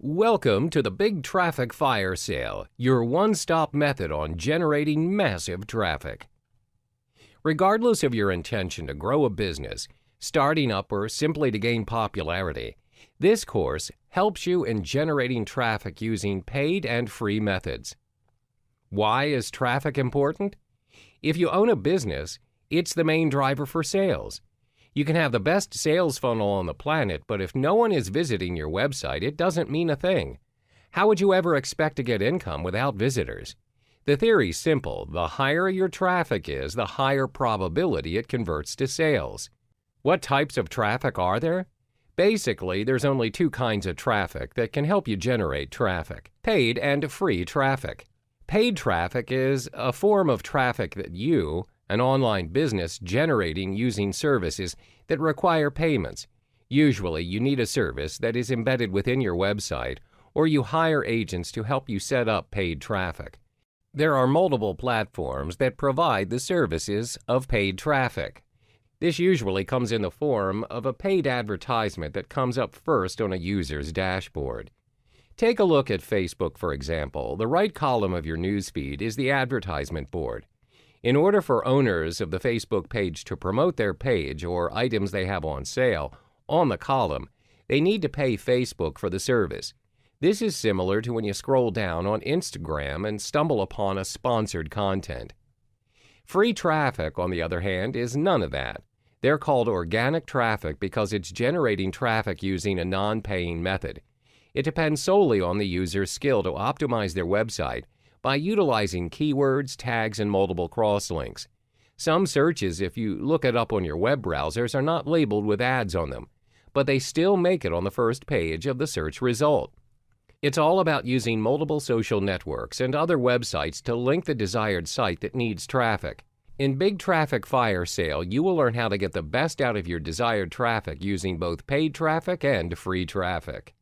Welcome to the Big Traffic Firesale, your one-stop method on generating massive traffic. Regardless of your intention to grow a business, starting up, or simply to gain popularity, this course helps you in generating traffic using paid and free methods. Why is traffic important? If you own a business, it's the main driver for sales. You can have the best sales funnel on the planet, but if no one is visiting your website, it doesn't mean a thing. How would you ever expect to get income without visitors? The theory's simple. The higher your traffic is, the higher probability it converts to sales. What types of traffic are there? Basically, there's only two kinds of traffic that can help you generate traffic: paid and free traffic. Paid traffic is a form of traffic that you, an online business, generating using services that require payments. Usually, you need a service that is embedded within your website, or you hire agents to help you set up paid traffic. There are multiple platforms that provide the services of paid traffic. This usually comes in the form of a paid advertisement that comes up first on a user's dashboard. Take a look at Facebook, for example. The right column of your newsfeed is the advertisement board. In order for owners of the Facebook page to promote their page or items they have on sale on the column, they need to pay Facebook for the service. This is similar to when you scroll down on Instagram and stumble upon a sponsored content. Free traffic, on the other hand, is none of that. They're called organic traffic because it's generating traffic using a non-paying method. It depends solely on the user's skill to optimize their website by utilizing keywords, tags, and multiple crosslinks. Some searches, if you look it up on your web browsers, are not labeled with ads on them, but they still make it on the first page of the search result. It's all about using multiple social networks and other websites to link the desired site that needs traffic. In Big Traffic Firesale, you will learn how to get the best out of your desired traffic using both paid traffic and free traffic.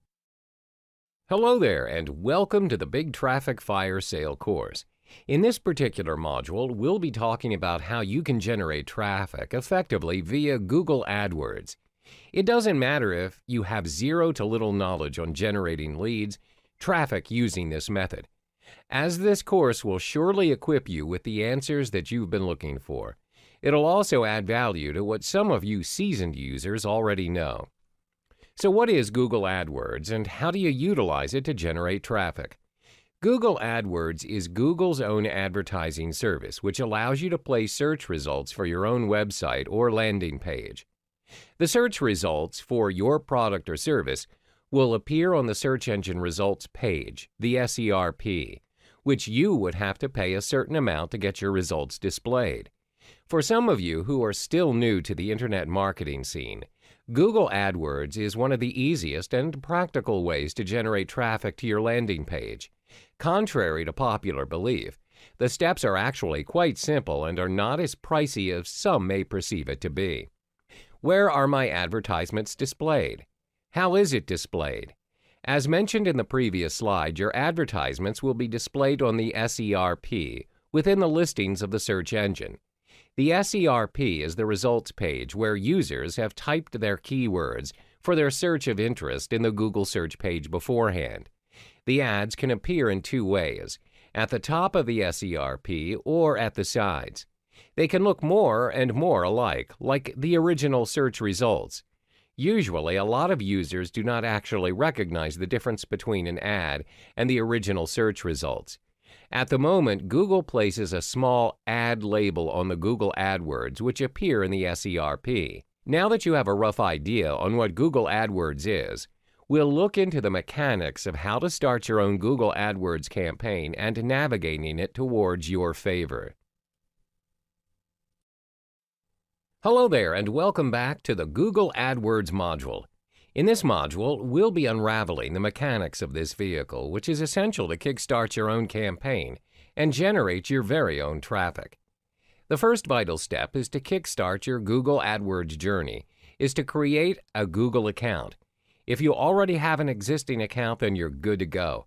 Hello there, and welcome to the Big Traffic Firesale course. In this particular module, we'll be talking about how you can generate traffic effectively via Google AdWords. It doesn't matter if you have zero to little knowledge on generating leads, traffic using this method, as this course will surely equip you with the answers that you've been looking for. It'll also add value to what some of you seasoned users already know. So what is Google AdWords, and how do you utilize it to generate traffic? Google AdWords is Google's own advertising service, which allows you to place search results for your own website or landing page. The search results for your product or service will appear on the search engine results page, the SERP, which you would have to pay a certain amount to get your results displayed. For some of you who are still new to the internet marketing scene, Google AdWords is one of the easiest and practical ways to generate traffic to your landing page. Contrary to popular belief, the steps are actually quite simple and are not as pricey as some may perceive it to be. Where are my advertisements displayed? How is it displayed? As mentioned in the previous slide, your advertisements will be displayed on the SERP within the listings of the search engine. The SERP is the results page where users have typed their keywords for their search of interest in the Google search page beforehand. The ads can appear in two ways, at the top of the SERP or at the sides. They can look more and more alike, like the original search results. Usually, a lot of users do not actually recognize the difference between an ad and the original search results. At the moment, Google places a small ad label on the Google AdWords, which appear in the SERP. Now that you have a rough idea on what Google AdWords is, we'll look into the mechanics of how to start your own Google AdWords campaign and navigating it towards your favor. Hello there, and welcome back to the Google AdWords module. In this module, we'll be unraveling the mechanics of this vehicle, which is essential to kickstart your own campaign and generate your very own traffic. The first vital step is to kickstart your Google AdWords journey, is to create a Google account. If you already have an existing account, then you're good to go.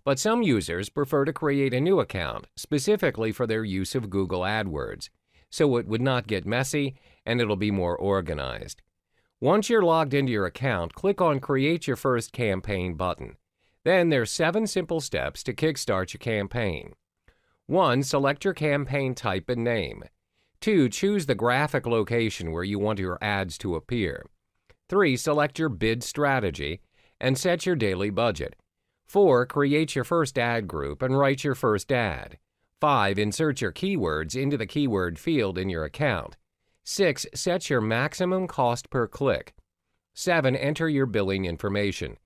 But some users prefer to create a new account, specifically for their use of Google AdWords, so it would not get messy and it'll be more organized. Once you're logged into your account, click on Create Your First Campaign button. Then there's 7 simple steps to kickstart your campaign. 1. Select your campaign type and name. 2. Choose the graphic location where you want your ads to appear. 3. Select your bid strategy and set your daily budget. 4. Create your first ad group and write your first ad. 5. Insert your keywords into the keyword field in your account. 6. Set your maximum cost per click. 7. Enter your billing information.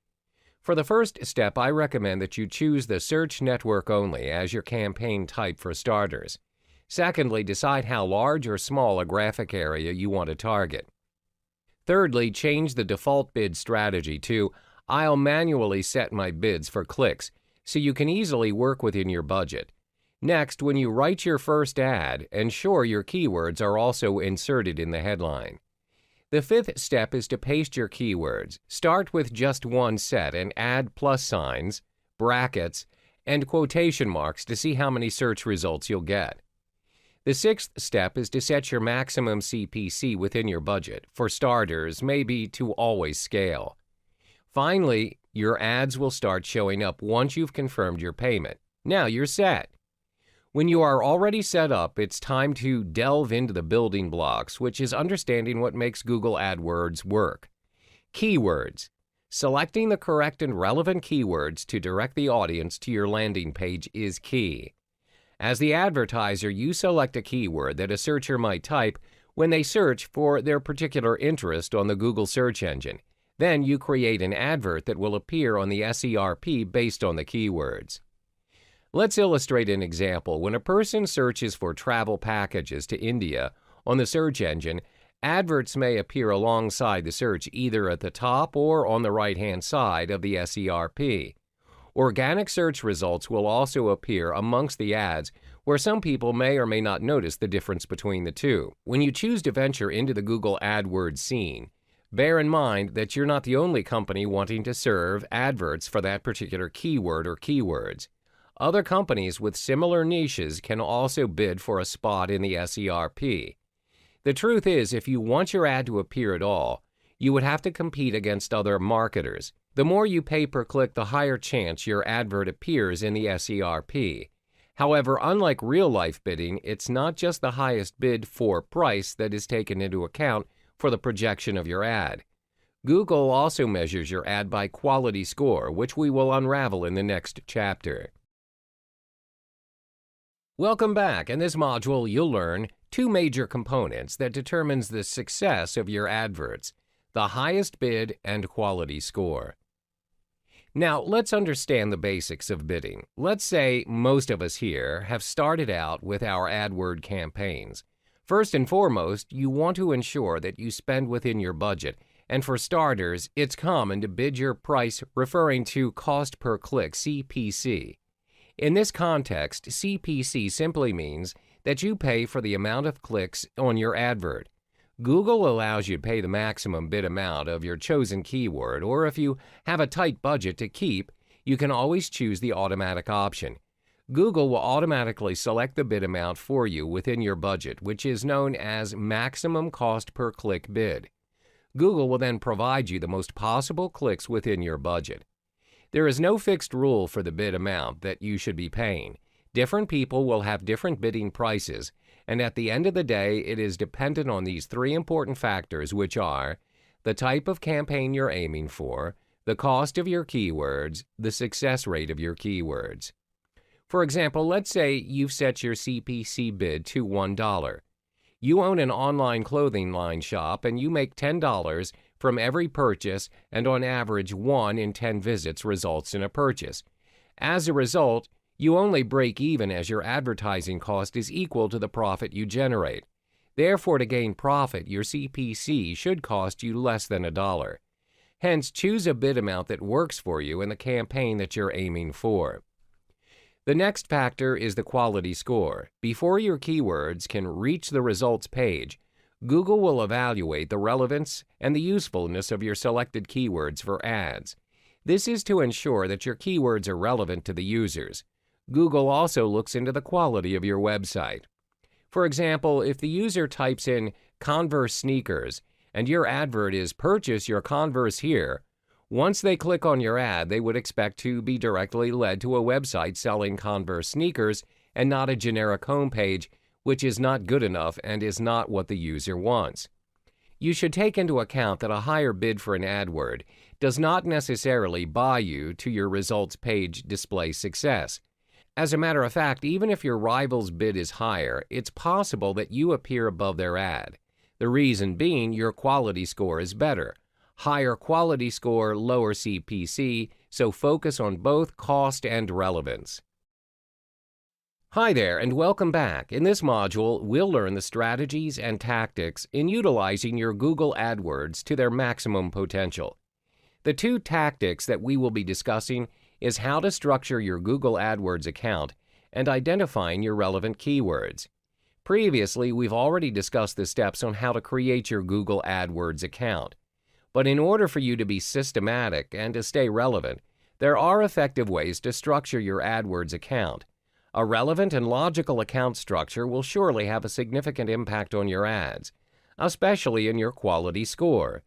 For the first step, I recommend that you choose the search network only as your campaign type for starters. Secondly, decide how large or small a graphic area you want to target. Thirdly, change the default bid strategy to "I'll manually set my bids for clicks," so you can easily work within your budget. Next, when you write your first ad, ensure your keywords are also inserted in the headline. The 5th step is to paste your keywords. Start with just one set and add plus signs, brackets, and quotation marks to see how many search results you'll get. The 6th step is to set your maximum CPC within your budget. For starters, maybe to always scale. Finally, your ads will start showing up once you've confirmed your payment. Now you're set. When you are already set up, it's time to delve into the building blocks, which is understanding what makes Google AdWords work. Keywords. Selecting the correct and relevant keywords to direct the audience to your landing page is key. As the advertiser, you select a keyword that a searcher might type when they search for their particular interest on the Google search engine. Then you create an advert that will appear on the SERP based on the keywords. Let's illustrate an example. When a person searches for travel packages to India on the search engine, adverts may appear alongside the search either at the top or on the right-hand side of the SERP. Organic search results will also appear amongst the ads, where some people may or may not notice the difference between the two. When you choose to venture into the Google AdWords scene, bear in mind that you're not the only company wanting to serve adverts for that particular keyword or keywords. Other companies with similar niches can also bid for a spot in the SERP. The truth is, if you want your ad to appear at all, you would have to compete against other marketers. The more you pay per click, the higher chance your advert appears in the SERP. However, unlike real-life bidding, it's not just the highest bid for price that is taken into account for the projection of your ad. Google also measures your ad by quality score, which we will unravel in the next chapter. Welcome back. In this module, you'll learn 2 major components that determines the success of your adverts: the highest bid and quality score. Now, let's understand the basics of bidding. Let's say most of us here have started out with our AdWord campaigns. First and foremost, you want to ensure that you spend within your budget, and for starters, it's common to bid your price referring to cost per click, CPC. In this context, CPC simply means that you pay for the amount of clicks on your advert. Google allows you to pay the maximum bid amount of your chosen keyword, or if you have a tight budget to keep, you can always choose the automatic option. Google will automatically select the bid amount for you within your budget, which is known as maximum cost per click bid. Google will then provide you the most possible clicks within your budget. There is no fixed rule for the bid amount that you should be paying. Different people will have different bidding prices, and at the end of the day, it is dependent on these 3 important factors, which are the type of campaign you're aiming for, the cost of your keywords, the success rate of your keywords. For example, let's say you've set your CPC bid to $1. You own an online clothing line shop and you make $10 from every purchase, and on average 1 in 10 visits results in a purchase. As a result, you only break even as your advertising cost is equal to the profit you generate. Therefore, to gain profit, your CPC should cost you less than $1. Hence, choose a bid amount that works for you in the campaign that you're aiming for. The next factor is the quality score. Before your keywords can reach the results page, Google will evaluate the relevance and the usefulness of your selected keywords for ads. This is to ensure that your keywords are relevant to the users. Google also looks into the quality of your website. For example, if the user types in Converse sneakers and your advert is "Purchase your Converse here," Once they click on your ad, they would expect to be directly led to a website selling Converse sneakers and not a generic homepage, which is not good enough and is not what the user wants. You should take into account that a higher bid for an AdWord does not necessarily buy you to your results page display success. As a matter of fact, even if your rival's bid is higher, it's possible that you appear above their ad. The reason being your quality score is better. Higher quality score, lower CPC, so focus on both cost and relevance. Hi there, and welcome back. In this module, we'll learn the strategies and tactics in utilizing your Google AdWords to their maximum potential. The two tactics that we will be discussing is how to structure your Google AdWords account and identifying your relevant keywords. Previously, we've already discussed the steps on how to create your Google AdWords account. But in order for you to be systematic and to stay relevant, there are effective ways to structure your AdWords account. A relevant and logical account structure will surely have a significant impact on your ads, especially in your quality score.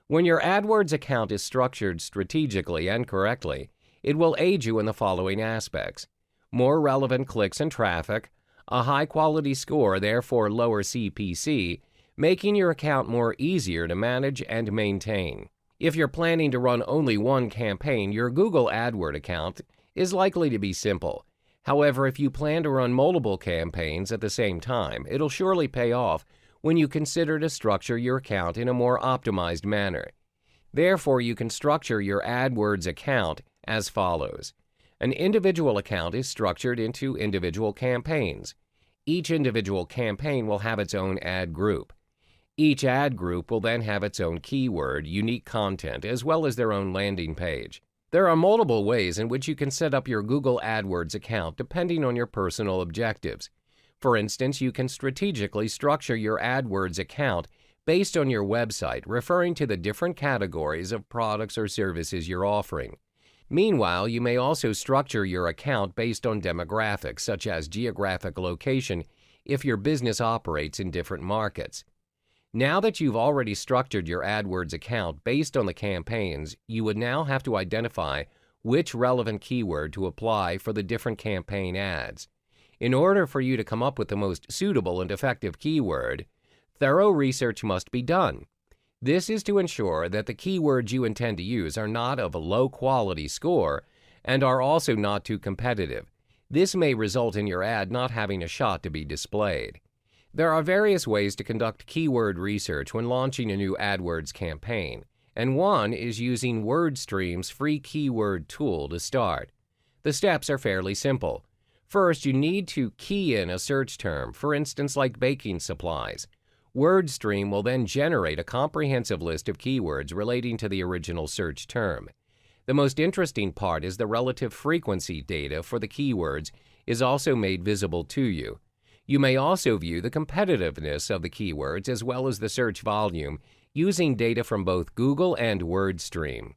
When your AdWords account is structured strategically and correctly, it will aid you in the following aspects: more relevant clicks and traffic, a high-quality score, therefore lower CPC, making your account more easier to manage and maintain. If you're planning to run only one campaign, your Google AdWords account is likely to be simple. However, if you plan to run multiple campaigns at the same time, it'll surely pay off when you consider to structure your account in a more optimized manner. Therefore, you can structure your AdWords account as follows. An individual account is structured into individual campaigns. Each individual campaign will have its own ad group. Each ad group will then have its own keyword, unique content, as well as their own landing page. There are multiple ways in which you can set up your Google AdWords account depending on your personal objectives. For instance, you can strategically structure your AdWords account based on your website, referring to the different categories of products or services you're offering. Meanwhile, you may also structure your account based on demographics, such as geographic location, if your business operates in different markets. Now that you've already structured your AdWords account based on the campaigns, you would now have to identify which relevant keyword to apply for the different campaign ads. In order for you to come up with the most suitable and effective keyword, thorough research must be done. This is to ensure that the keywords you intend to use are not of a low quality score and are also not too competitive. This may result in your ad not having a shot to be displayed. There are various ways to conduct keyword research when launching a new AdWords campaign, and one is using WordStream's free keyword tool to start. The steps are fairly simple. First, you need to key in a search term, for instance like baking supplies. WordStream will then generate a comprehensive list of keywords relating to the original search term. The most interesting part is the relative frequency data for the keywords is also made visible to you. You may also view the competitiveness of the keywords as well as the search volume using data from both Google and WordStream.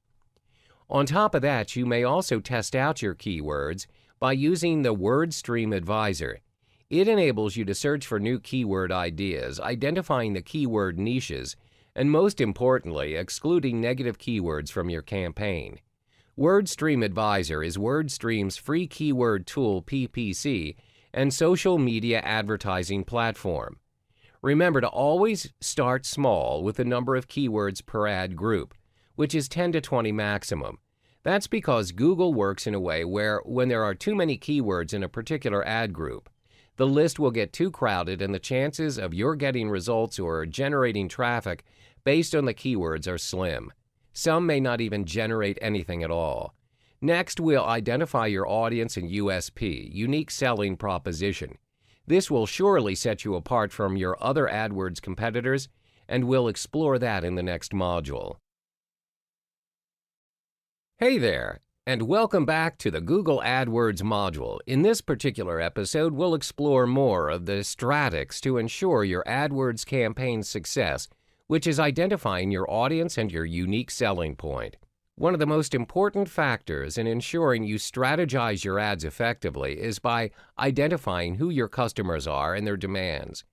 On top of that, you may also test out your keywords by using the WordStream Advisor. It enables you to search for new keyword ideas, identifying the keyword niches, and most importantly, excluding negative keywords from your campaign. WordStream Advisor is WordStream's free keyword tool PPC and social media advertising platform. Remember to always start small with the number of keywords per ad group, which is 10 to 20 maximum. That's because Google works in a way where when there are too many keywords in a particular ad group, the list will get too crowded and the chances of your getting results or generating traffic based on the keywords are slim. Some may not even generate anything at all. Next, we'll identify your audience and USP, unique selling proposition. This will surely set you apart from your other AdWords competitors, and we'll explore that in the next module. Hey there, and welcome back to the Google AdWords module. In this particular episode, we'll explore more of the strategies to ensure your AdWords campaign's success, which is identifying your audience and your unique selling point. One of the most important factors in ensuring you strategize your ads effectively is by identifying who your customers are and their demands.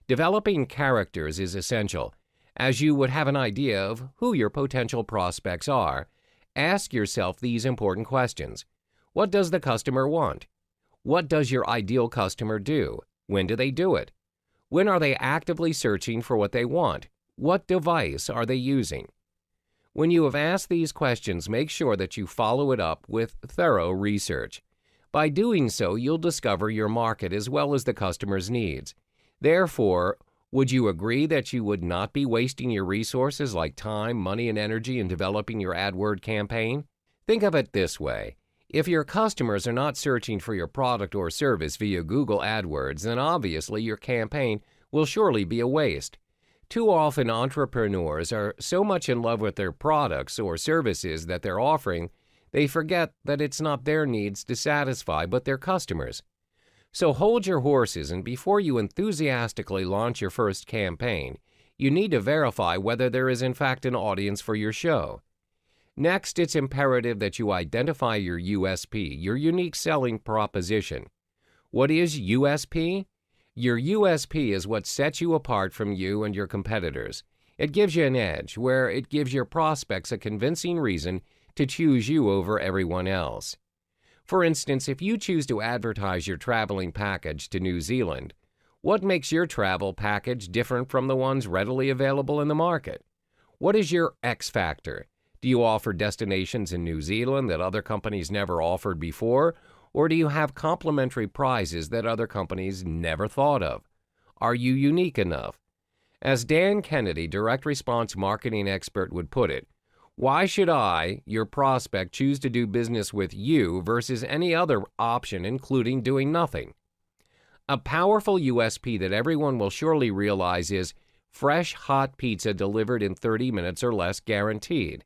Developing characters is essential, as you would have an idea of who your potential prospects are, Ask yourself these important questions. What does the customer want? What does your ideal customer do? When do they do it? When are they actively searching for what they want? What device are they using? When you have asked these questions, make sure that you follow it up with thorough research. By doing so, you'll discover your market as well as the customer's needs. Therefore, would you agree that you would not be wasting your resources like time, money, and energy in developing your AdWord campaign? Think of it this way. If your customers are not searching for your product or service via Google AdWords, then obviously your campaign will surely be a waste. Too often, entrepreneurs are so much in love with their products or services that they're offering, they forget that it's not their needs to satisfy, but their customers. So hold your horses, and before you enthusiastically launch your first campaign, you need to verify whether there is in fact an audience for your show. Next, it's imperative that you identify your USP, your unique selling proposition. What is USP? Your USP is what sets you apart from you and your competitors. It gives you an edge, where it gives your prospects a convincing reason to choose you over everyone else. For instance, if you choose to advertise your traveling package to New Zealand, what makes your travel package different from the ones readily available in the market? What is your X factor? Do you offer destinations in New Zealand that other companies never offered before? Or do you have complimentary prizes that other companies never thought of? Are you unique enough? As Dan Kennedy, direct response marketing expert, would put it, why should I, your prospect, choose to do business with you versus any other option, including doing nothing? A powerful USP that everyone will surely realize is fresh, hot pizza delivered in 30 minutes or less guaranteed.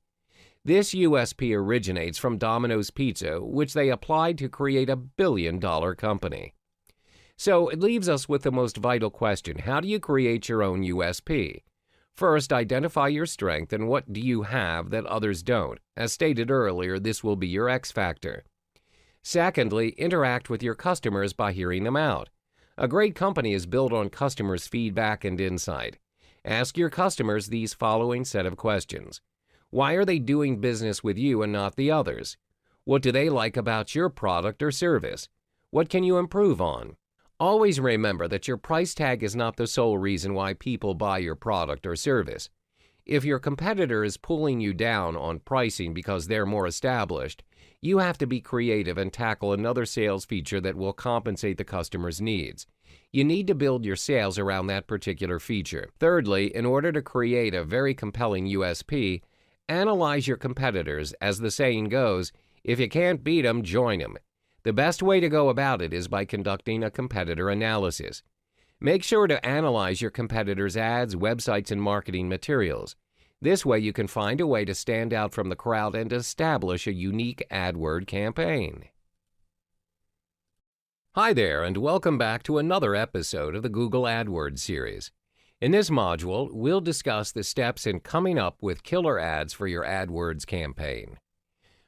This USP originates from Domino's Pizza, which they applied to create a billion-dollar company. So it leaves us with the most vital question: how do you create your own USP? First, identify your strength and what do you have that others don't. As stated earlier, this will be your X factor. Secondly, interact with your customers by hearing them out. A great company is built on customers' feedback and insight. Ask your customers these following set of questions. Why are they doing business with you and not the others? What do they like about your product or service? What can you improve on? Always remember that your price tag is not the sole reason why people buy your product or service. If your competitor is pulling you down on pricing because they're more established, you have to be creative and tackle another sales feature that will compensate the customer's needs. You need to build your sales around that particular feature. Thirdly, in order to create a very compelling USP, analyze your competitors. As the saying goes, if you can't beat them, join them. The best way to go about it is by conducting a competitor analysis. Make sure to analyze your competitors' ads, websites, and marketing materials. This way you can find a way to stand out from the crowd and establish a unique AdWord campaign. Hi there, and welcome back to another episode of the Google AdWords series. In this module, we'll discuss the steps in coming up with killer ads for your AdWords campaign.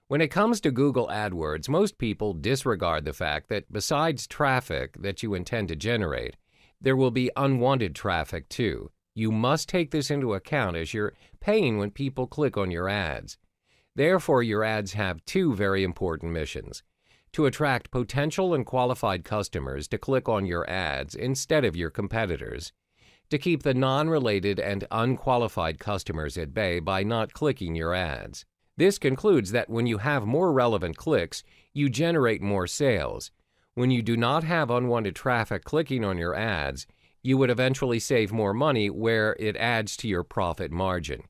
When it comes to Google AdWords, most people disregard the fact that besides traffic that you intend to generate, there will be unwanted traffic too. You must take this into account as you're paying when people click on your ads. Therefore, your ads have two very important missions: to attract potential and qualified customers to click on your ads instead of your competitors, to keep the non-related and unqualified customers at bay by not clicking your ads. This concludes that when you have more relevant clicks, you generate more sales. When you do not have unwanted traffic clicking on your ads, you would eventually save more money where it adds to your profit margin.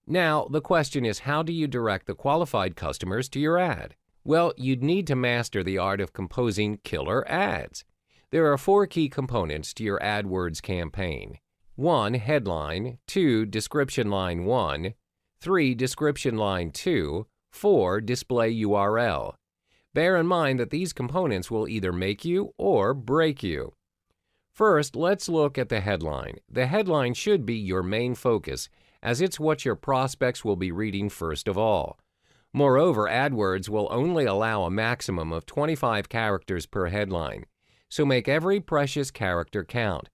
Now, the question is, how do you direct the qualified customers to your ad? Well, you'd need to master the art of composing killer ads. There are 4 key components to your AdWords campaign. 1. Headline. 2. Description line 1. 3. Description line 2. 4. Display URL. Bear in mind that these components will either make you or break you. First, let's look at the headline. The headline should be your main focus, as it's what your prospects will be reading first of all. Moreover, AdWords will only allow a maximum of 25 characters per headline, so make every precious character count.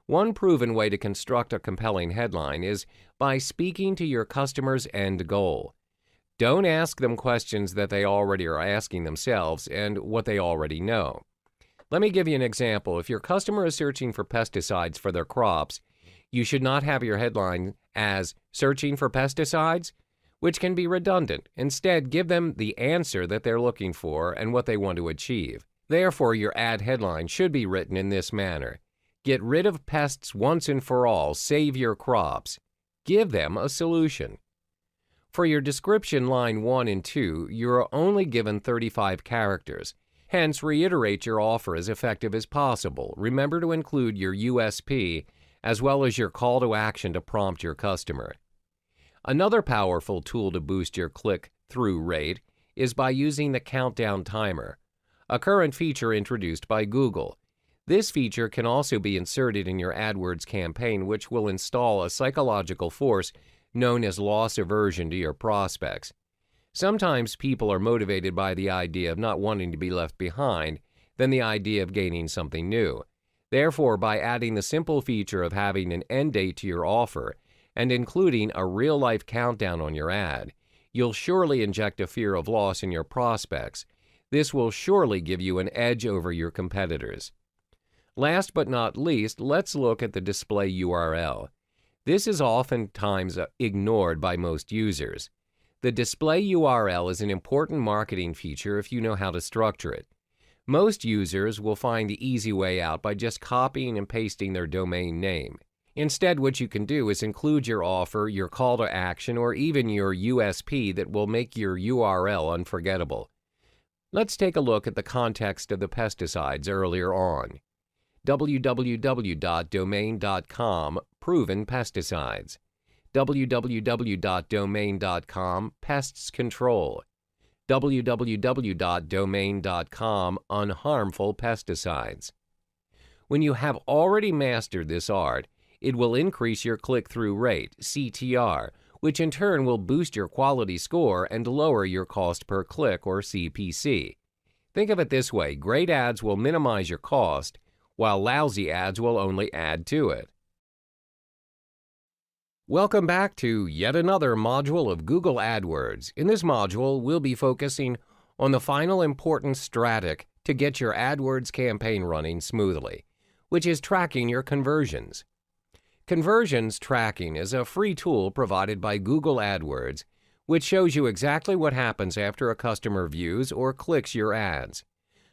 One proven way to construct a compelling headline is by speaking to your customer's end goal. Don't ask them questions that they already are asking themselves and what they already know. Let me give you an example. If your customer is searching for pesticides for their crops, you should not have your headline as "Searching for pesticides," which can be redundant. Instead, give them the answer that they're looking for and what they want to achieve. Therefore, your ad headline should be written in this manner: "Get rid of pests once and for all, save your crops." Give them a solution. For your description line 1 and 2, you are only given 35 characters. Hence, reiterate your offer as effective as possible. Remember to include your USP as well as your call to action to prompt your customer. Another powerful tool to boost your click-through rate is by using the countdown timer, a current feature introduced by Google. This feature can also be inserted in your AdWords campaign, which will install a psychological force known as loss aversion to your prospects. Sometimes people are motivated by the idea of not wanting to be left behind than the idea of gaining something new. Therefore, by adding the simple feature of having an end date to your offer and including a real-life countdown on your ad, you'll surely inject a fear of loss in your prospects. This will surely give you an edge over your competitors. Last but not least, let's look at the display URL. This is oftentimes ignored by most users. The display URL is an important marketing feature if you know how to structure it. Most users will find the easy way out by just copying and pasting their domain name. Instead, what you can do is include your offer, your call to action, or even your USP that will make your URL unforgettable. Let's take a look at the context of the pesticides earlier on. www.domain.com proven pesticides. www.domain.com pests control. www.domain.com unharmful pesticides. When you have already mastered this art, it will increase your click-through rate, CTR, which in turn will boost your quality score and lower your cost per click, or CPC. Think of it this way: great ads will minimize your cost, while lousy ads will only add to it. Welcome back to yet another module of Google AdWords. In this module, we'll be focusing on the final important strategy to get your AdWords campaign running smoothly, which is tracking your conversions. Conversions tracking is a free tool provided by Google AdWords, which shows you exactly what happens after a customer views or clicks your ads.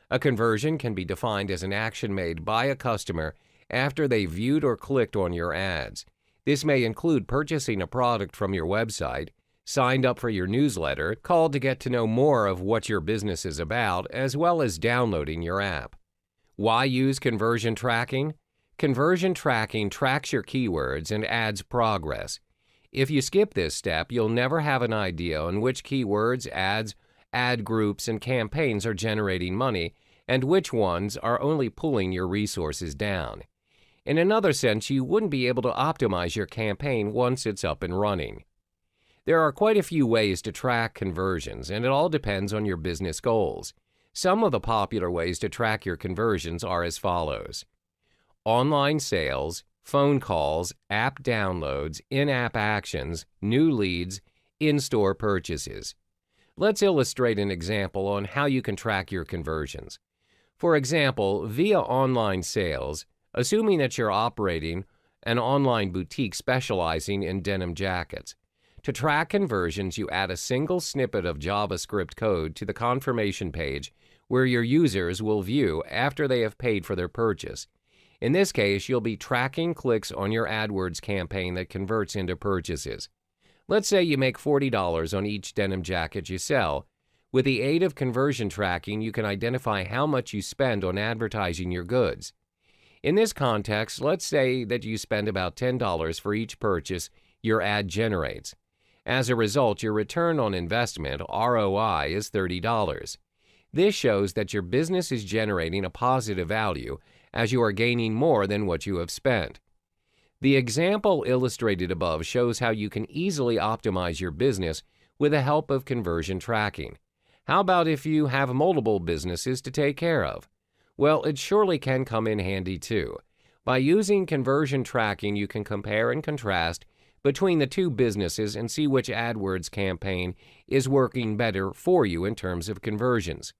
A conversion can be defined as an action made by a customer after they viewed or clicked on your ads. This may include purchasing a product from your website, signed up for your newsletter, called to get to know more of what your business is about, as well as downloading your app. Why use conversion tracking? Conversion tracking tracks your keywords and ads progress. If you skip this step, you'll never have an idea on which keywords, ads, ad groups, and campaigns are generating money and which ones are only pulling your resources down. In another sense, you wouldn't be able to optimize your campaign once it's up and running. There are quite a few ways to track conversions, and it all depends on your business goals. Some of the popular ways to track your conversions are as follows: online sales, phone calls, app downloads, in-app actions, new leads, in-store purchases. Let's illustrate an example on how you can track your conversions. For example, via online sales, assuming that you're operating an online boutique specializing in denim jackets. To track conversions, you add a single snippet of JavaScript code to the confirmation page where your users will view after they have paid for their purchase. In this case, you'll be tracking clicks on your AdWords campaign that converts into purchases. Let's say you make $40 on each denim jacket you sell. With the aid of conversion tracking, you can identify how much you spend on advertising your goods. In this context, let's say that you spend about $10 for each purchase your ad generates. As a result, your return on investment, ROI, is $30. This shows that your business is generating a positive value as you are gaining more than what you have spent. The example illustrated above shows how you can easily optimize your business with the help of conversion tracking. How about if you have multiple businesses to take care of? Well, it surely can come in handy too. By using conversion tracking, you can compare and contrast between the two businesses and see which AdWords campaign is working better for you in terms of conversions.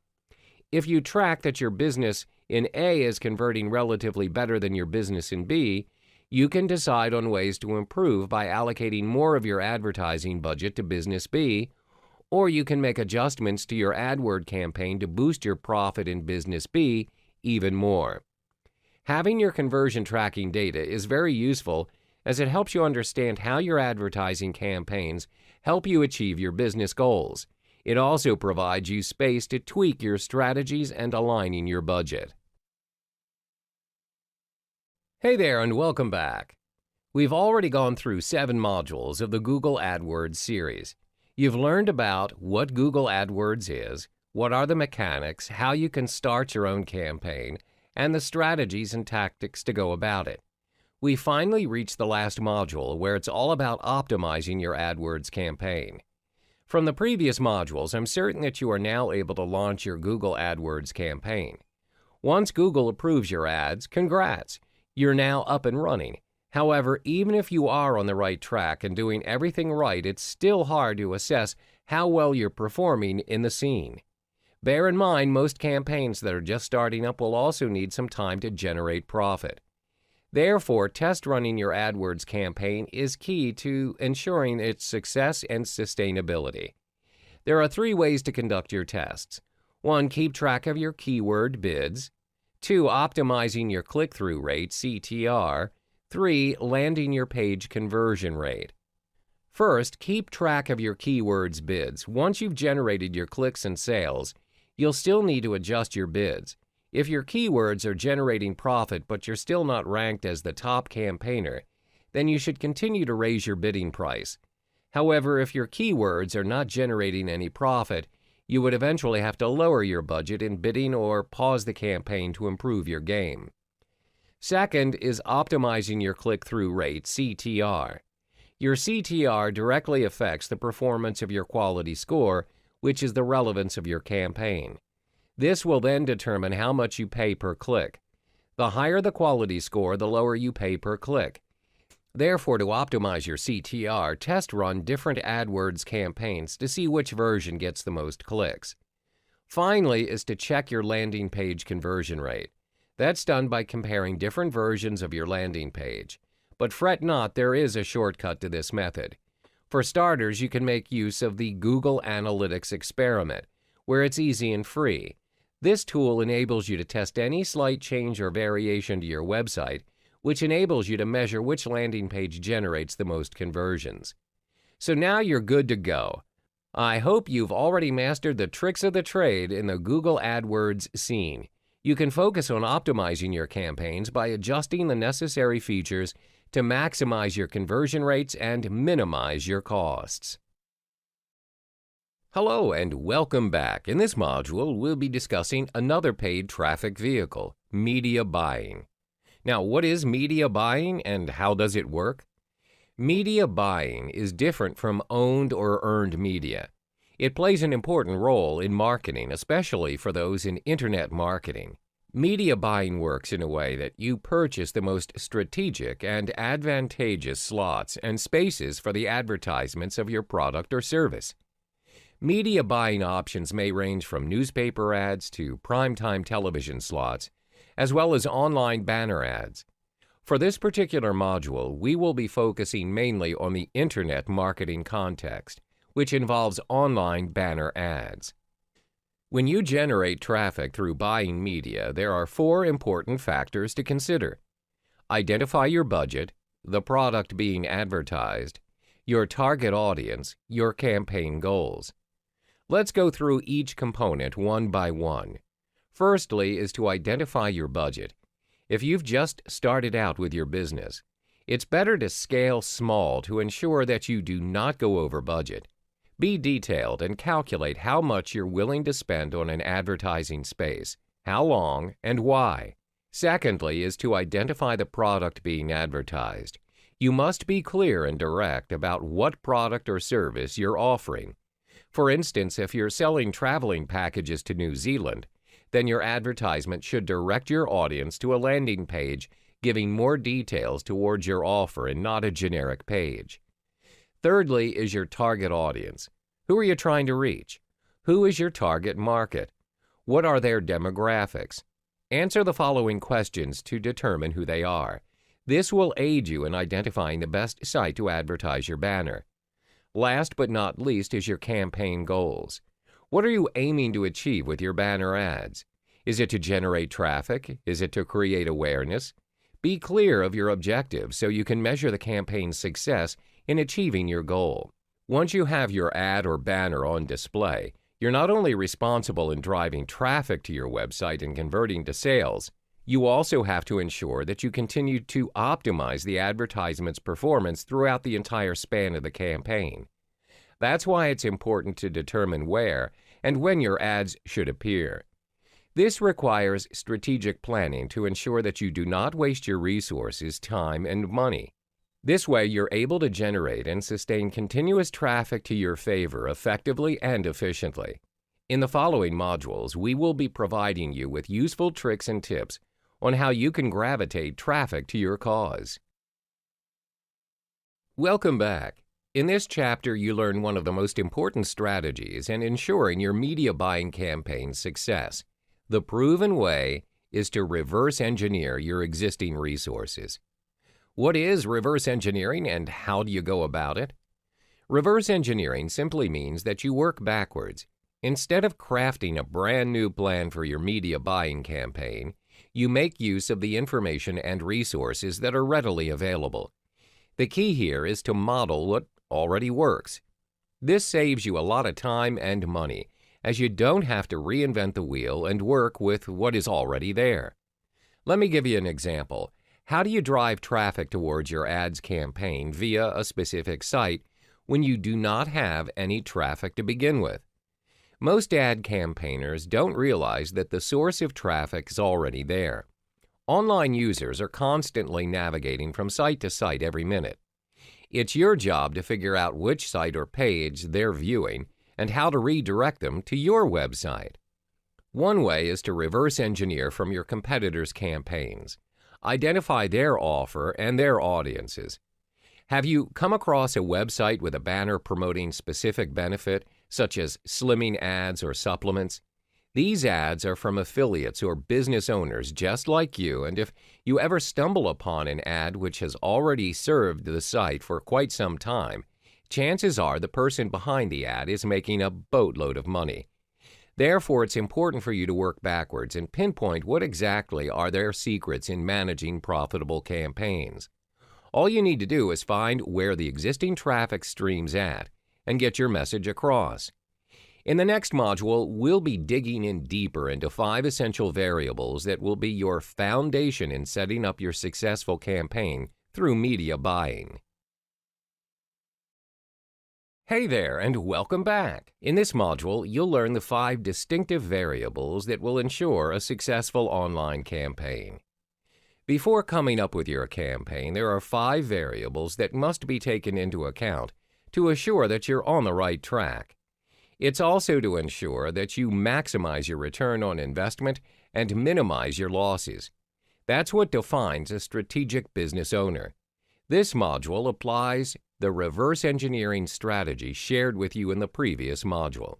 If you track that your business in A is converting relatively better than your business in B, you can decide on ways to improve by allocating more of your advertising budget to business B, or you can make adjustments to your AdWord campaign to boost your profit in business B even more. Having your conversion tracking data is very useful as it helps you understand how your advertising campaigns help you achieve your business goals. It also provides you space to tweak your strategies and aligning your budget. Hey there and welcome back. We've already gone through 7 modules of the Google AdWords series. You've learned about what Google AdWords is, what are the mechanics, how you can start your own campaign, and the strategies and tactics to go about it. We finally reached the last module where it's all about optimizing your AdWords campaign. From the previous modules, I'm certain that you are now able to launch your Google AdWords campaign. Once Google approves your ads, congrats! You're now up and running. However, even if you are on the right track and doing everything right, it's still hard to assess how well you're performing in the scene. Bear in mind, most campaigns that are just starting up will also need some time to generate profit. Therefore, test running your AdWords campaign is key to ensuring its success and sustainability. There are 3 ways to conduct your tests. 1. Keep track of your keyword bids. 2. Optimizing your click-through rate, CTR. 3. Landing your page conversion rate. First, keep track of your keywords bids. Once you've generated your clicks and sales, you'll still need to adjust your bids. If your keywords are generating profit but you're still not ranked as the top campaigner, then you should continue to raise your bidding price. However, if your keywords are not generating any profit, you would eventually have to lower your budget in bidding or pause the campaign to improve your game. Second is optimizing your click-through rate, CTR. Your CTR directly affects the performance of your quality score, which is the relevance of your campaign. This will then determine how much you pay per click. The higher the quality score, the lower you pay per click. Therefore, to optimize your CTR, test run different AdWords campaigns to see which version gets the most clicks. Finally is to check your landing page conversion rate. That's done by comparing different versions of your landing page. But fret not, there is a shortcut to this method. For starters, you can make use of the Google Analytics experiment, where it's easy and free. This tool enables you to test any slight change or variation to your website, which enables you to measure which landing page generates the most conversions. So now you're good to go. I hope you've already mastered the tricks of the trade in the Google AdWords scene. You can focus on optimizing your campaigns by adjusting the necessary features to maximize your conversion rates and minimize your costs. Hello and welcome back. In this module, we'll be discussing another paid traffic vehicle, media buying. Now, what is media buying and how does it work? Media buying is different from owned or earned media. It plays an important role in marketing, especially for those in internet marketing. Media buying works in a way that you purchase the most strategic and advantageous slots and spaces for the advertisements of your product or service. Media buying options may range from newspaper ads to primetime television slots, as well as online banner ads. For this particular module, we will be focusing mainly on the internet marketing context, which involves online banner ads. When you generate traffic through buying media, there are 4 important factors to consider. Identify your budget, the product being advertised, your target audience, your campaign goals. Let's go through each component one by one. Firstly is to identify your budget. If you've just started out with your business, it's better to scale small to ensure that you do not go over budget. Be detailed and calculate how much you're willing to spend on an advertising space, how long, and why. Secondly is to identify the product being advertised. You must be clear and direct about what product or service you're offering. For instance, if you're selling traveling packages to New Zealand, then your advertisement should direct your audience to a landing page giving more details towards your offer and not a generic page. Thirdly is your target audience. Who are you trying to reach? Who is your target market? What are their demographics? Answer the following questions to determine who they are. This will aid you in identifying the best site to advertise your banner. Last but not least is your campaign goals. What are you aiming to achieve with your banner ads? Is it to generate traffic? Is it to create awareness? Be clear of your objectives so you can measure the campaign's success in achieving your goal. Once you have your ad or banner on display, you're not only responsible in driving traffic to your website and converting to sales, you also have to ensure that you continue to optimize the advertisement's performance throughout the entire span of the campaign. That's why it's important to determine where and when your ads should appear. This requires strategic planning to ensure that you do not waste your resources, time, and money. This way, you're able to generate and sustain continuous traffic to your favor effectively and efficiently. In the following modules, we will be providing you with useful tricks and tips on how you can gravitate traffic to your cause. Welcome back. In this chapter, you learn one of the most important strategies in ensuring your media buying campaign's success. The proven way is to reverse engineer your existing resources. What is reverse engineering and how do you go about it? Reverse engineering simply means that you work backwards. Instead of crafting a brand new plan for your media buying campaign, you make use of the information and resources that are readily available. The key here is to model what already works. This saves you a lot of time and money, as you don't have to reinvent the wheel and work with what is already there. Let me give you an example. How do you drive traffic towards your ads campaign via a specific site when you do not have any traffic to begin with? Most ad campaigners don't realize that the source of traffic is already there. Online users are constantly navigating from site to site every minute. It's your job to figure out which site or page they're viewing and how to redirect them to your website. One way is to reverse engineer from your competitors' campaigns. Identify their offer and their audiences. Have you come across a website with a banner promoting specific benefit, such as slimming ads or supplements? These ads are from affiliates or business owners just like you, and if you ever stumble upon an ad which has already served the site for quite some time, chances are the person behind the ad is making a boatload of money. Therefore, it's important for you to work backwards and pinpoint what exactly are their secrets in managing profitable campaigns. All you need to do is find where the existing traffic stream's at and get your message across. In the next module, we'll be digging in deeper into 5 essential variables that will be your foundation in setting up your successful campaign through media buying. Hey there, and welcome back. In this module, you'll learn the 5 distinctive variables that will ensure a successful online campaign. Before coming up with your campaign, there are 5 variables that must be taken into account to assure that you're on the right track. It's also to ensure that you maximize your return on investment and minimize your losses. That's what defines a strategic business owner. This module applies the reverse engineering strategy shared with you in the previous module.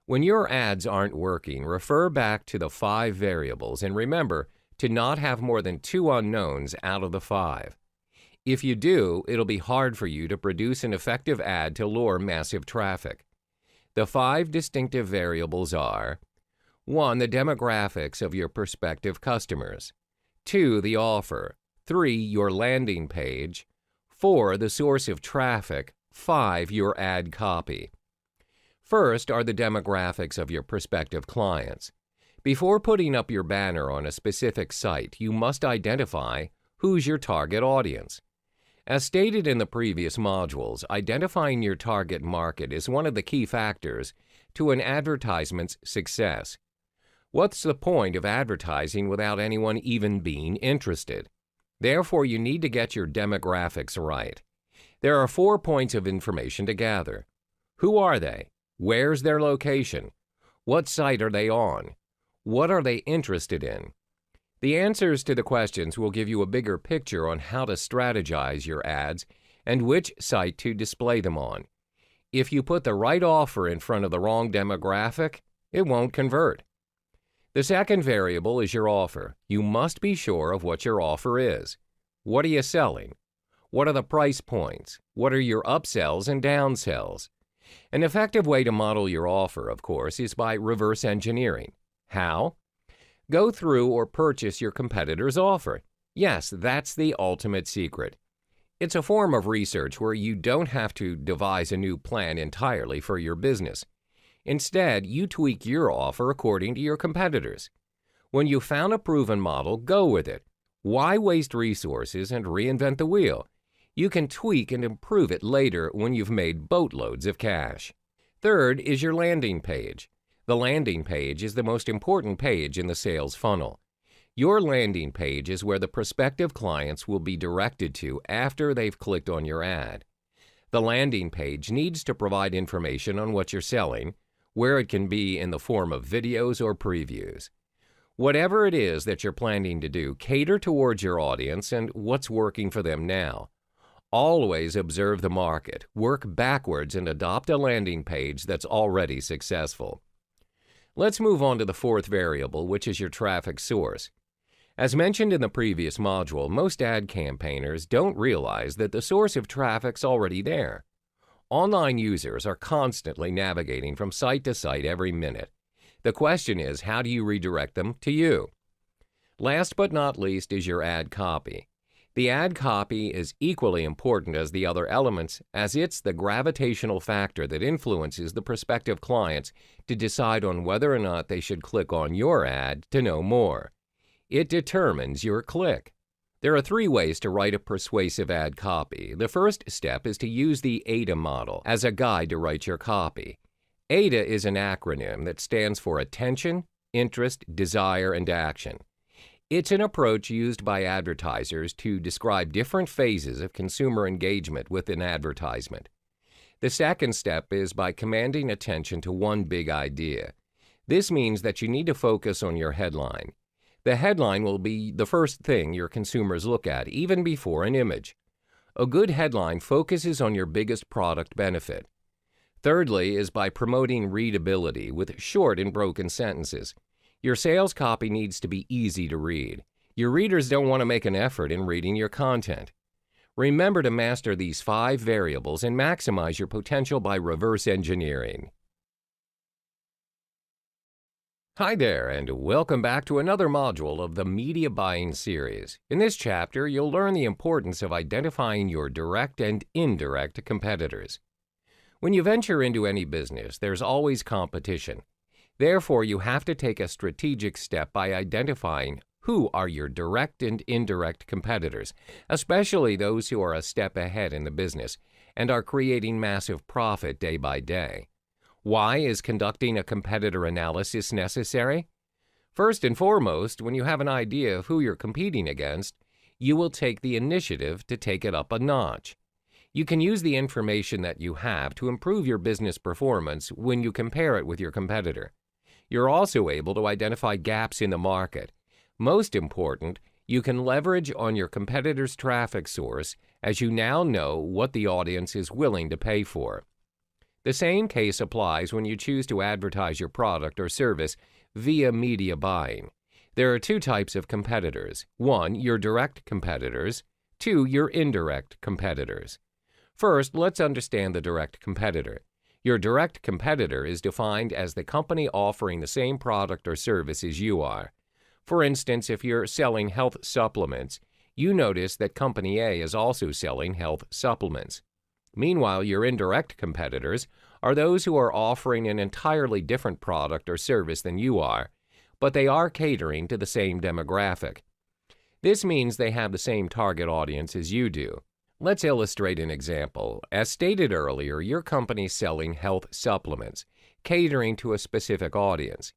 When your ads aren't working, refer back to the 5 variables and remember to not have more than 2 unknowns out of the 5. If you do, it'll be hard for you to produce an effective ad to lure massive traffic. The 5 distinctive variables are: 1. The demographics of your prospective customers. 2. The offer. 3. Your landing page. 4. The source of traffic. 5. Your ad copy. First are the demographics of your prospective clients. Before putting up your banner on a specific site, you must identify who's your target audience. As stated in the previous modules, identifying your target market is one of the key factors to an advertisement's success. What's the point of advertising without anyone even being interested? Therefore, you need to get your demographics right. There are 4 points of information to gather. Who are they? Where's their location? What site are they on? What are they interested in? The answers to the questions will give you a bigger picture on how to strategize your ads and which site to display them on. If you put the right offer in front of the wrong demographic, it won't convert. The second variable is your offer. You must be sure of what your offer is. What are you selling? What are the price points? What are your upsells and downsells? An effective way to model your offer, of course, is by reverse engineering. How? Go through or purchase your competitor's offer. Yes, that's the ultimate secret. It's a form of research where you don't have to devise a new plan entirely for your business. Instead, you tweak your offer according to your competitors. When you found a proven model, go with it. Why waste resources and reinvent the wheel? You can tweak and improve it later when you've made boatloads of cash. Third is your landing page. The landing page is the most important page in the sales funnel. Your landing page is where the prospective clients will be directed to after they've clicked on your ad. The landing page needs to provide information on what you're selling, where it can be in the form of videos or previews. Whatever it is that you're planning to do, cater towards your audience and what's working for them now. Always observe the market, work backwards, and adopt a landing page that's already successful. Let's move on to the fourth variable, which is your traffic source. As mentioned in the previous module, most ad campaigners don't realize that the source of traffic's already there. Online users are constantly navigating from site to site every minute. The question is, how do you redirect them to you? Last but not least is your ad copy. The ad copy is equally important as the other elements, as it's the gravitational factor that influences the prospective clients to decide on whether or not they should click on your ad to know more. It determines your click. There are 3 ways to write a persuasive ad copy. The first step is to use the AIDA model as a guide to write your copy. AIDA is an acronym that stands for Attention, Interest, Desire, and Action. It's an approach used by advertisers to describe different phases of consumer engagement with an advertisement. The second step is by commanding attention to one big idea. This means that you need to focus on your headline. The headline will be the first thing your consumers look at, even before an image. A good headline focuses on your biggest product benefit. Thirdly is by promoting readability with short and broken sentences. Your sales copy needs to be easy to read. Your readers don't want to make an effort in reading your content. Remember to master these 5 variables and maximize your potential by reverse engineering. Hi there, and welcome back to another module of the Media Buying series. In this chapter, you'll learn the importance of identifying your direct and indirect competitors. When you venture into any business, there's always competition. Therefore, you have to take a strategic step by identifying who are your direct and indirect competitors, especially those who are a step ahead in the business and are creating massive profit day by day. Why is conducting a competitor analysis necessary? First and foremost, when you have an idea of who you're competing against, you will take the initiative to take it up a notch. You can use the information that you have to improve your business performance when you compare it with your competitor. You're also able to identify gaps in the market. Most important, you can leverage on your competitor's traffic source as you now know what the audience is willing to pay for. The same case applies when you choose to advertise your product or service via media buying. There are 2 types of competitors. 1, your direct competitors. 2, your indirect competitors. First, let's understand the direct competitor. Your direct competitor is defined as the company offering the same product or service as you are. For instance, if you're selling health supplements, you notice that Company A is also selling health supplements. Meanwhile, your indirect competitors are those who are offering an entirely different product or service than you are, but they are catering to the same demographic. This means they have the same target audience as you do. Let's illustrate an example. As stated earlier, your company is selling health supplements, catering to a specific audience.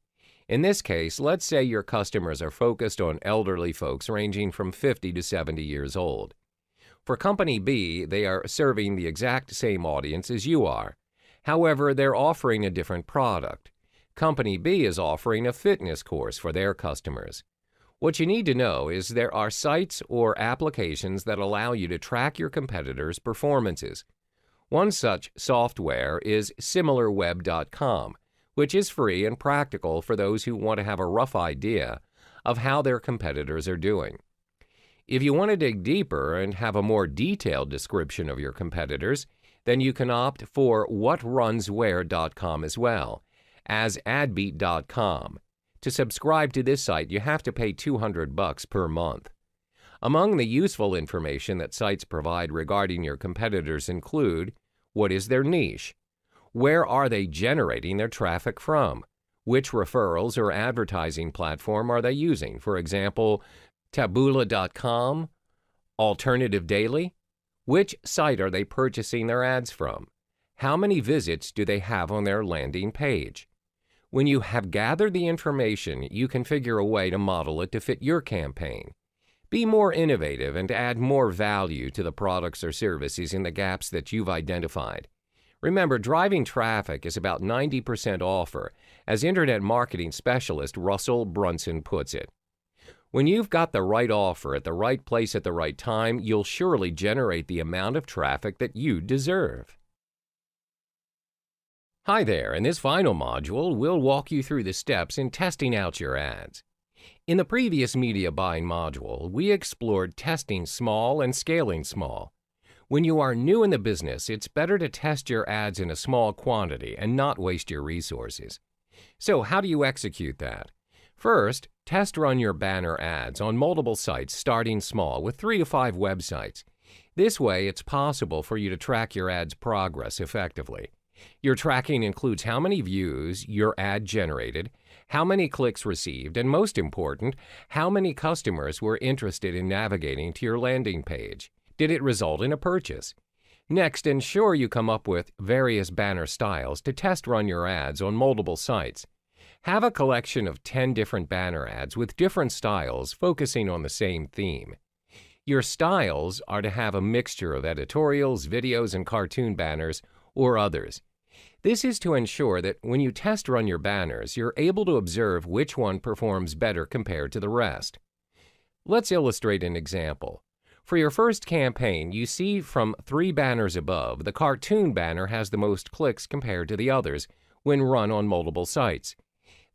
In this case, let's say your customers are focused on elderly folks ranging from 50 to 70 years old. For Company B, they are serving the exact same audience as you are. However, they're offering a different product. Company B is offering a fitness course for their customers. What you need to know is there are sites or applications that allow you to track your competitors' performances. One such software is SimilarWeb.com, which is free and practical for those who want to have a rough idea of how their competitors are doing. If you want to dig deeper and have a more detailed description of your competitors, then you can opt for WhatRunsWhere.com as well as AdBeat.com. To subscribe to this site, you have to pay $200 per month. Among the useful information that sites provide regarding your competitors include: what is their niche? Where are they generating their traffic from? Which referrals or advertising platform are they using? For example, Taboola.com, Alternative Daily? Which site are they purchasing their ads from? How many visits do they have on their landing page? When you have gathered the information, you can figure a way to model it to fit your campaign. Be more innovative and add more value to the products or services in the gaps that you've identified. Remember, driving traffic is about 90% offer, as Internet marketing specialist Russell Brunson puts it. When you've got the right offer at the right place at the right time, you'll surely generate the amount of traffic that you deserve. Hi there, in this final module, we'll walk you through the steps in testing out your ads. In the previous media buying module, we explored testing small and scaling small. When you are new in the business, it's better to test your ads in a small quantity and not waste your resources. So how do you execute that? First, test run your banner ads on multiple sites starting small with 3 to 5 websites. This way, it's possible for you to track your ad's progress effectively. Your tracking includes how many views your ad generated, how many clicks received, and most important, how many customers were interested in navigating to your landing page. Did it result in a purchase? Next, ensure you come up with various banner styles to test run your ads on multiple sites. Have a collection of 10 different banner ads with different styles focusing on the same theme. Your styles are to have a mixture of editorials, videos, and cartoon banners, or others. This is to ensure that when you test run your banners, you're able to observe which one performs better compared to the rest. Let's illustrate an example. For your first campaign, you see from 3 banners above, the cartoon banner has the most clicks compared to the others when run on multiple sites.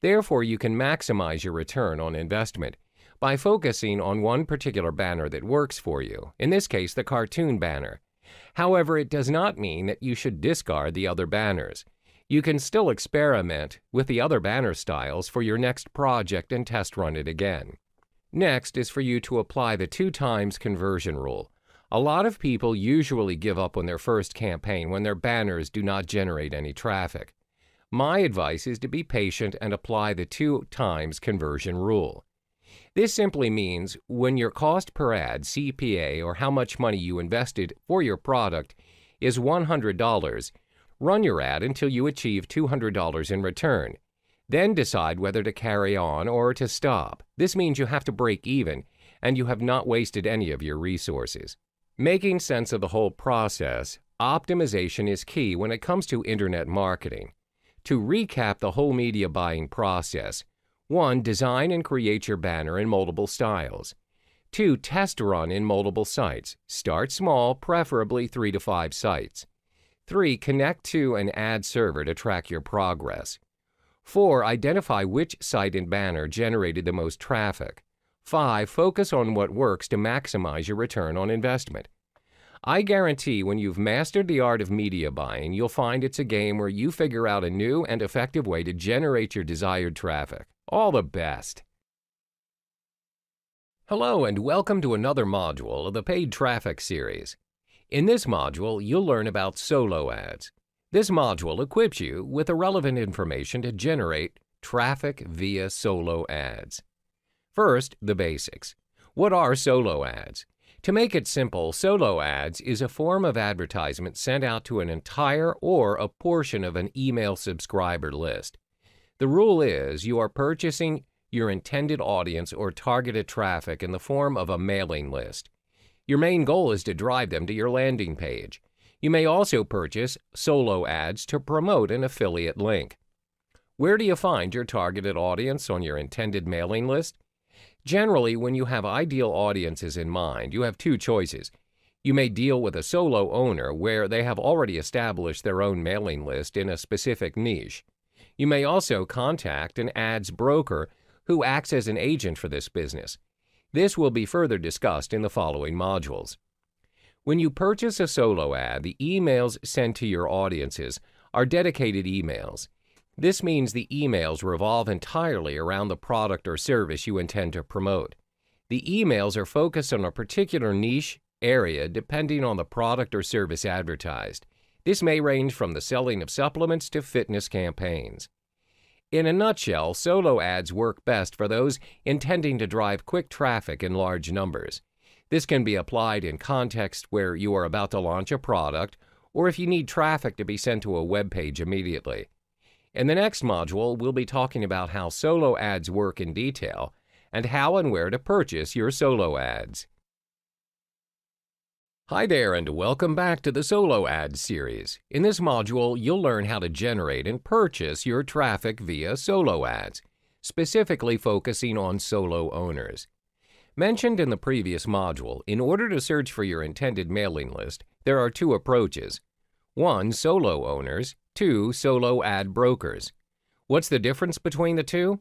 Therefore, you can maximize your return on investment by focusing on one particular banner that works for you, in this case, the cartoon banner. However, it does not mean that you should discard the other banners. You can still experiment with the other banner styles for your next project and test run it again. Next is for you to apply the 2 times conversion rule. A lot of people usually give up on their first campaign when their banners do not generate any traffic. My advice is to be patient and apply the 2 times conversion rule. This simply means when your cost per ad, CPA, or how much money you invested for your product is $100, run your ad until you achieve $200 in return. Then decide whether to carry on or to stop. This means you have to break even, and you have not wasted any of your resources. Making sense of the whole process, optimization is key when it comes to Internet marketing. To recap the whole media buying process: 1. Design and create your banner in multiple styles. 2. Test run in multiple sites. Start small, preferably 3 to 5 sites. 3. Connect to an ad server to track your progress. 4. Identify which site and banner generated the most traffic. 5. Focus on what works to maximize your return on investment. I guarantee when you've mastered the art of media buying, you'll find it's a game where you figure out a new and effective way to generate your desired traffic. All the best! Hello and welcome to another module of the Paid Traffic series. In this module, you'll learn about solo ads. This module equips you with the relevant information to generate traffic via solo ads. First, the basics. What are solo ads? To make it simple, solo ads is a form of advertisement sent out to an entire or a portion of an email subscriber list. The rule is you are purchasing your intended audience or targeted traffic in the form of a mailing list. Your main goal is to drive them to your landing page. You may also purchase solo ads to promote an affiliate link. Where do you find your targeted audience on your intended mailing list? Generally, when you have ideal audiences in mind, you have two choices. You may deal with a solo owner where they have already established their own mailing list in a specific niche. You may also contact an ads broker who acts as an agent for this business. This will be further discussed in the following modules. When you purchase a solo ad, the emails sent to your audiences are dedicated emails. This means the emails revolve entirely around the product or service you intend to promote. The emails are focused on a particular niche area depending on the product or service advertised. This may range from the selling of supplements to fitness campaigns. In a nutshell, solo ads work best for those intending to drive quick traffic in large numbers. This can be applied in context where you are about to launch a product or if you need traffic to be sent to a web page immediately. In the next module, we'll be talking about how solo ads work in detail and how and where to purchase your solo ads. Hi there and welcome back to the Solo Ads series. In this module, you'll learn how to generate and purchase your traffic via solo ads, specifically focusing on solo owners. Mentioned in the previous module, in order to search for your intended mailing list, there are two approaches. 1. Solo owners. 2. Solo ad brokers. What's the difference between the two?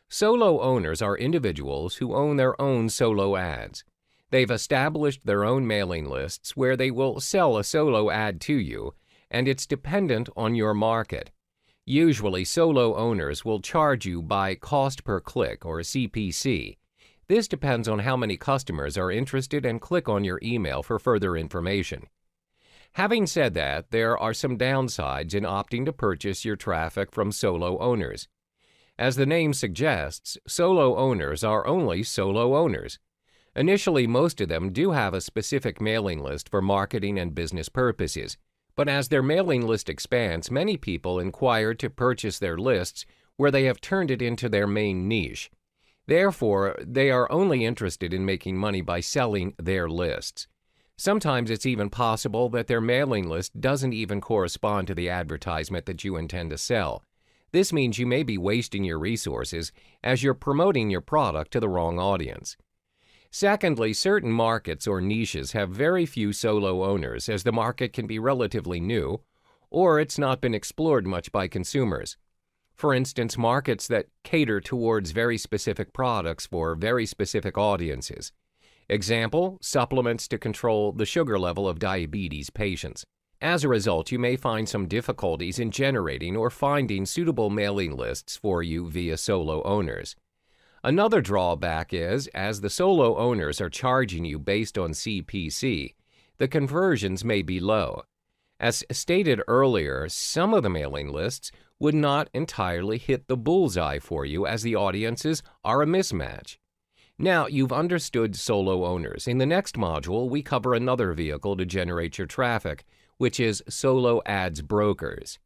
Solo owners are individuals who own their own solo ads. They've established their own mailing lists where they will sell a solo ad to you, and it's dependent on your market. Usually, solo owners will charge you by cost per click or CPC. This depends on how many customers are interested and click on your email for further information. Having said that, there are some downsides in opting to purchase your traffic from solo owners. As the name suggests, solo owners are only solo owners. Initially, most of them do have a specific mailing list for marketing and business purposes, but as their mailing list expands, many people inquire to purchase their lists where they have turned it into their main niche. Therefore, they are only interested in making money by selling their lists. Sometimes it's even possible that their mailing list doesn't even correspond to the advertisement that you intend to sell. This means you may be wasting your resources as you're promoting your product to the wrong audience. Secondly, certain markets or niches have very few solo owners as the market can be relatively new or it's not been explored much by consumers. For instance, markets that cater towards very specific products for very specific audiences. Example, supplements to control the sugar level of diabetes patients. As a result, you may find some difficulties in generating or finding suitable mailing lists for you via solo owners. Another drawback is, as the solo owners are charging you based on CPC, the conversions may be low. As stated earlier, some of the mailing lists would not entirely hit the bullseye for you as the audiences are a mismatch. Now, you've understood solo owners. In the next module, we cover another vehicle to generate your traffic, which is solo ads brokers.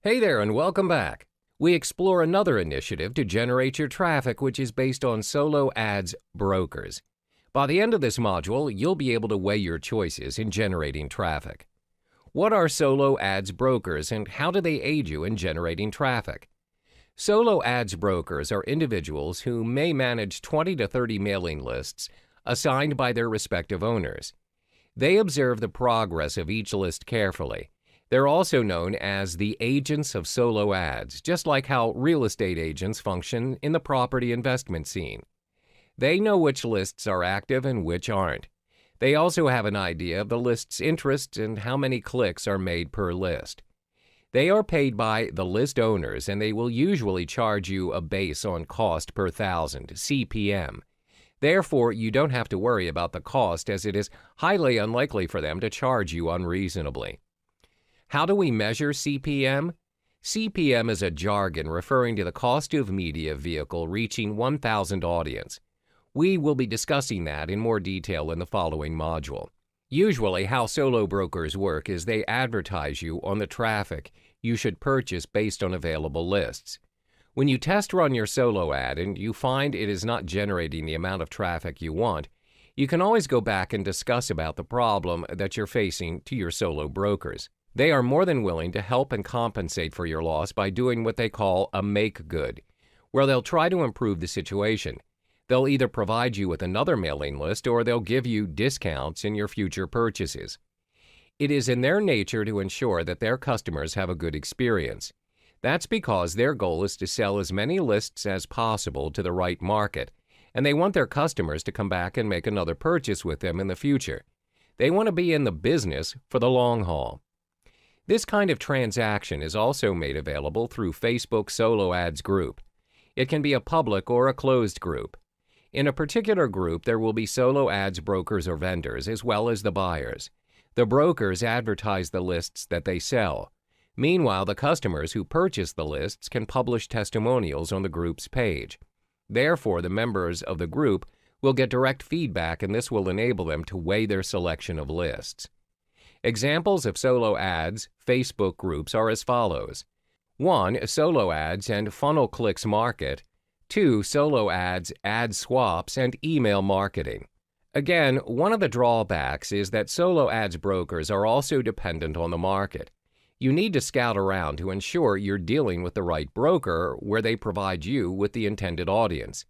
Hey there and welcome back. We explore another initiative to generate your traffic, which is based on solo ads brokers. By the end of this module, you'll be able to weigh your choices in generating traffic. What are solo ads brokers and how do they aid you in generating traffic? Solo ads brokers are individuals who may manage 20 to 30 mailing lists assigned by their respective owners. They observe the progress of each list carefully. They're also known as the agents of solo ads, just like how real estate agents function in the property investment scene. They know which lists are active and which aren't. They also have an idea of the list's interests and how many clicks are made per list. They are paid by the list owners, and they will usually charge you a base on cost per thousand, CPM. Therefore, you don't have to worry about the cost as it is highly unlikely for them to charge you unreasonably. How do we measure CPM? CPM is a jargon referring to the cost of media vehicle reaching 1,000 audience. We will be discussing that in more detail in the following module. Usually, how solo brokers work is they advertise you on the traffic you should purchase based on available lists. When you test run your solo ad and you find it is not generating the amount of traffic you want, you can always go back and discuss about the problem that you're facing to your solo brokers. They are more than willing to help and compensate for your loss by doing what they call a make good, where they'll try to improve the situation. They'll either provide you with another mailing list or they'll give you discounts in your future purchases. It is in their nature to ensure that their customers have a good experience. That's because their goal is to sell as many lists as possible to the right market, and they want their customers to come back and make another purchase with them in the future. They want to be in the business for the long haul. This kind of transaction is also made available through Facebook Solo Ads group. It can be a public or a closed group. In a particular group, there will be solo ads brokers or vendors, as well as the buyers. The brokers advertise the lists that they sell. Meanwhile, the customers who purchase the lists can publish testimonials on the group's page. Therefore, the members of the group will get direct feedback, and this will enable them to weigh their selection of lists. Examples of solo ads Facebook groups are as follows. 1. Solo ads and funnel clicks market. 2. Solo ads, ad swaps, and email marketing. Again, one of the drawbacks is that solo ads brokers are also dependent on the market. You need to scout around to ensure you're dealing with the right broker where they provide you with the intended audience.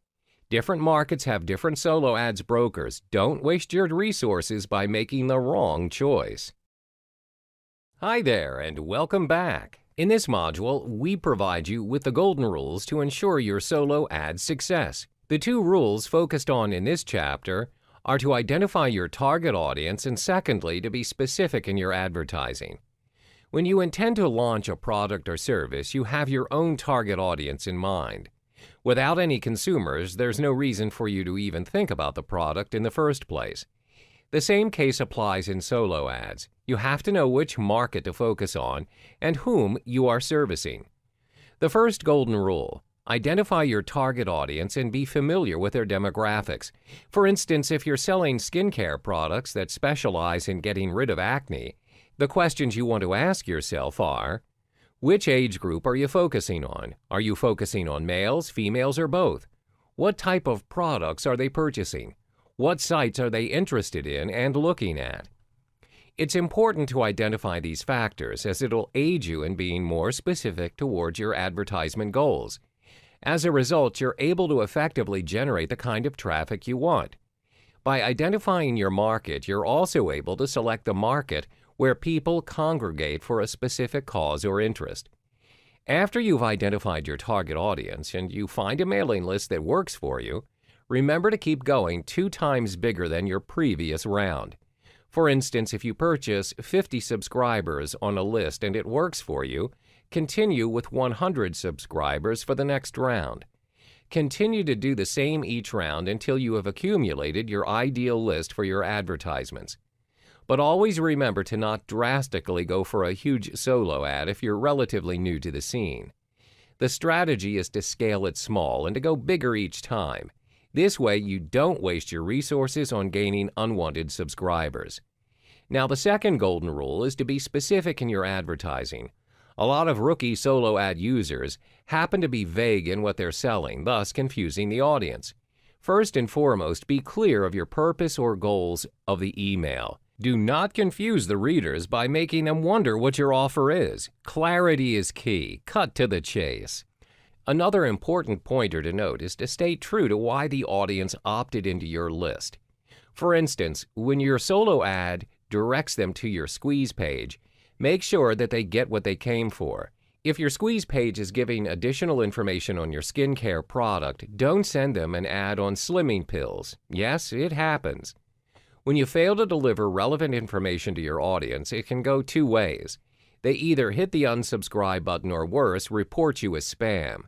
Different markets have different solo ads brokers. Don't waste your resources by making the wrong choice. Hi there, and welcome back. In this module, we provide you with the golden rules to ensure your solo ad success. The two rules focused on in this chapter are to identify your target audience and secondly, to be specific in your advertising. When you intend to launch a product or service, you have your own target audience in mind. Without any consumers, there's no reason for you to even think about the product in the first place. The same case applies in solo ads. You have to know which market to focus on and whom you are servicing. The first golden rule: identify your target audience and be familiar with their demographics. For instance, if you're selling skincare products that specialize in getting rid of acne, the questions you want to ask yourself are: which age group are you focusing on? Are you focusing on males, females, or both? What type of products are they purchasing? What sites are they interested in and looking at? It's important to identify these factors as it'll aid you in being more specific towards your advertisement goals. As a result, you're able to effectively generate the kind of traffic you want. By identifying your market, you're also able to select the market where people congregate for a specific cause or interest. After you've identified your target audience and you find a mailing list that works for you, remember to keep going 2 times bigger than your previous round. For instance, if you purchase 50 subscribers on a list and it works for you, continue with 100 subscribers for the next round. Continue to do the same each round until you have accumulated your ideal list for your advertisements. But always remember to not drastically go for a huge solo ad if you're relatively new to the scene. The strategy is to scale it small and to go bigger each time. This way, you don't waste your resources on gaining unwanted subscribers. Now, the second golden rule is to be specific in your advertising. A lot of rookie solo ad users happen to be vague in what they're selling, thus confusing the audience. First and foremost, be clear of your purpose or goals of the email. Do not confuse the readers by making them wonder what your offer is. Clarity is key. Cut to the chase. Another important pointer to note is to stay true to why the audience opted into your list. For instance, when your solo ad directs them to your squeeze page, make sure that they get what they came for. If your squeeze page is giving additional information on your skincare product, don't send them an ad on slimming pills. Yes, it happens. When you fail to deliver relevant information to your audience, it can go 2 ways. They either hit the unsubscribe button or worse, report you as spam.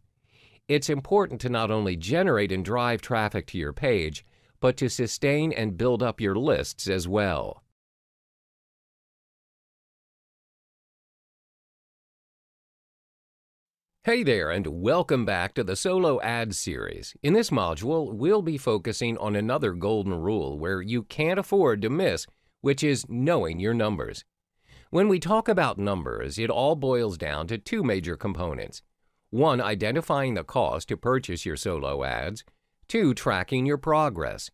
It's important to not only generate and drive traffic to your page, but to sustain and build up your lists as well. Hey there, and welcome back to the Solo Ads series. In this module, we'll be focusing on another golden rule where you can't afford to miss, which is knowing your numbers. When we talk about numbers, it all boils down to 2 major components. 1, identifying the cost to purchase your solo ads. 2, tracking your progress.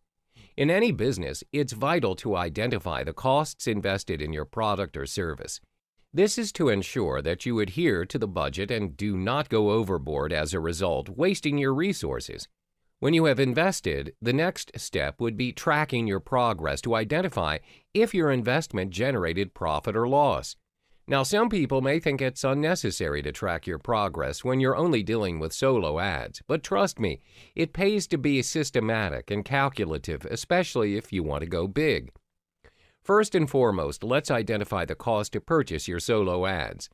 In any business, it's vital to identify the costs invested in your product or service. This is to ensure that you adhere to the budget and do not go overboard as a result, wasting your resources. When you have invested, the next step would be tracking your progress to identify if your investment generated profit or loss. Now, some people may think it's unnecessary to track your progress when you're only dealing with solo ads, but trust me, it pays to be systematic and calculative, especially if you want to go big. First and foremost, let's identify the cost to purchase your solo ads.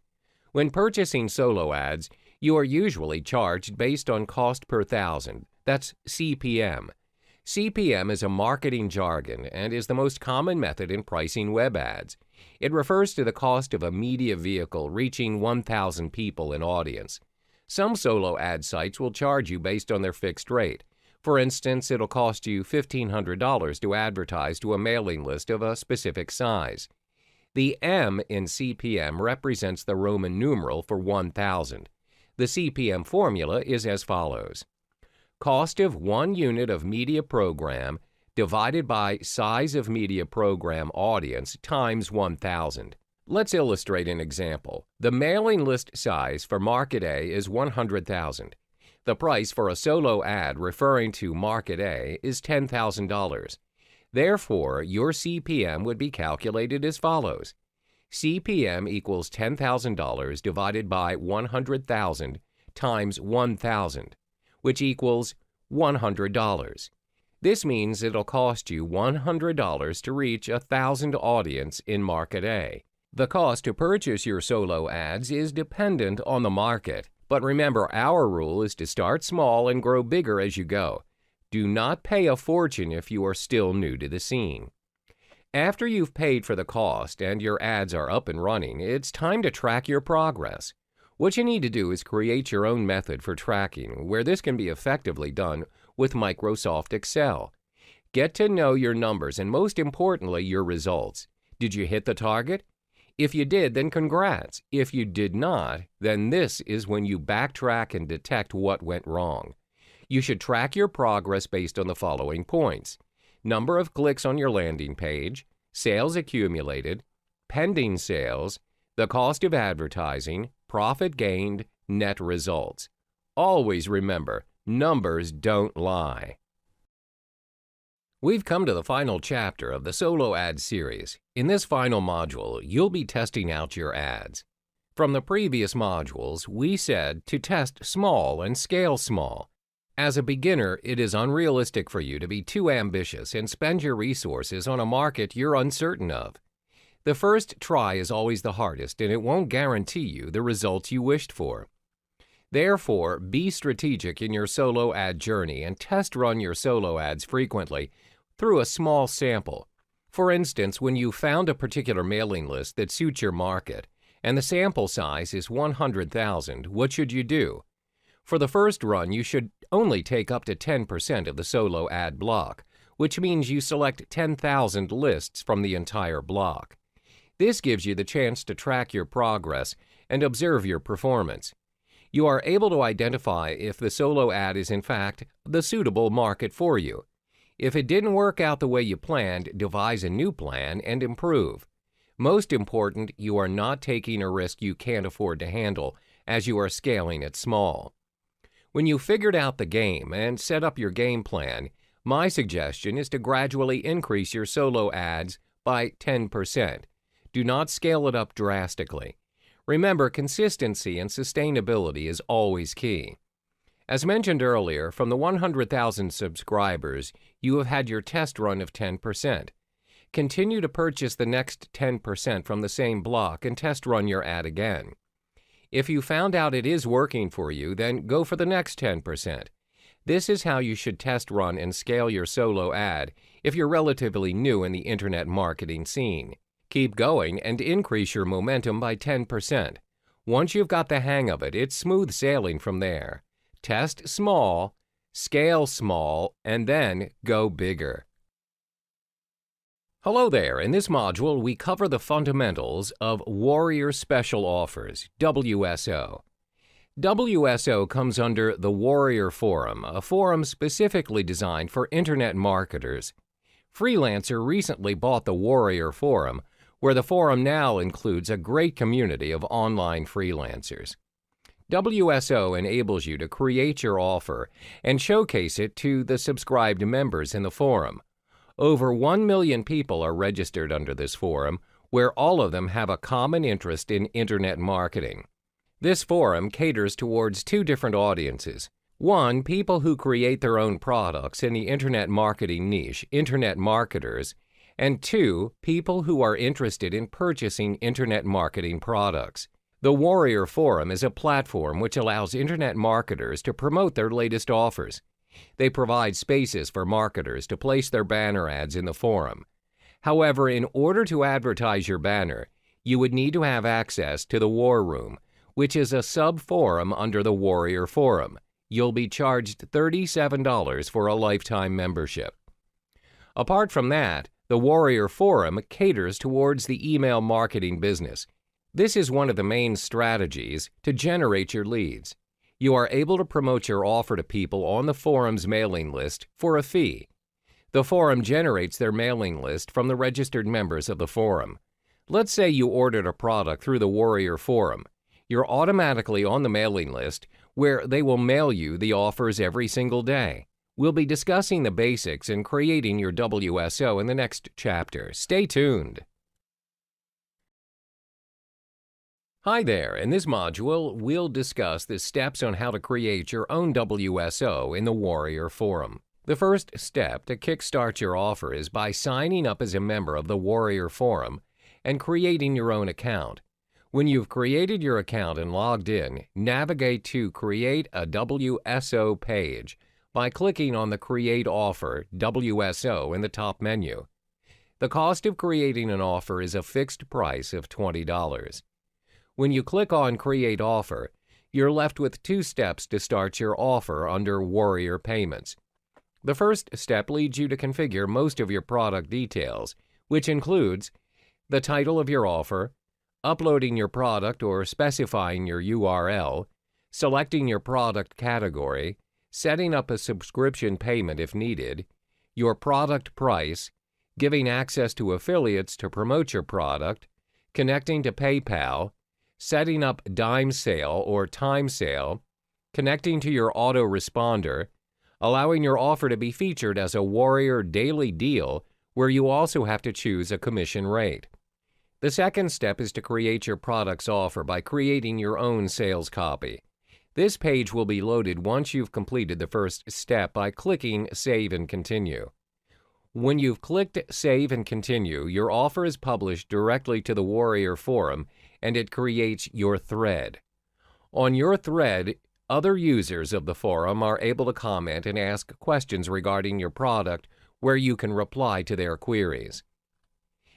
When purchasing solo ads, you are usually charged based on cost per thousand. That's CPM. CPM is a marketing jargon and is the most common method in pricing web ads. It refers to the cost of a media vehicle reaching 1,000 people in audience. Some solo ad sites will charge you based on their fixed rate. For instance, it'll cost you $1,500 to advertise to a mailing list of a specific size. The M in CPM represents the Roman numeral for 1,000. The CPM formula is as follows: cost of 1 unit of media program divided by size of media program audience times 1,000. Let's illustrate an example. The mailing list size for Market A is 100,000. The price for a solo ad referring to Market A is $10,000. Therefore, your CPM would be calculated as follows. CPM equals $10,000 divided by 100,000 times 1,000, which equals $100. This means it'll cost you $100 to reach 1,000 audience in Market A. The cost to purchase your solo ads is dependent on the market, but remember, our rule is to start small and grow bigger as you go. Do not pay a fortune if you are still new to the scene. After you've paid for the cost and your ads are up and running, it's time to track your progress. What you need to do is create your own method for tracking, where this can be effectively done with Microsoft Excel. Get to know your numbers and, most importantly, your results. Did you hit the target? If you did, then congrats. If you did not, then this is when you backtrack and detect what went wrong. You should track your progress based on the following points: number of clicks on your landing page, sales accumulated, pending sales, the cost of advertising, profit gained, net results. Always remember, numbers don't lie. We've come to the final chapter of the solo ad series. In this final module, you'll be testing out your ads. From the previous modules, we said to test small and scale small. As a beginner, it is unrealistic for you to be too ambitious and spend your resources on a market you're uncertain of. The first try is always the hardest, and it won't guarantee you the results you wished for. Therefore, be strategic in your solo ad journey and test run your solo ads frequently through a small sample. For instance, when you found a particular mailing list that suits your market and the sample size is 100,000, what should you do? For the first run, you should only take up to 10% of the solo ad block, which means you select 10,000 lists from the entire block. This gives you the chance to track your progress and observe your performance. You are able to identify if the solo ad is in fact the suitable market for you. If it didn't work out the way you planned, devise a new plan and improve. Most important, you are not taking a risk you can't afford to handle as you are scaling it small. When you figured out the game and set up your game plan, my suggestion is to gradually increase your solo ads by 10%. Do not scale it up drastically. Remember, consistency and sustainability is always key. As mentioned earlier, from the 100,000 subscribers, you have had your test run of 10%. Continue to purchase the next 10% from the same block and test run your ad again. If you found out it is working for you, then go for the next 10%. This is how you should test run and scale your solo ad if you're relatively new in the internet marketing scene. Keep going and increase your momentum by 10%. Once you've got the hang of it, it's smooth sailing from there. Test small, scale small, and then go bigger. Hello there. In this module, we cover the fundamentals of Warrior Special Offers, WSO. WSO comes under the Warrior Forum, a forum specifically designed for internet marketers. Freelancer recently bought the Warrior Forum, where the forum now includes a great community of online freelancers. WSO enables you to create your offer and showcase it to the subscribed members in the forum. Over 1 million people are registered under this forum, where all of them have a common interest in internet marketing. This forum caters towards two different audiences. One, people who create their own products in the internet marketing niche, internet marketers, and two, people who are interested in purchasing internet marketing products. The Warrior Forum is a platform which allows internet marketers to promote their latest offers. They provide spaces for marketers to place their banner ads in the forum. However, in order to advertise your banner, you would need to have access to the War Room, which is a sub-forum under the Warrior Forum. You'll be charged $37 for a lifetime membership. Apart from that, the Warrior Forum caters towards the email marketing business. This is one of the main strategies to generate your leads. You are able to promote your offer to people on the forum's mailing list for a fee. The forum generates their mailing list from the registered members of the forum. Let's say you ordered a product through the Warrior Forum. You're automatically on the mailing list, where they will mail you the offers every single day. We'll be discussing the basics in creating your WSO in the next chapter. Stay tuned. Hi there. In this module, we'll discuss the steps on how to create your own WSO in the Warrior Forum. The first step to kickstart your offer is by signing up as a member of the Warrior Forum and creating your own account. When you've created your account and logged in, navigate to Create a WSO page by clicking on the Create Offer WSO in the top menu. The cost of creating an offer is a fixed price of $20. When you click on Create Offer, you're left with two steps to start your offer under Warrior Payments. The first step leads you to configure most of your product details, which includes the title of your offer, uploading your product or specifying your URL, selecting your product category, setting up a subscription payment if needed, your product price, giving access to affiliates to promote your product, connecting to PayPal, setting up dime sale or time sale, connecting to your autoresponder, allowing your offer to be featured as a Warrior Daily Deal where you also have to choose a commission rate. The second step is to create your product's offer by creating your own sales copy. This page will be loaded once you've completed the first step by clicking Save and Continue. When you've clicked Save and Continue, your offer is published directly to the Warrior Forum and it creates your thread. On your thread, other users of the forum are able to comment and ask questions regarding your product where you can reply to their queries.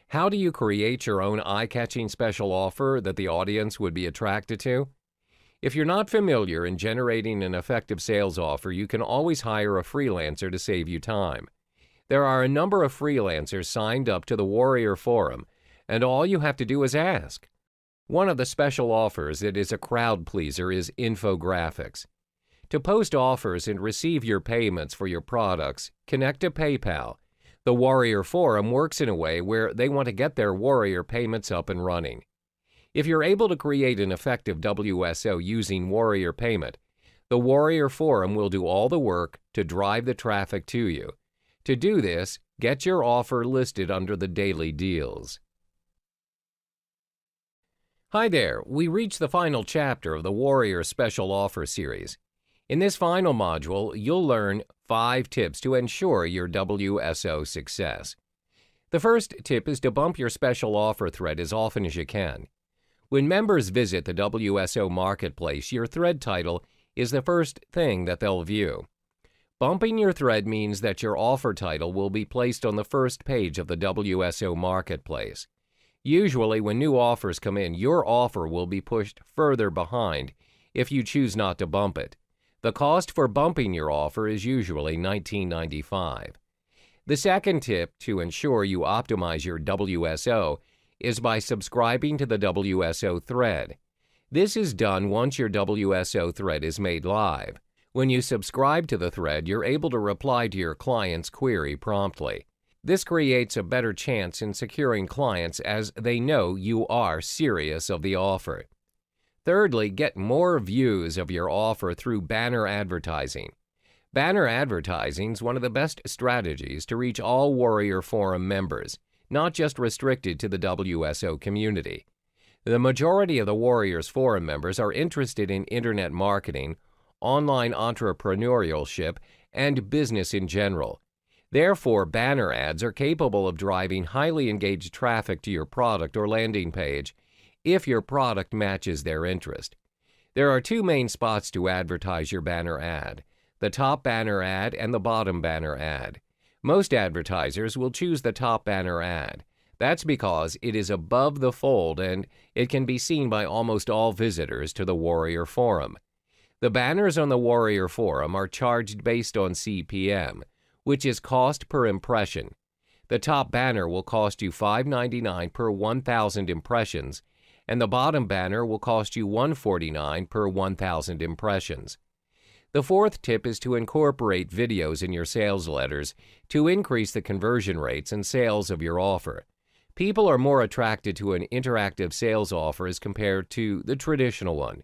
How do you create your own eye-catching special offer that the audience would be attracted to? If you're not familiar in generating an effective sales offer, you can always hire a freelancer to save you time. There are a number of freelancers signed up to the Warrior Forum, and all you have to do is ask. One of the special offers that is a crowd pleaser is infographics. To post offers and receive your payments for your products, connect to PayPal. The Warrior Forum works in a way where they want to get their Warrior payments up and running. If you're able to create an effective WSO using Warrior Payment, the Warrior Forum will do all the work to drive the traffic to you. To do this, get your offer listed under the daily deals. Hi there, we reached the final chapter of the Warrior Special Offer series. In this final module, you'll learn 5 tips to ensure your WSO success. The first tip is to bump your special offer thread as often as you can. When members visit the WSO Marketplace, your thread title is the first thing that they'll view. Bumping your thread means that your offer title will be placed on the first page of the WSO Marketplace. Usually, when new offers come in, your offer will be pushed further behind if you choose not to bump it. The cost for bumping your offer is usually $19.95. The second tip to ensure you optimize your WSO is by subscribing to the WSO thread. This is done once your WSO thread is made live. When you subscribe to the thread, you're able to reply to your client's query promptly. This creates a better chance in securing clients as they know you are serious of the offer. Thirdly, get more views of your offer through banner advertising. Banner advertising is one of the best strategies to reach all Warrior Forum members, not just restricted to the WSO community. The majority of the Warriors Forum members are interested in internet marketing, online entrepreneurship, and business in general. Therefore, banner ads are capable of driving highly engaged traffic to your product or landing page if your product matches their interest. There are two main spots to advertise your banner ad: the top banner ad and the bottom banner ad. Most advertisers will choose the top banner ad. That's because it is above the fold and it can be seen by almost all visitors to the Warrior Forum. The banners on the Warrior Forum are charged based on CPM, which is cost per impression. The top banner will cost you $5.99 per 1,000 impressions, and the bottom banner will cost you $1.49 per 1,000 impressions. The fourth tip is to incorporate videos in your sales letters to increase the conversion rates and sales of your offer. People are more attracted to an interactive sales offer as compared to the traditional one.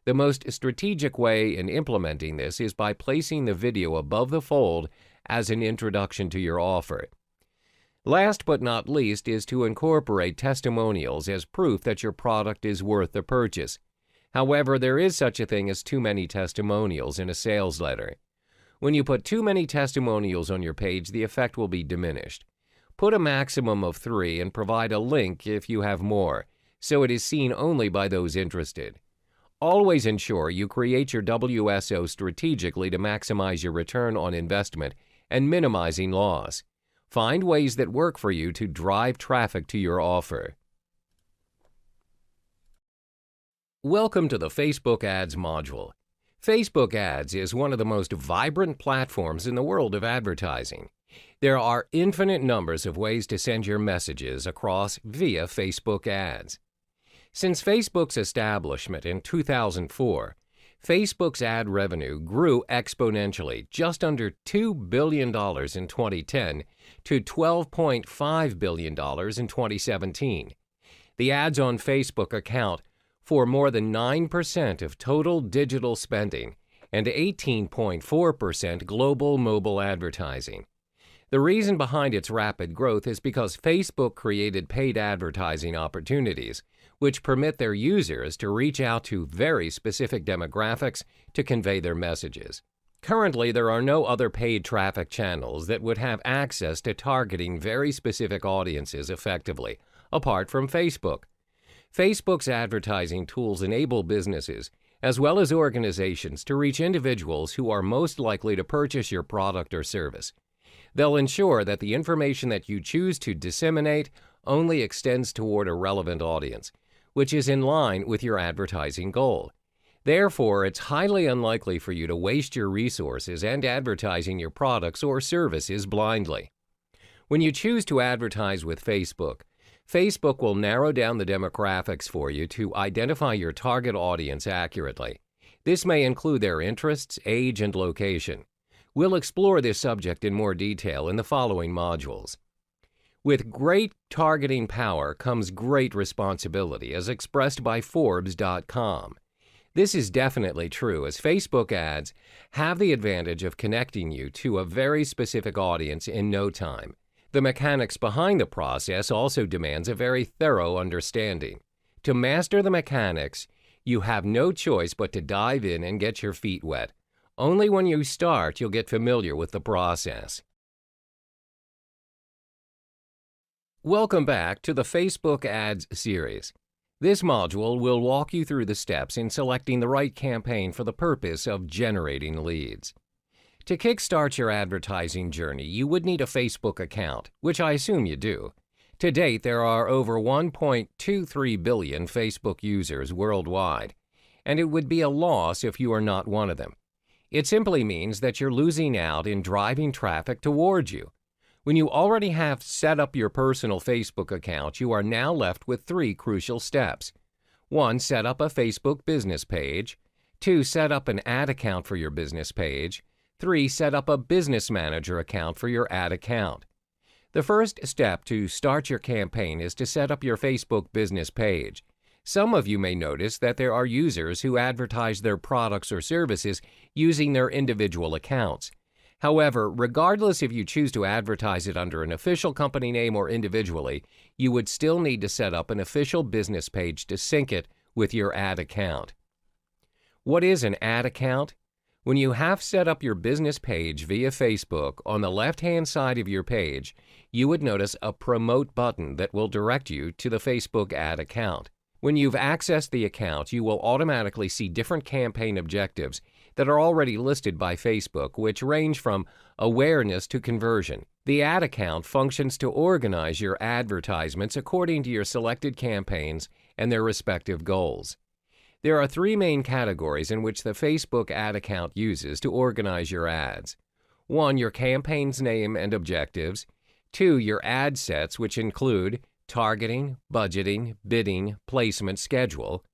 The most strategic way in implementing this is by placing the video above the fold as an introduction to your offer. Last but not least is to incorporate testimonials as proof that your product is worth the purchase. However, there is such a thing as too many testimonials in a sales letter. When you put too many testimonials on your page, the effect will be diminished. Put a maximum of 3 and provide a link if you have more, so it is seen only by those interested. Always ensure you create your WSO strategically to maximize your return on investment and minimizing loss. Find ways that work for you to drive traffic to your offer. Welcome to the Facebook Ads module. Facebook Ads is one of the most vibrant platforms in the world of advertising. There are infinite numbers of ways to send your messages across via Facebook Ads. Since Facebook's establishment in 2004, Facebook's ad revenue grew exponentially, just under $2 billion in 2010 to $12.5 billion in 2017. The ads on Facebook account for more than 9% of total digital spending and 18.4% global mobile advertising. The reason behind its rapid growth is because Facebook created paid advertising opportunities, which permit their users to reach out to very specific demographics to convey their messages. Currently, there are no other paid traffic channels that would have access to targeting very specific audiences effectively, apart from Facebook. Facebook's advertising tools enable businesses, as well as organizations, to reach individuals who are most likely to purchase your product or service. They'll ensure that the information that you choose to disseminate only extends toward a relevant audience, which is in line with your advertising goal. Therefore, it's highly unlikely for you to waste your resources and advertising your products or services blindly. When you choose to advertise with Facebook, Facebook will narrow down the demographics for you to identify your target audience accurately. This may include their interests, age, and location. We'll explore this subject in more detail in the following modules. With great targeting power comes great responsibility, as expressed by Forbes.com. This is definitely true, as Facebook ads have the advantage of connecting you to a very specific audience in no time. The mechanics behind the process also demands a very thorough understanding. To master the mechanics, you have no choice but to dive in and get your feet wet. Only when you start, you'll get familiar with the process. Welcome back to the Facebook Ads series. This module will walk you through the steps in selecting the right campaign for the purpose of generating leads. To kickstart your advertising journey, you would need a Facebook account, which I assume you do. To date, there are over 1.23 billion Facebook users worldwide, and it would be a loss if you are not one of them. It simply means that you're losing out in driving traffic towards you. When you already have set up your personal Facebook account, you are now left with 3 crucial steps. 1. Set up a Facebook business page. 2. Set up an ad account for your business page. 3. Set up a business manager account for your ad account. The first step to start your campaign is to set up your Facebook business page. Some of you may notice that there are users who advertise their products or services using their individual accounts. However, regardless if you choose to advertise it under an official company name or individually, you would still need to set up an official business page to sync it with your ad account. What is an ad account? When you have set up your business page via Facebook, on the left-hand side of your page, you would notice a Promote button that will direct you to the Facebook ad account. When you've accessed the account, you will automatically see different campaign objectives that are already listed by Facebook, which range from awareness to conversion. The ad account functions to organize your advertisements according to your selected campaigns and their respective goals. There are three main categories in which the Facebook ad account uses to organize your ads. 1. Your campaign's name and objectives. 2. Your ad sets, which include targeting, budgeting, bidding, placement, schedule.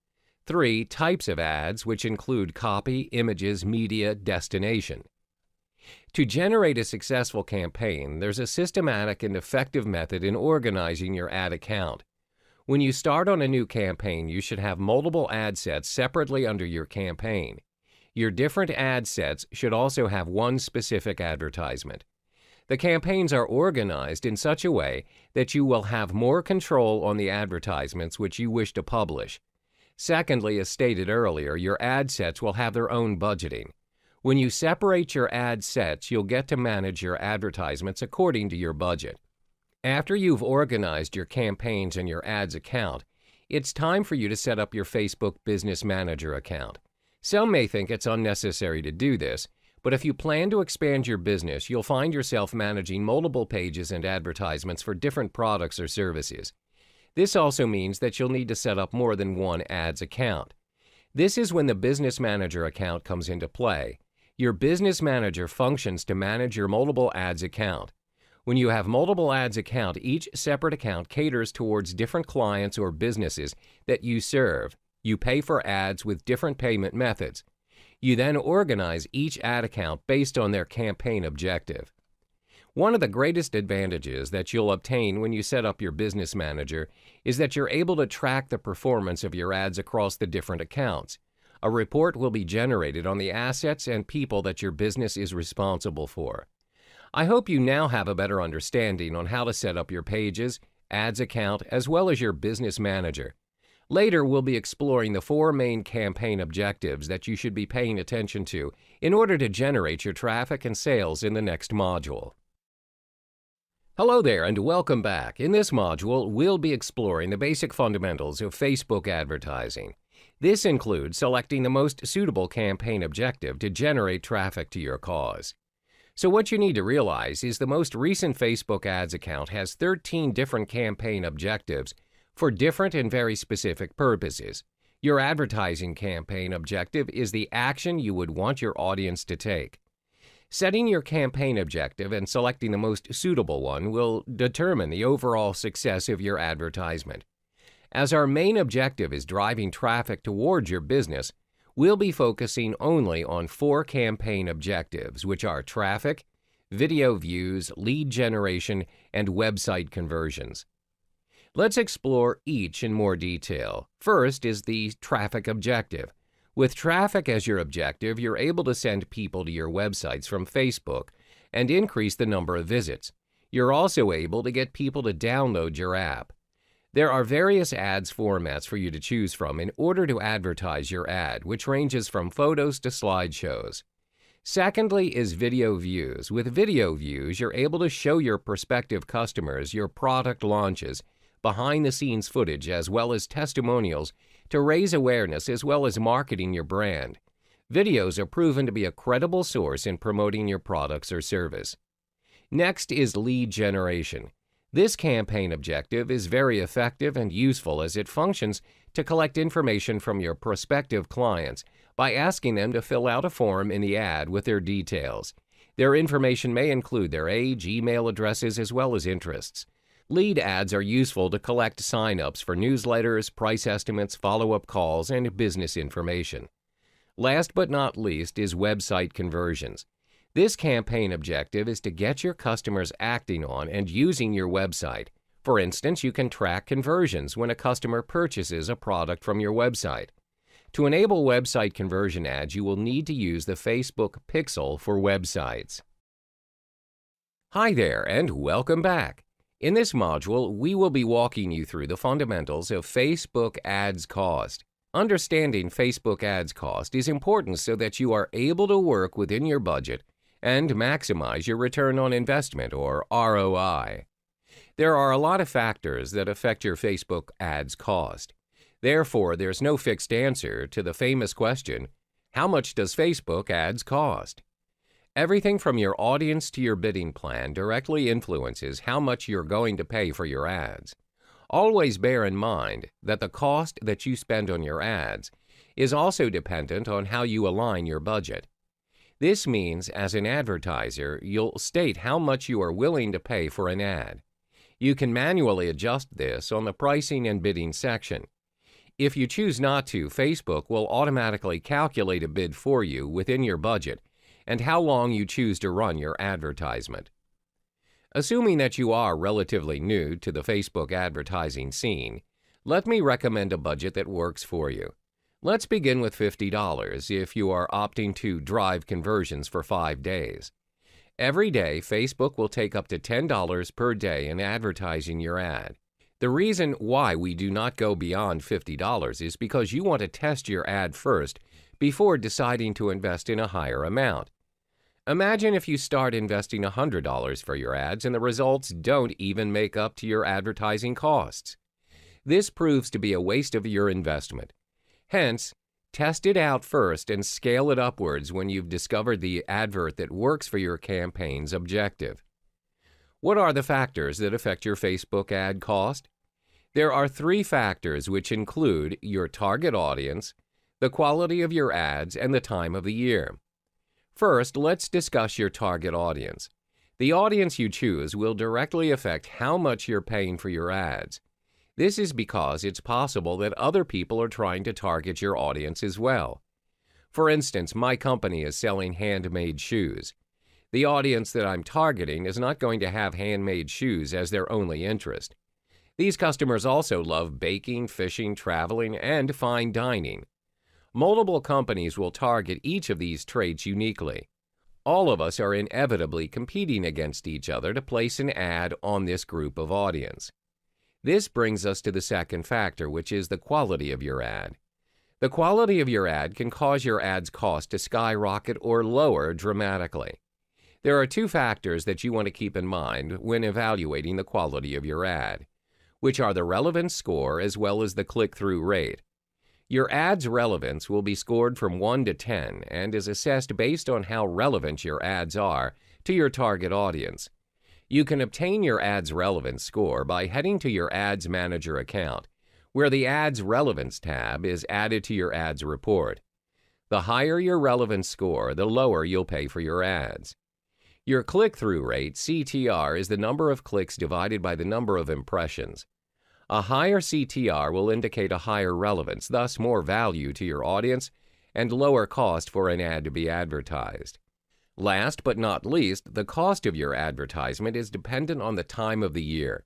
3. Types of ads, which include copy, images, media, destination. To generate a successful campaign, there's a systematic and effective method in organizing your ad account. When you start on a new campaign, you should have multiple ad sets separately under your campaign. Your different ad sets should also have one specific advertisement. The campaigns are organized in such a way that you will have more control on the advertisements which you wish to publish. Secondly, as stated earlier, your ad sets will have their own budgeting. When you separate your ad sets, you'll get to manage your advertisements according to your budget. After you've organized your campaigns and your ads account, it's time for you to set up your Facebook Business Manager account. Some may think it's unnecessary to do this, but if you plan to expand your business, you'll find yourself managing multiple pages and advertisements for different products or services. This also means that you'll need to set up more than one ads account. This is when the Business Manager account comes into play. Your Business Manager functions to manage your multiple ads account. When you have multiple ads account, each separate account caters towards different clients or businesses that you serve. You pay for ads with different payment methods. You then organize each ad account based on their campaign objective. One of the greatest advantages that you'll obtain when you set up your Business Manager is that you're able to track the performance of your ads across the different accounts. A report will be generated on the assets and people that your business is responsible for. I hope you now have a better understanding on how to set up your pages, ads account, as well as your Business Manager. Later, we'll be exploring the 4 main campaign objectives that you should be paying attention to in order to generate your traffic and sales in the next module. Hello there and welcome back. In this module, we'll be exploring the basic fundamentals of Facebook advertising. This includes selecting the most suitable campaign objective to generate traffic to your cause. So what you need to realize is the most recent Facebook ads account has 13 different campaign objectives for different and very specific purposes. Your advertising campaign objective is the action you would want your audience to take. Setting your campaign objective and selecting the most suitable one will determine the overall success of your advertisement. As our main objective is driving traffic towards your business, we'll be focusing only on 4 campaign objectives, which are traffic, video views, lead generation, and website conversions. Let's explore each in more detail. First is the traffic objective. With traffic as your objective, you're able to send people to your websites from Facebook and increase the number of visits. You're also able to get people to download your app. There are various ads formats for you to choose from in order to advertise your ad, which ranges from photos to slideshows. Secondly is video views. With video views, you're able to show your prospective customers your product launches, behind-the-scenes footage, as well as testimonials to raise awareness as well as marketing your brand. Videos are proven to be a credible source in promoting your products or service. Next is lead generation. This campaign objective is very effective and useful as it functions to collect information from your prospective clients by asking them to fill out a form in the ad with their details. Their information may include their age, email addresses, as well as interests. Lead ads are useful to collect sign-ups for newsletters, price estimates, follow-up calls, and business information. Last but not least is website conversions. This campaign objective is to get your customers acting on and using your website. For instance, you can track conversions when a customer purchases a product from your website. To enable website conversion ads, you will need to use the Facebook Pixel for websites. Hi there, and welcome back. In this module, we will be walking you through the fundamentals of Facebook ads cost. Understanding Facebook ads cost is important so that you are able to work within your budget and maximize your return on investment, or ROI. There are a lot of factors that affect your Facebook ads cost. Therefore, there's no fixed answer to the famous question, how much does Facebook ads cost? Everything from your audience to your bidding plan directly influences how much you're going to pay for your ads. Always bear in mind that the cost that you spend on your ads is also dependent on how you align your budget. This means, as an advertiser, you'll state how much you are willing to pay for an ad. You can manually adjust this on the pricing and bidding section. If you choose not to, Facebook will automatically calculate a bid for you within your budget and how long you choose to run your advertisement. Assuming that you are relatively new to the Facebook advertising scene, let me recommend a budget that works for you. Let's begin with $50 if you are opting to drive conversions for 5 days. Every day, Facebook will take up to $10 per day in advertising your ad. The reason why we do not go beyond $50 is because you want to test your ad first before deciding to invest in a higher amount. Imagine if you start investing $100 for your ads and the results don't even make up to your advertising costs. This proves to be a waste of your investment. Hence, test it out first and scale it upwards when you've discovered the advert that works for your campaign's objective. What are the factors that affect your Facebook ad cost? There are 3 factors which include your target audience, the quality of your ads, and the time of the year. First, let's discuss your target audience. The audience you choose will directly affect how much you're paying for your ads. This is because it's possible that other people are trying to target your audience as well. For instance, my company is selling handmade shoes. The audience that I'm targeting is not going to have handmade shoes as their only interest. These customers also love baking, fishing, traveling, and fine dining. Multiple companies will target each of these traits uniquely. All of us are inevitably competing against each other to place an ad on this group of audience. This brings us to the second factor, which is the quality of your ad. The quality of your ad can cause your ad's cost to skyrocket or lower dramatically. There are 2 factors that you want to keep in mind when evaluating the quality of your ad, which are the relevance score as well as the click-through rate. Your ad's relevance will be scored from 1 to 10 and is assessed based on how relevant your ads are to your target audience. You can obtain your ad's relevance score by heading to your Ads Manager account, where the Ads Relevance tab is added to your ads report. The higher your relevance score, the lower you'll pay for your ads. Your click-through rate, CTR, is the number of clicks divided by the number of impressions. A higher CTR will indicate a higher relevance, thus more value to your audience and lower cost for an ad to be advertised. Last but not least, the cost of your advertisement is dependent on the time of the year.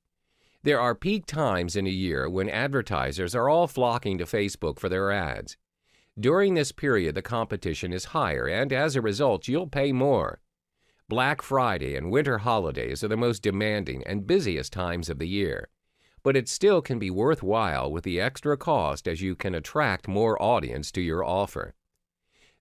There are peak times in a year when advertisers are all flocking to Facebook for their ads. During this period, the competition is higher, and as a result, you'll pay more. Black Friday and winter holidays are the most demanding and busiest times of the year, but it still can be worthwhile with the extra cost as you can attract more audience to your offer.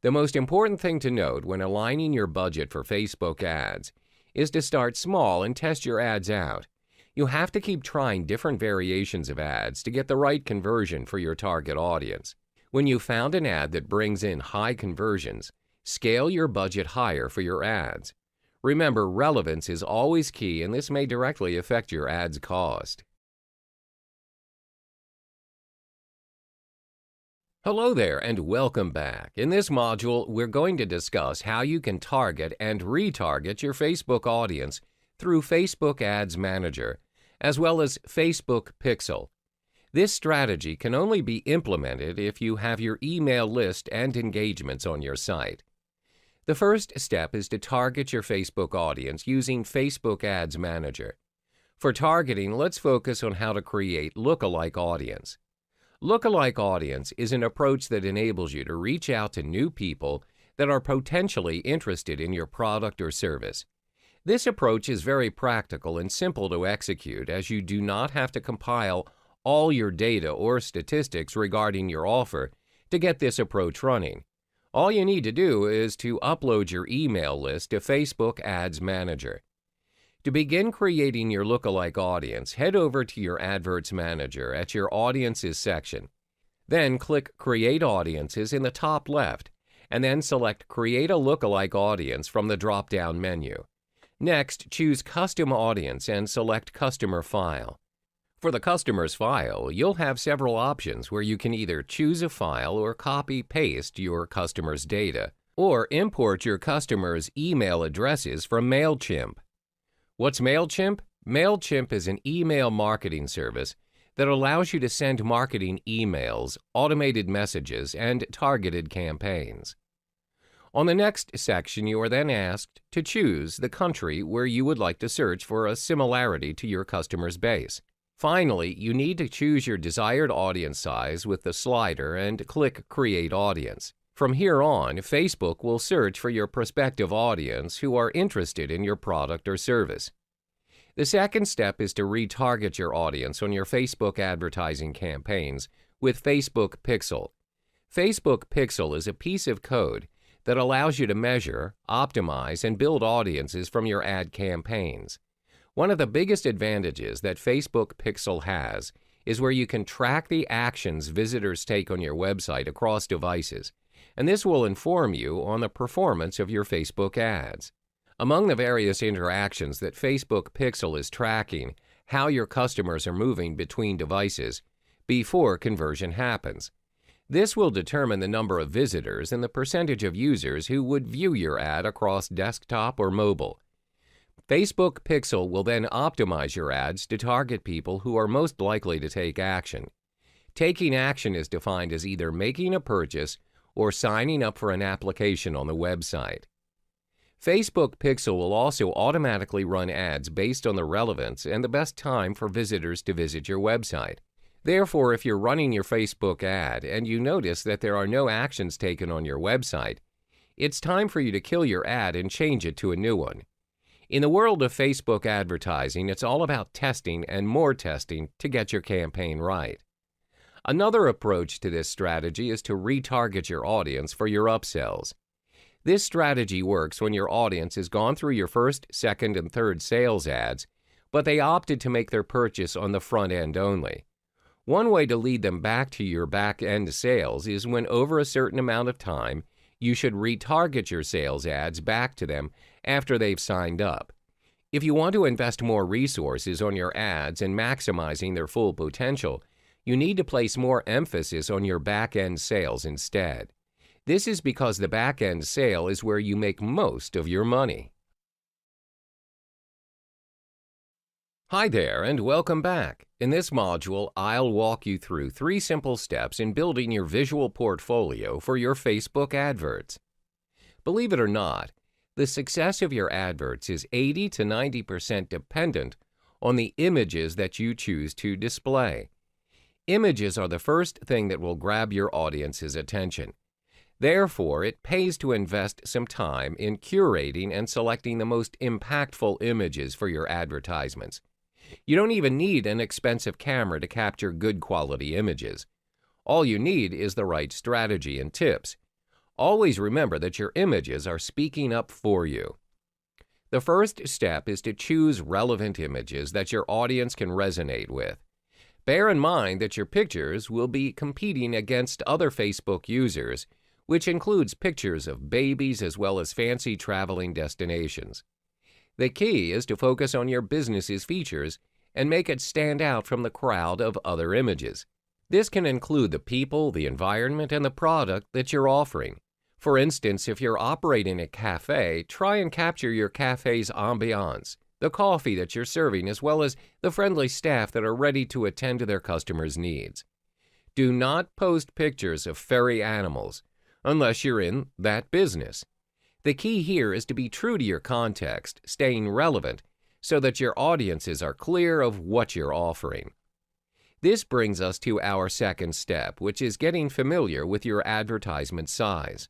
The most important thing to note when aligning your budget for Facebook ads is to start small and test your ads out. You have to keep trying different variations of ads to get the right conversion for your target audience. When you found an ad that brings in high conversions, scale your budget higher for your ads. Remember, relevance is always key, and this may directly affect your ad's cost. Hello there, and welcome back. In this module, we're going to discuss how you can target and retarget your Facebook audience through Facebook Ads Manager, as well as Facebook Pixel. This strategy can only be implemented if you have your email list and engagements on your site. The first step is to target your Facebook audience using Facebook Ads Manager. For targeting, let's focus on how to create lookalike audience. Lookalike audience is an approach that enables you to reach out to new people that are potentially interested in your product or service. This approach is very practical and simple to execute, as you do not have to compile all your data or statistics regarding your offer to get this approach running. All you need to do is to upload your email list to Facebook Ads Manager. To begin creating your lookalike audience, head over to your Adverts Manager at your Audiences section. Then click Create Audiences in the top left, and then select Create a Lookalike Audience from the drop-down menu. Next, choose Custom Audience and select Customer File. For the customer's file, you'll have several options where you can either choose a file or copy-paste your customer's data, or import your customer's email addresses from MailChimp. What's MailChimp? MailChimp is an email marketing service that allows you to send marketing emails, automated messages, and targeted campaigns. On the next section, you are then asked to choose the country where you would like to search for a similarity to your customer's base. Finally, you need to choose your desired audience size with the slider and click Create Audience. From here on, Facebook will search for your prospective audience who are interested in your product or service. The second step is to retarget your audience on your Facebook advertising campaigns with Facebook Pixel. Facebook Pixel is a piece of code that allows you to measure, optimize, and build audiences from your ad campaigns. One of the biggest advantages that Facebook Pixel has is where you can track the actions visitors take on your website across devices, and this will inform you on the performance of your Facebook ads. Among the various interactions that Facebook Pixel is tracking, how your customers are moving between devices before conversion happens. This will determine the number of visitors and the percentage of users who would view your ad across desktop or mobile. Facebook Pixel will then optimize your ads to target people who are most likely to take action. Taking action is defined as either making a purchase or signing up for an application on the website. Facebook Pixel will also automatically run ads based on the relevance and the best time for visitors to visit your website. Therefore, if you're running your Facebook ad and you notice that there are no actions taken on your website, it's time for you to kill your ad and change it to a new one. In the world of Facebook advertising, it's all about testing and more testing to get your campaign right. Another approach to this strategy is to retarget your audience for your upsells. This strategy works when your audience has gone through your first, second, and third sales ads, but they opted to make their purchase on the front end only. One way to lead them back to your back end sales is when over a certain amount of time, you should retarget your sales ads back to them after they've signed up. If you want to invest more resources on your ads and maximizing their full potential, you need to place more emphasis on your back-end sales instead. This is because the back-end sale is where you make most of your money. Hi there, and welcome back. In this module, I'll walk you through 3 simple steps in building your visual portfolio for your Facebook adverts. Believe it or not, the success of your adverts is 80 to 90% dependent on the images that you choose to display. Images are the first thing that will grab your audience's attention. Therefore, it pays to invest some time in curating and selecting the most impactful images for your advertisements. You don't even need an expensive camera to capture good quality images. All you need is the right strategy and tips. Always remember that your images are speaking up for you. The first step is to choose relevant images that your audience can resonate with. Bear in mind that your pictures will be competing against other Facebook users, which includes pictures of babies as well as fancy traveling destinations. The key is to focus on your business's features and make it stand out from the crowd of other images. This can include the people, the environment, and the product that you're offering. For instance, if you're operating a cafe, try and capture your cafe's ambiance, the coffee that you're serving, as well as the friendly staff that are ready to attend to their customers' needs. Do not post pictures of furry animals unless you're in that business. The key here is to be true to your context, staying relevant, so that your audiences are clear of what you're offering. This brings us to our second step, which is getting familiar with your advertisement size.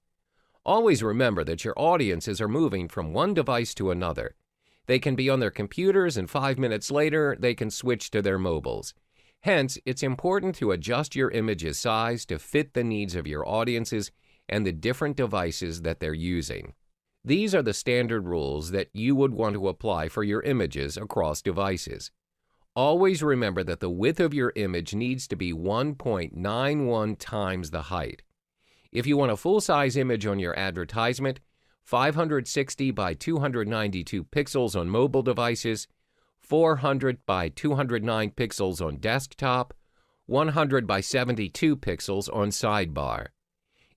Always remember that your audiences are moving from one device to another. They can be on their computers and 5 minutes later, they can switch to their mobiles. Hence, it's important to adjust your image's size to fit the needs of your audiences and the different devices that they're using. These are the standard rules that you would want to apply for your images across devices. Always remember that the width of your image needs to be 1.91 times the height. If you want a full-size image on your advertisement, 560 by 292 pixels on mobile devices, 400 by 209 pixels on desktop, 100 by 72 pixels on sidebar.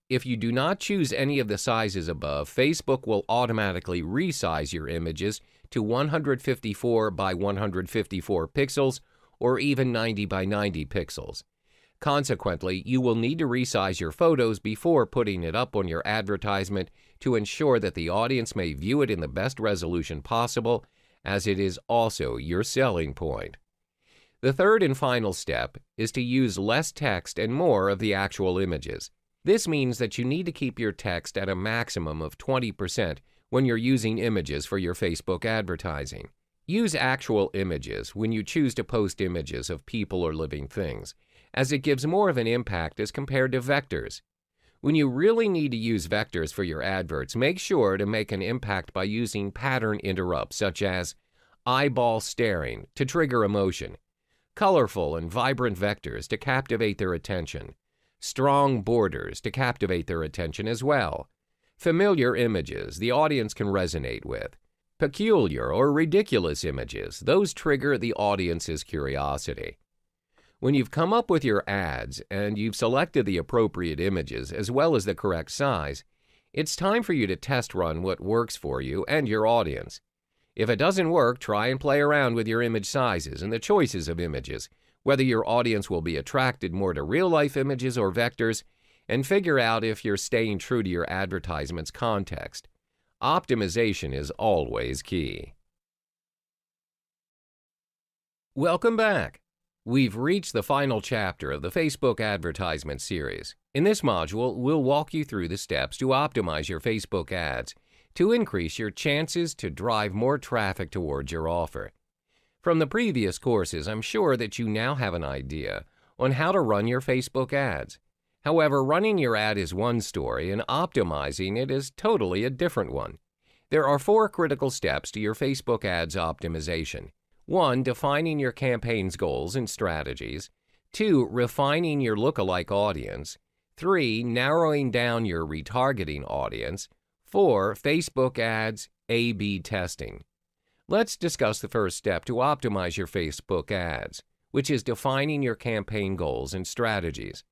If you do not choose any of the sizes above, Facebook will automatically resize your images to 154 by 154 pixels or even 90 by 90 pixels. Consequently, you will need to resize your photos before putting it up on your advertisement to ensure that the audience may view it in the best resolution possible, as it is also your selling point. The third and final step is to use less text and more of the actual images. This means that you need to keep your text at a maximum of 20% when you're using images for your Facebook advertising. Use actual images when you choose to post images of people or living things, as it gives more of an impact as compared to vectors. When you really need to use vectors for your adverts, make sure to make an impact by using pattern interrupts such as eyeball staring to trigger emotion, colorful and vibrant vectors to captivate their attention, strong borders to captivate their attention as well, familiar images the audience can resonate with, peculiar or ridiculous images, those trigger the audience's curiosity. When you've come up with your ads and you've selected the appropriate images as well as the correct size, it's time for you to test run what works for you and your audience. If it doesn't work, try and play around with your image sizes and the choices of images, whether your audience will be attracted more to real-life images or vectors, and figure out if you're staying true to your advertisement's context. Optimization is always key. Welcome back. We've reached the final chapter of the Facebook advertisement series. In this module, we'll walk you through the steps to optimize your Facebook ads to increase your chances to drive more traffic towards your offer. From the previous courses, I'm sure that you now have an idea on how to run your Facebook ads. However, running your ad is one story and optimizing it is totally a different one. There are 4 critical steps to your Facebook ads optimization. 1. Defining your campaign's goals and strategies. 2. Refining your lookalike audience. 3. Narrowing down your retargeting audience. 4. Facebook ads A/B testing. Let's discuss the first step to optimize your Facebook ads, which is defining your campaign goals and strategies.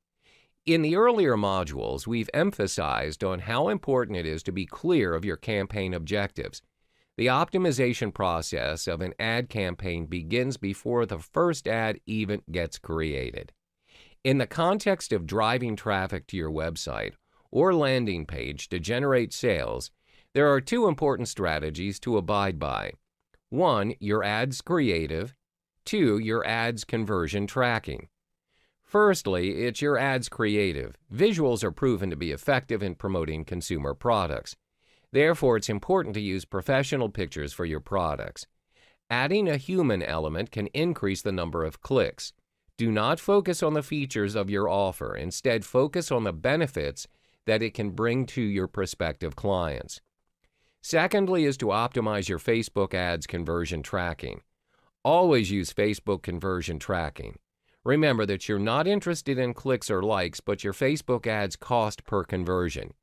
In the earlier modules, we've emphasized on how important it is to be clear of your campaign objectives. The optimization process of an ad campaign begins before the first ad even gets created. In the context of driving traffic to your website or landing page to generate sales, there are 2 important strategies to abide by. 1. Your ad's creative. 2. Your ad's conversion tracking. Firstly, it's your ad's creative. Visuals are proven to be effective in promoting consumer products. Therefore, it's important to use professional pictures for your products. Adding a human element can increase the number of clicks. Do not focus on the features of your offer. Instead, focus on the benefits that it can bring to your prospective clients. Secondly is to optimize your Facebook ads conversion tracking. Always use Facebook conversion tracking. Remember that you're not interested in clicks or likes, but your Facebook ads cost per conversion.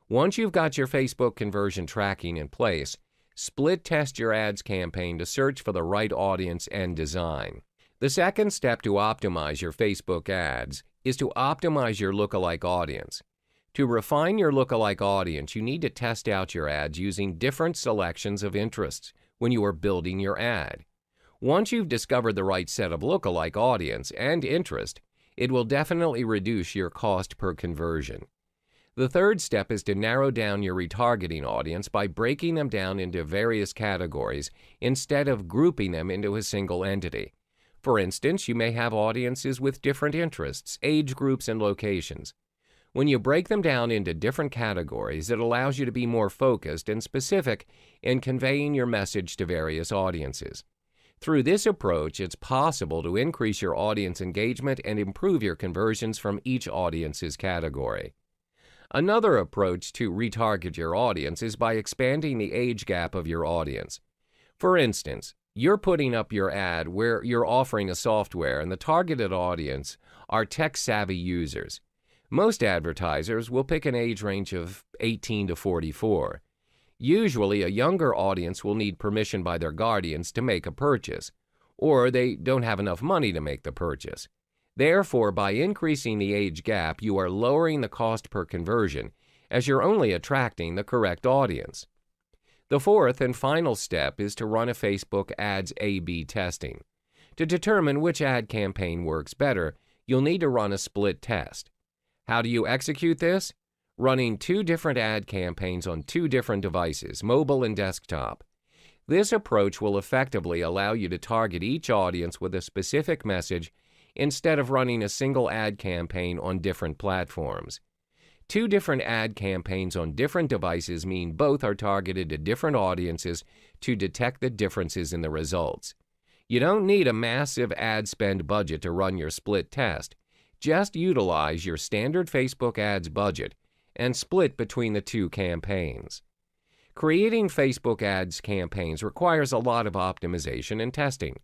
Once you've got your Facebook conversion tracking in place, split test your ads campaign to search for the right audience and design. The second step to optimize your Facebook ads is to optimize your lookalike audience. To refine your lookalike audience, you need to test out your ads using different selections of interests when you are building your ad. Once you've discovered the right set of lookalike audience and interest, it will definitely reduce your cost per conversion. The third step is to narrow down your retargeting audience by breaking them down into various categories instead of grouping them into a single entity. For instance, you may have audiences with different interests, age groups, and locations. When you break them down into different categories, it allows you to be more focused and specific in conveying your message to various audiences. Through this approach, it's possible to increase your audience engagement and improve your conversions from each audience's category. Another approach to retarget your audience is by expanding the age gap of your audience. For instance, you're putting up your ad where you're offering a software and the targeted audience are tech-savvy users. Most advertisers will pick an age range of 18 to 44. Usually, a younger audience will need permission by their guardians to make a purchase, or they don't have enough money to make the purchase. Therefore, by increasing the age gap, you are lowering the cost per conversion, as you're only attracting the correct audience. The fourth and final step is to run a Facebook ads A/B testing. To determine which ad campaign works better, you'll need to run a split test. How do you execute this? Running 2 different ad campaigns on 2 different devices, mobile and desktop. This approach will effectively allow you to target each audience with a specific message instead of running a single ad campaign on different platforms. 2 different ad campaigns on different devices mean both are targeted to different audiences to detect the differences in the results. You don't need a massive ad spend budget to run your split test. Just utilize your standard Facebook ads budget and split between the 2 campaigns. Creating Facebook ads campaigns requires a lot of optimization and testing.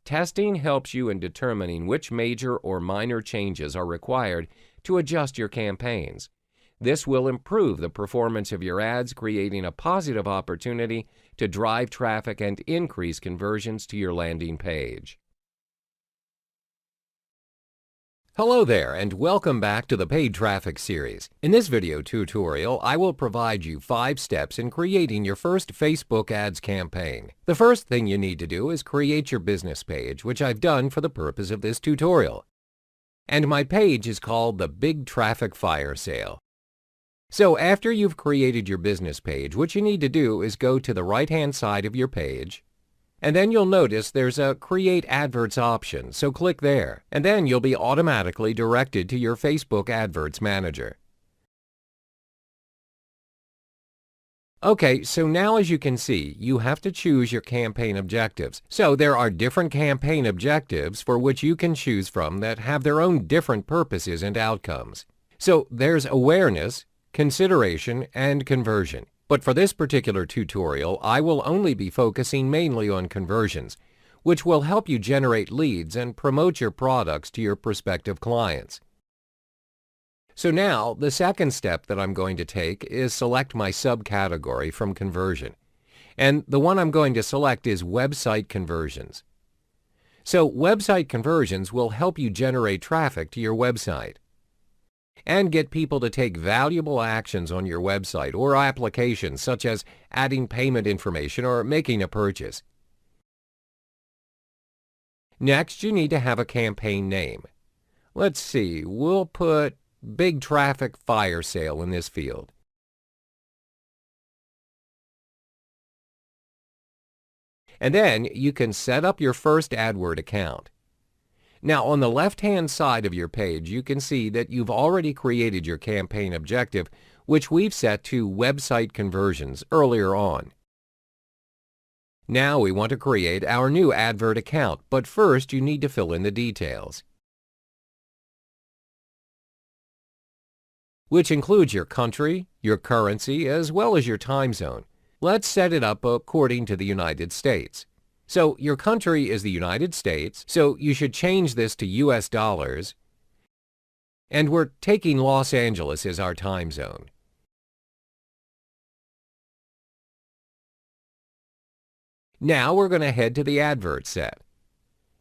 Testing helps you in determining which major or minor changes are required to adjust your campaigns. This will improve the performance of your ads, creating a positive opportunity to drive traffic and increase conversions to your landing page. Hello there, and welcome back to the Paid Traffic series. In this video tutorial, I will provide you 5 steps in creating your first Facebook ads campaign. The first thing you need to do is create your business page, which I've done for the purpose of this tutorial. And my page is called the Big Traffic Firesale. So after you've created your business page, what you need to do is go to the right-hand side of your page, and then you'll notice there's a Create Adverts option, so click there, and then you'll be automatically directed to your Facebook Adverts Manager. Okay, so now as you can see, you have to choose your campaign objectives. So there are different campaign objectives for which you can choose from that have their own different purposes and outcomes. So there's awareness, consideration, and conversion. But for this particular tutorial, I will only be focusing mainly on conversions, which will help you generate leads and promote your products to your prospective clients. So now, the second step that I'm going to take is select my subcategory from conversion. And the one I'm going to select is website conversions. So website conversions will help you generate traffic to your website and get people to take valuable actions on your website or applications, such as adding payment information or making a purchase. Next, you need to have a campaign name. Let's see, we'll put Big Traffic Firesale in this field. And then you can set up your first AdWord account. Now, on the left-hand side of your page, you can see that you've already created your campaign objective, which we've set to website conversions earlier on. Now we want to create our new advert account, but first you need to fill in the details, which includes your country, your currency, as well as your time zone. Let's set it up according to the United States. So your country is the United States, so you should change this to US dollars, and we're taking Los Angeles as our time zone. Now we're going to head to the advert set.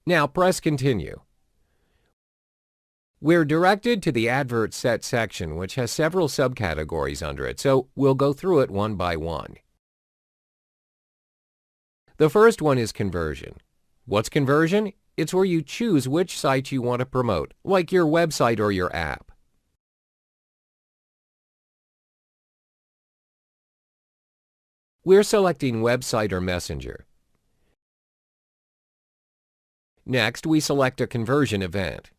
Now press Continue. We're directed to the Advert Set section, which has several subcategories under it, so we'll go through it one by one. The first one is conversion. What's conversion? It's where you choose which site you want to promote, like your website or your app. We're selecting Website or Messenger. Next, we select a conversion event.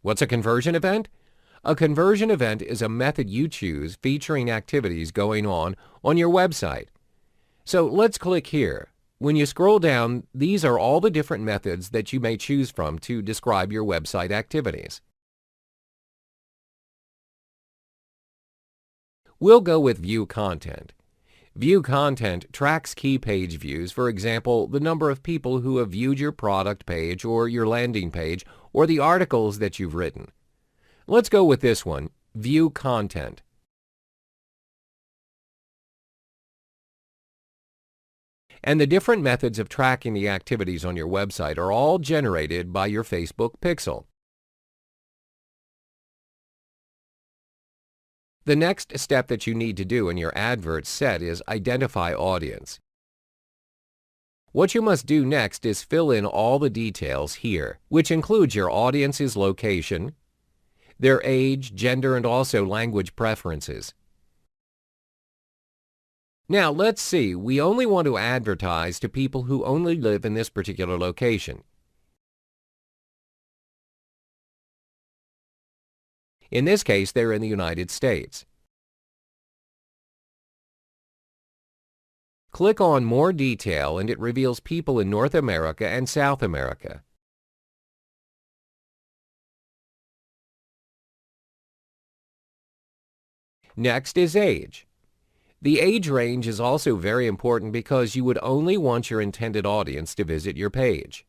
What's a conversion event? A conversion event is a method you choose featuring activities going on your website. So let's click here. When you scroll down, these are all the different methods that you may choose from to describe your website activities. We'll go with View Content. View Content tracks key page views, for example, the number of people who have viewed your product page or your landing page or the articles that you've written. Let's go with this one, View Content. And the different methods of tracking the activities on your website are all generated by your Facebook pixel. The next step that you need to do in your advert set is identify audience. What you must do next is fill in all the details here, which includes your audience's location, their age, gender, and also language preferences. Now let's see, we only want to advertise to people who only live in this particular location. In this case, they're in the United States. Click on More Detail and it reveals people in North America and South America. Next is age. The age range is also very important because you would only want your intended audience to visit your page.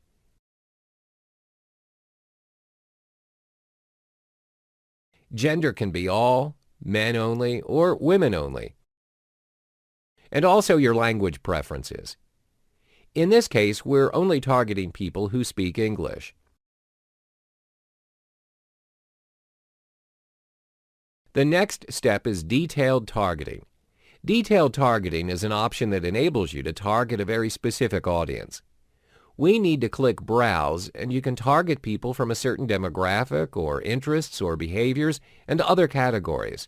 Gender can be all, men only, or women only. And also your language preferences. In this case, we're only targeting people who speak English. The next step is detailed targeting. Detailed targeting is an option that enables you to target a very specific audience. We need to click Browse, and you can target people from a certain demographic or interests or behaviors and other categories.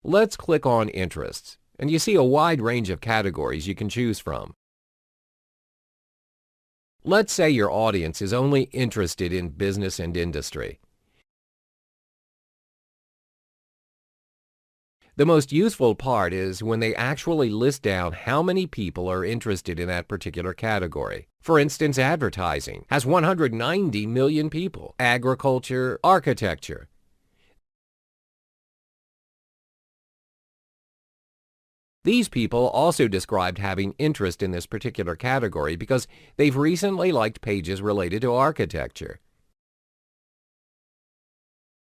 Let's click on Interests, and you see a wide range of categories you can choose from. Let's say your audience is only interested in business and industry. The most useful part is when they actually list down how many people are interested in that particular category. For instance, advertising has 190 million people, agriculture, architecture. These people also described having interest in this particular category because they've recently liked pages related to architecture.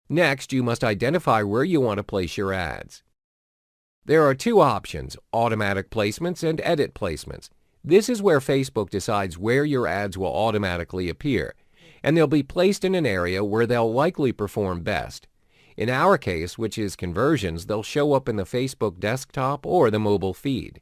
Next, you must identify where you want to place your ads. There are two options, automatic placements and edit placements. This is where Facebook decides where your ads will automatically appear, and they'll be placed in an area where they'll likely perform best. In our case, which is conversions, they'll show up in the Facebook desktop or the mobile feed.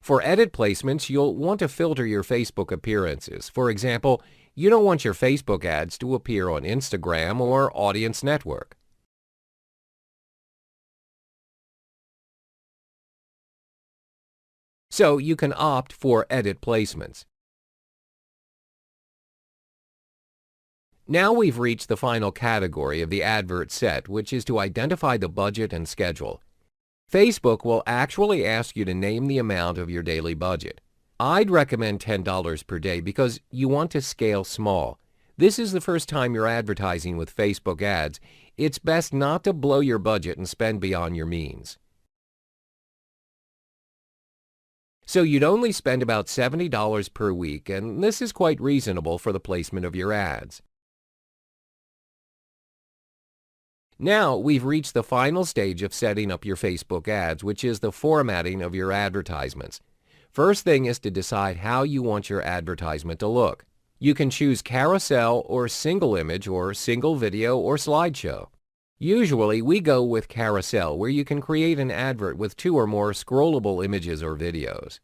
For edit placements, you'll want to filter your Facebook appearances. For example, you don't want your Facebook ads to appear on Instagram or Audience Network. So you can opt for edit placements. Now we've reached the final category of the advert set, which is to identify the budget and schedule. Facebook will actually ask you to name the amount of your daily budget. I'd recommend $10 per day because you want to scale small. This is the first time you're advertising with Facebook ads. It's best not to blow your budget and spend beyond your means. So you'd only spend about $70 per week, and this is quite reasonable for the placement of your ads. Now we've reached the final stage of setting up your Facebook ads, which is the formatting of your advertisements. First thing is to decide how you want your advertisement to look. You can choose carousel or single image or single video or slideshow. Usually, we go with carousel, where you can create an advert with 2 or more scrollable images or videos.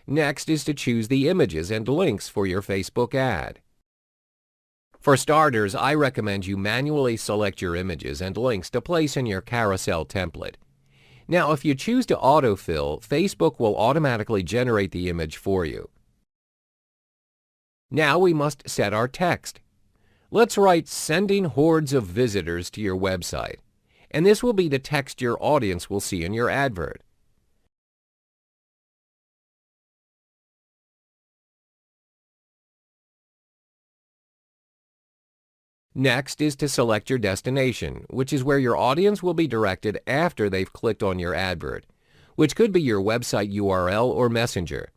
Next is to choose the images and links for your Facebook ad. For starters, I recommend you manually select your images and links to place in your carousel template. Now, if you choose to autofill, Facebook will automatically generate the image for you. Now we must set our text. Let's write "sending hordes of visitors to your website," and this will be the text your audience will see in your advert. Next is to select your destination, which is where your audience will be directed after they've clicked on your advert, which could be your website URL or Messenger.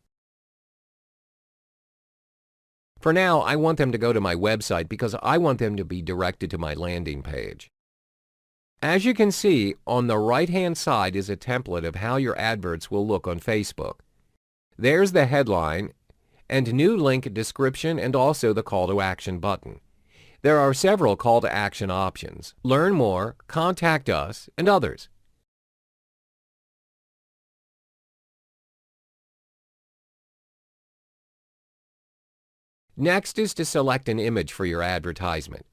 For now, I want them to go to my website because I want them to be directed to my landing page. As you can see, on the right-hand side is a template of how your adverts will look on Facebook. There's the headline and new link description and also the call to action button. There are several call to action options: learn more, contact us, and others. Next is to select an image for your advertisement.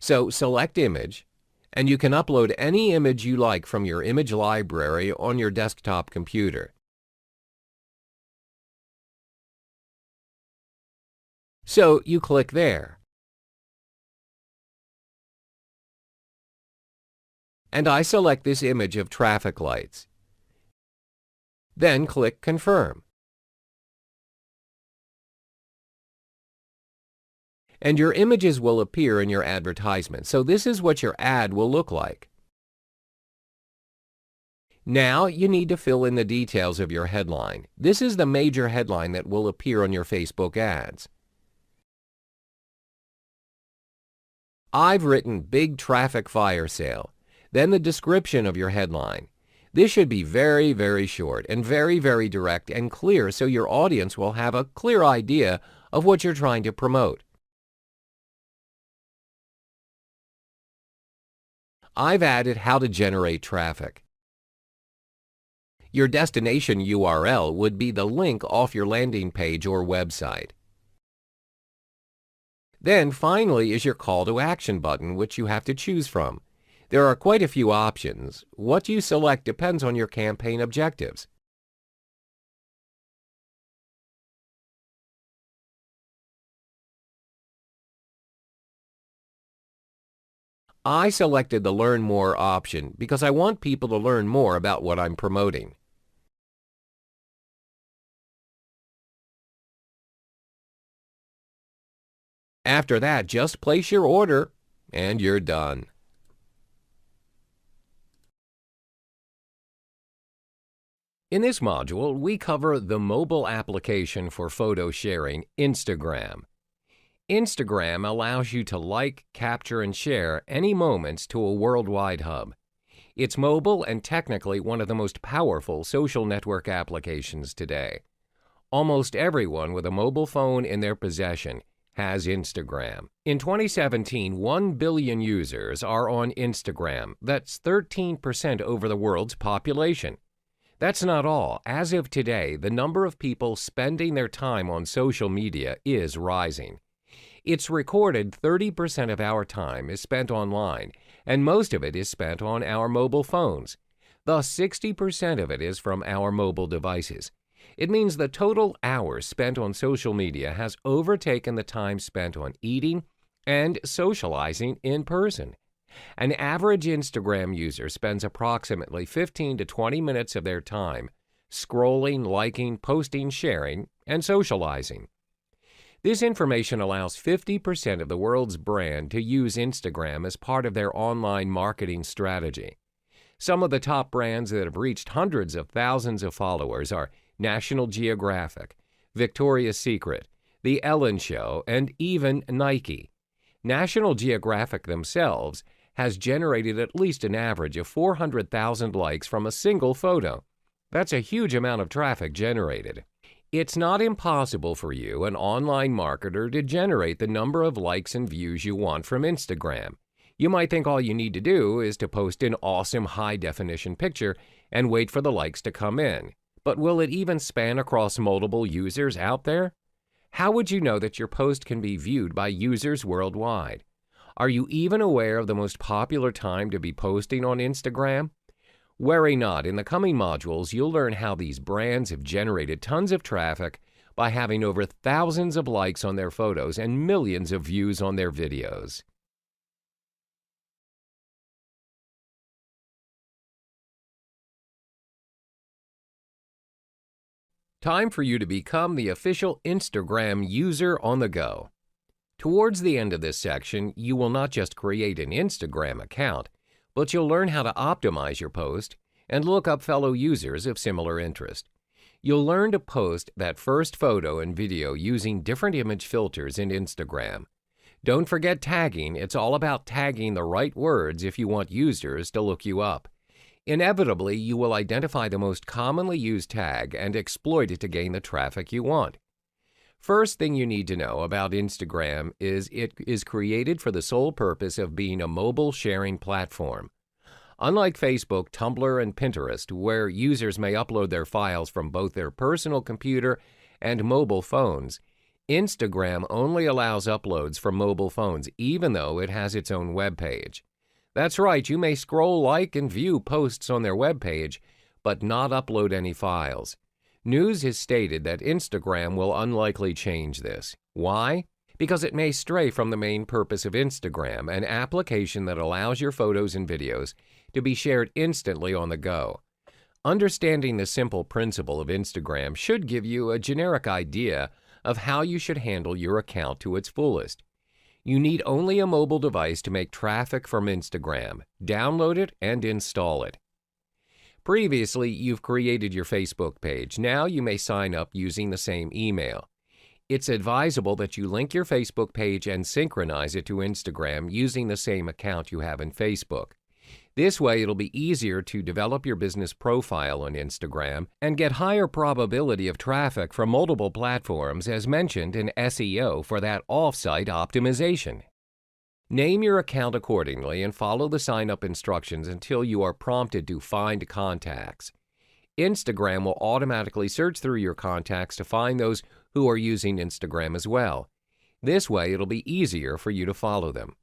So select image, and you can upload any image you like from your image library on your desktop computer. So you click there. And I select this image of traffic lights. Then click Confirm. And your images will appear in your advertisement. So this is what your ad will look like. Now you need to fill in the details of your headline. This is the major headline that will appear on your Facebook ads. I've written Big Traffic Firesale. Then the description of your headline. This should be very, very short and very, very direct and clear so your audience will have a clear idea of what you're trying to promote. I've added how to generate traffic. Your destination URL would be the link off your landing page or website. Then finally is your call to action button, which you have to choose from. There are quite a few options. What you select depends on your campaign objectives. I selected the Learn More option because I want people to learn more about what I'm promoting. After that, just place your order and you're done. In this module, we cover the mobile application for photo sharing, Instagram. Instagram allows you to like, capture, and share any moments to a worldwide hub. It's mobile and technically one of the most powerful social network applications today. Almost everyone with a mobile phone in their possession has Instagram. In 2017, 1 billion users are on Instagram. That's 13% over the world's population. That's not all. As of today, the number of people spending their time on social media is rising. It's recorded 30% of our time is spent online, and most of it is spent on our mobile phones. Thus, 60% of it is from our mobile devices. It means the total hours spent on social media has overtaken the time spent on eating and socializing in person. An average Instagram user spends approximately 15 to 20 minutes of their time scrolling, liking, posting, sharing, and socializing. This information allows 50% of the world's brand to use Instagram as part of their online marketing strategy. Some of the top brands that have reached hundreds of thousands of followers are National Geographic, Victoria's Secret, The Ellen Show, and even Nike. National Geographic themselves has generated at least an average of 400,000 likes from a single photo. That's a huge amount of traffic generated. It's not impossible for you, an online marketer, to generate the number of likes and views you want from Instagram. You might think all you need to do is to post an awesome high-definition picture and wait for the likes to come in. But will it even span across multiple users out there? How would you know that your post can be viewed by users worldwide? Are you even aware of the most popular time to be posting on Instagram? Worry not, in the coming modules, you'll learn how these brands have generated tons of traffic by having over thousands of likes on their photos and millions of views on their videos. Time for you to become the official Instagram user on the go. Towards the end of this section, you will not just create an Instagram account, but you'll learn how to optimize your post and look up fellow users of similar interest. You'll learn to post that first photo and video using different image filters in Instagram. Don't forget tagging. It's all about tagging the right words if you want users to look you up. Inevitably, you will identify the most commonly used tag and exploit it to gain the traffic you want. First thing you need to know about Instagram is it is created for the sole purpose of being a mobile sharing platform. Unlike Facebook, Tumblr, and Pinterest, where users may upload their files from both their personal computer and mobile phones, Instagram only allows uploads from mobile phones, even though it has its own web page. That's right, you may scroll, like, and view posts on their web page, but not upload any files. News has stated that Instagram will unlikely change this. Why? Because it may stray from the main purpose of Instagram, an application that allows your photos and videos to be shared instantly on the go. Understanding the simple principle of Instagram should give you a generic idea of how you should handle your account to its fullest. You need only a mobile device to make traffic from Instagram. Download it and install it. Previously, you've created your Facebook page. Now you may sign up using the same email. It's advisable that you link your Facebook page and synchronize it to Instagram using the same account you have in Facebook. This way, it'll be easier to develop your business profile on Instagram and get higher probability of traffic from multiple platforms as mentioned in SEO for that off-site optimization. Name your account accordingly and follow the sign-up instructions until you are prompted to find contacts. Instagram will automatically search through your contacts to find those who are using Instagram as well. This way, it'll be easier for you to follow them.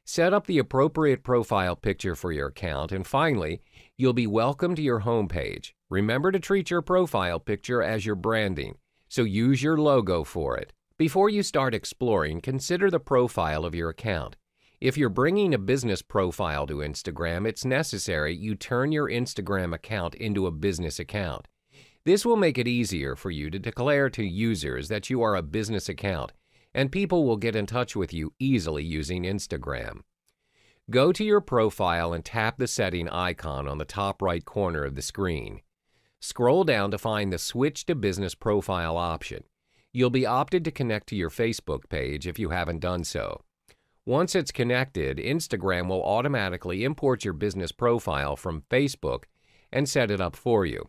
Set up the appropriate profile picture for your account, and finally, you'll be welcome to your homepage. Remember to treat your profile picture as your branding, so use your logo for it. Before you start exploring, consider the profile of your account. If you're bringing a business profile to Instagram, it's necessary you turn your Instagram account into a business account. This will make it easier for you to declare to users that you are a business account, and people will get in touch with you easily using Instagram. Go to your profile and tap the setting icon on the top right corner of the screen. Scroll down to find the Switch to Business Profile option. You'll be opted to connect to your Facebook page if you haven't done so. Once it's connected, Instagram will automatically import your business profile from Facebook and set it up for you.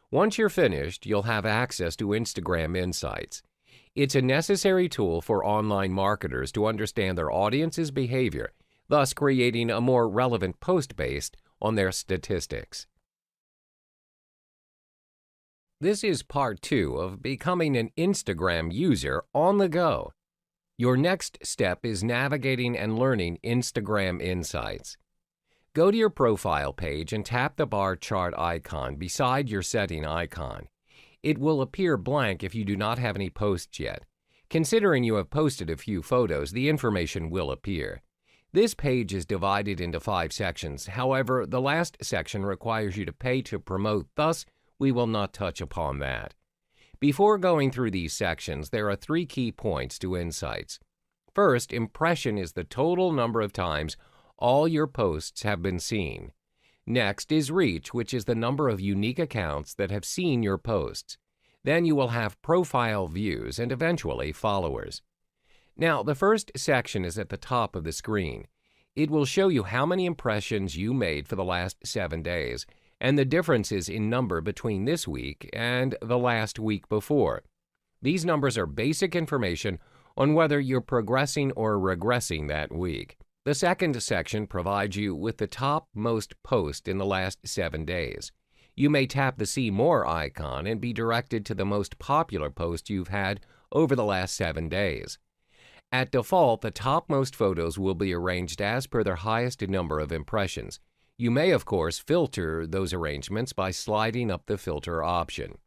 Once you're finished, you'll have access to Instagram Insights. It's a necessary tool for online marketers to understand their audience's behavior, thus creating a more relevant post based on their statistics. This is part 2 of becoming an Instagram user on the go. Your next step is navigating and learning Instagram Insights. Go to your profile page and tap the bar chart icon beside your setting icon. It will appear blank if you do not have any posts yet. Considering you have posted a few photos, the information will appear. This page is divided into 5 sections. However, the last section requires you to pay to promote, thus we will not touch upon that. Before going through these sections, there are 3 key points to Insights. First, impression is the total number of times all your posts have been seen. Next is reach, which is the number of unique accounts that have seen your posts. Then you will have profile views and eventually followers. Now, the first section is at the top of the screen. It will show you how many impressions you made for the last 7 days and the differences in number between this week and the last week before. These numbers are basic information on whether you're progressing or regressing that week. The second section provides you with the top most posts in the last 7 days. You may tap the See More icon and be directed to the most popular posts you've had over the last 7 days. At default, the topmost photos will be arranged as per their highest number of impressions. You may, of course, filter those arrangements by sliding up the filter option.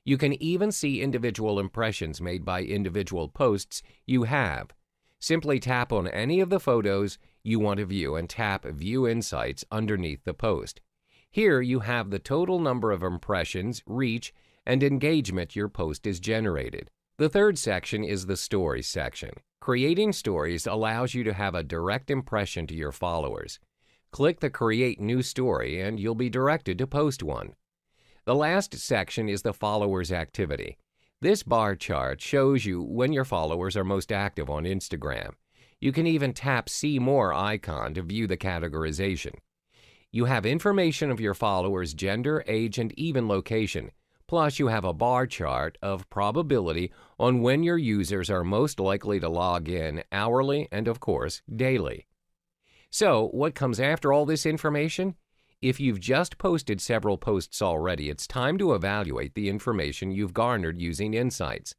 You can even see individual impressions made by individual posts you have. Simply tap on any of the photos you want to view and tap View Insights underneath the post. Here you have the total number of impressions, reach, and engagement your post is generated. The third section is the Stories section. Creating stories allows you to have a direct impression to your followers. Click the Create New Story and you'll be directed to post one. The last section is the Followers Activity. This bar chart shows you when your followers are most active on Instagram. You can even tap See More icon to view the categorization. You have information of your followers' gender, age, and even location. Plus, you have a bar chart of probability on when your users are most likely to log in hourly and, of course, daily. So, what comes after all this information? If you've just posted several posts already, it's time to evaluate the information you've garnered using Insights.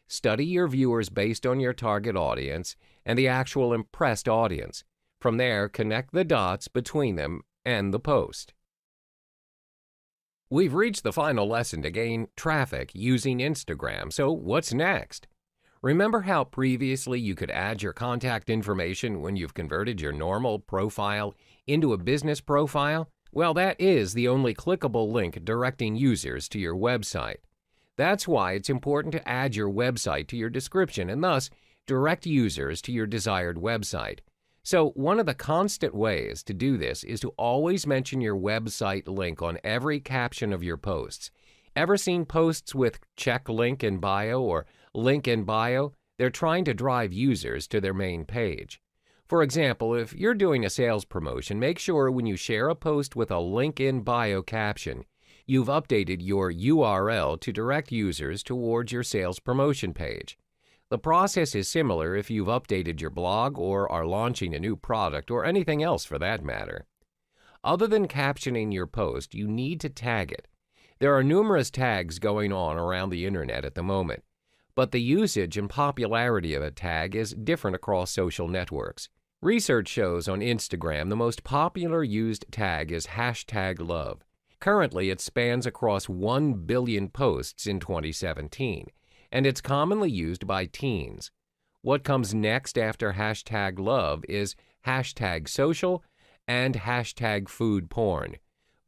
Study your viewers based on your target audience and the actual impressed audience. From there, connect the dots between them and the post. We've reached the final lesson to gain traffic using Instagram, so what's next? Remember how previously you could add your contact information when you've converted your normal profile into a business profile? Well, that is the only clickable link directing users to your website. That's why it's important to add your website to your description and thus direct users to your desired website. So one of the constant ways to do this is to always mention your website link on every caption of your posts. Ever seen posts with check link in bio or link in bio? They're trying to drive users to their main page. For example, if you're doing a sales promotion, make sure when you share a post with a link in bio caption, you've updated your URL to direct users towards your sales promotion page. The process is similar if you've updated your blog or are launching a new product or anything else for that matter. Other than captioning your post, you need to tag it. There are numerous tags going on around the internet at the moment, but the usage and popularity of a tag is different across social networks. Research shows on Instagram the most popular used tag is #love. Currently, it spans across 1 billion posts in 2017. And it's commonly used by teens. What comes next after #love is #social and #foodporn.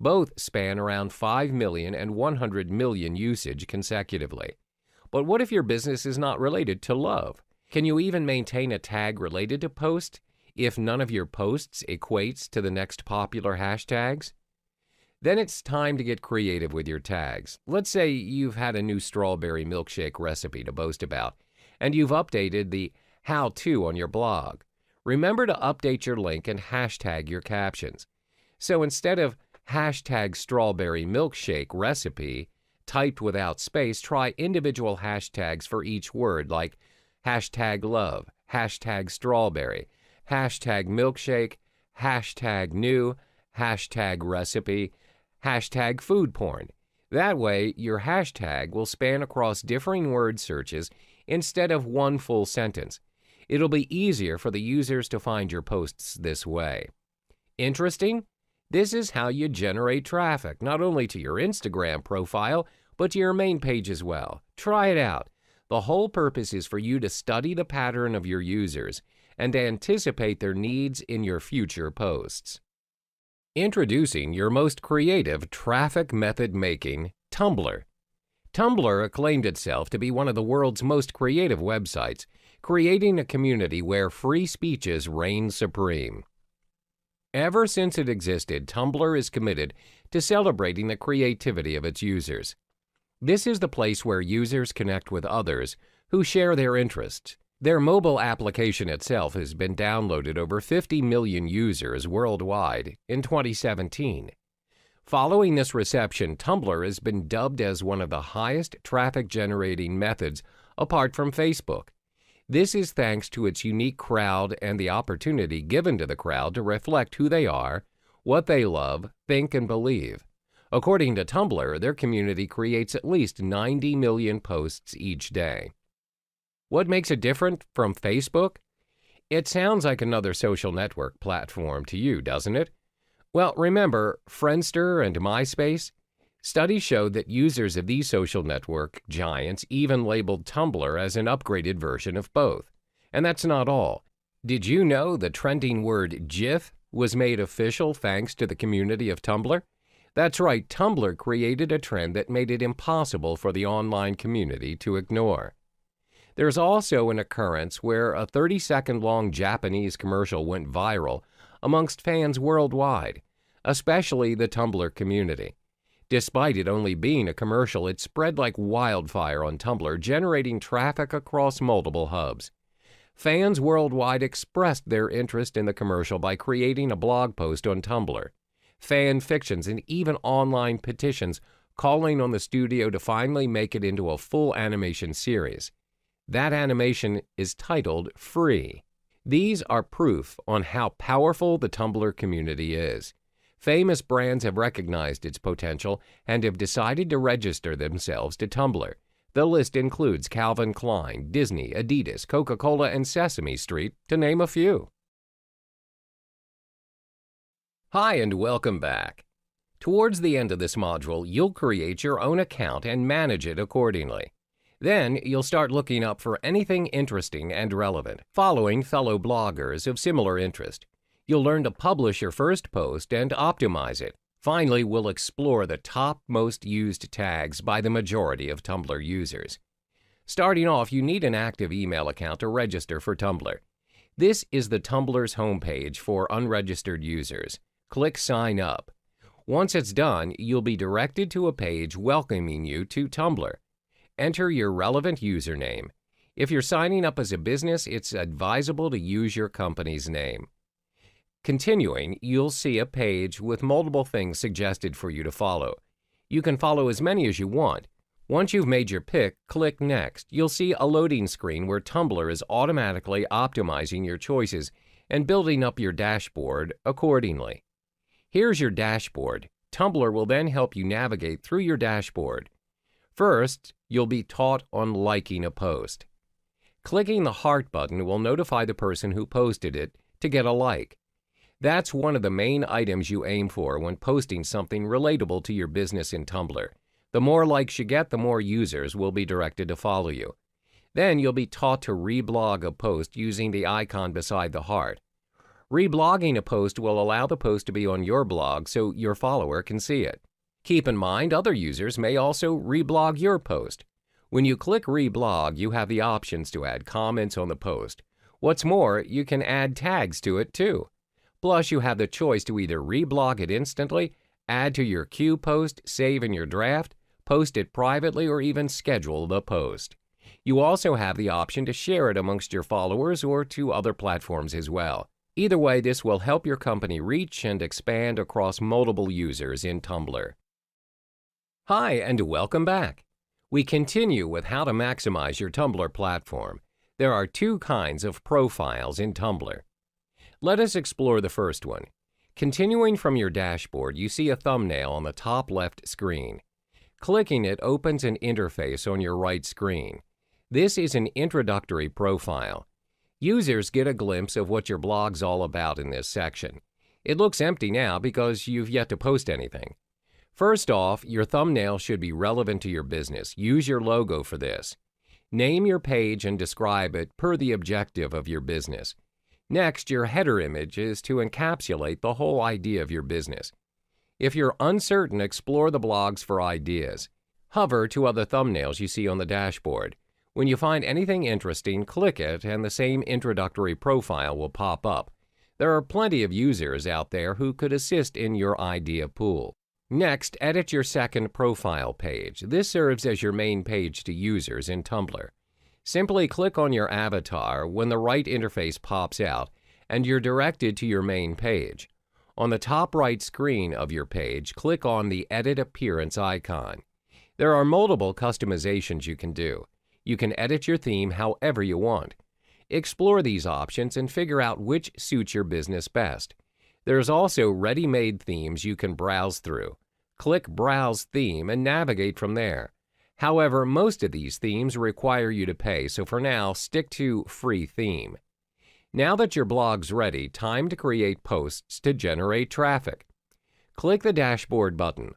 Both span around 5 million and 100 million usage consecutively. But what if your business is not related to love? Can you even maintain a tag related to post if none of your posts equates to the next popular hashtags? Then it's time to get creative with your tags. Let's say you've had a new strawberry milkshake recipe to boast about, and you've updated the how-to on your blog. Remember to update your link and hashtag your captions. So instead of #strawberry milkshake recipe typed without space, try individual hashtags for each word like #love, #strawberry, #milkshake, #new, #recipe, #foodporn. That way, your hashtag will span across differing word searches instead of one full sentence. It'll be easier for the users to find your posts this way. Interesting? This is how you generate traffic, not only to your Instagram profile, but to your main page as well. Try it out. The whole purpose is for you to study the pattern of your users and to anticipate their needs in your future posts. Introducing your most creative traffic method making, Tumblr. Tumblr acclaimed itself to be one of the world's most creative websites, creating a community where free speeches reign supreme. Ever since it existed, Tumblr is committed to celebrating the creativity of its users. This is the place where users connect with others who share their interests. Their mobile application itself has been downloaded over 50 million users worldwide in 2017. Following this reception, Tumblr has been dubbed as one of the highest traffic-generating methods apart from Facebook. This is thanks to its unique crowd and the opportunity given to the crowd to reflect who they are, what they love, think, and believe. According to Tumblr, their community creates at least 90 million posts each day. What makes it different from Facebook? It sounds like another social network platform to you, doesn't it? Well, remember Friendster and MySpace? Studies showed that users of these social network giants even labeled Tumblr as an upgraded version of both. And that's not all. Did you know the trending word GIF was made official thanks to the community of Tumblr? That's right, Tumblr created a trend that made it impossible for the online community to ignore. There's also an occurrence where a 30-second-long Japanese commercial went viral amongst fans worldwide, especially the Tumblr community. Despite it only being a commercial, it spread like wildfire on Tumblr, generating traffic across multiple hubs. Fans worldwide expressed their interest in the commercial by creating a blog post on Tumblr, fan fictions, and even online petitions calling on the studio to finally make it into a full animation series. That animation is titled Free. These are proof on how powerful the Tumblr community is. Famous brands have recognized its potential and have decided to register themselves to Tumblr. The list includes Calvin Klein, Disney, Adidas, Coca-Cola, and Sesame Street, to name a few. Hi, and welcome back. Towards the end of this module, you'll create your own account and manage it accordingly. Then, you'll start looking up for anything interesting and relevant, following fellow bloggers of similar interest. You'll learn to publish your first post and optimize it. Finally, we'll explore the top most used tags by the majority of Tumblr users. Starting off, you need an active email account to register for Tumblr. This is the Tumblr's homepage for unregistered users. Click Sign Up. Once it's done, you'll be directed to a page welcoming you to Tumblr. Enter your relevant username. If you're signing up as a business, it's advisable to use your company's name. Continuing, you'll see a page with multiple things suggested for you to follow. You can follow as many as you want. Once you've made your pick, click Next. You'll see a loading screen where Tumblr is automatically optimizing your choices and building up your dashboard accordingly. Here's your dashboard. Tumblr will then help you navigate through your dashboard. First, you'll be taught on liking a post. Clicking the heart button will notify the person who posted it to get a like. That's one of the main items you aim for when posting something relatable to your business in Tumblr. The more likes you get, the more users will be directed to follow you. Then you'll be taught to reblog a post using the icon beside the heart. Reblogging a post will allow the post to be on your blog so your follower can see it. Keep in mind, other users may also reblog your post. When you click Reblog, you have the options to add comments on the post. What's more, you can add tags to it too. Plus, you have the choice to either reblog it instantly, add to your queue post, save in your draft, post it privately, or even schedule the post. You also have the option to share it amongst your followers or to other platforms as well. Either way, this will help your company reach and expand across multiple users in Tumblr. Hi, and welcome back. We continue with how to maximize your Tumblr platform. There are two kinds of profiles in Tumblr. Let us explore the first one. Continuing from your dashboard, you see a thumbnail on the top left screen. Clicking it opens an interface on your right screen. This is an introductory profile. Users get a glimpse of what your blog's all about in this section. It looks empty now because you've yet to post anything. First off, your thumbnail should be relevant to your business. Use your logo for this. Name your page and describe it per the objective of your business. Next, your header image is to encapsulate the whole idea of your business. If you're uncertain, explore the blogs for ideas. Hover to other thumbnails you see on the dashboard. When you find anything interesting, click it and the same introductory profile will pop up. There are plenty of users out there who could assist in your idea pool. Next, edit your second profile page. This serves as your main page to users in Tumblr. Simply click on your avatar when the right interface pops out, and you're directed to your main page. On the top right screen of your page, click on the Edit Appearance icon. There are multiple customizations you can do. You can edit your theme however you want. Explore these options and figure out which suits your business best. There's also ready-made themes you can browse through. Click Browse Theme and navigate from there. However, most of these themes require you to pay, so for now, stick to Free Theme. Now that your blog's ready, time to create posts to generate traffic. Click the Dashboard button.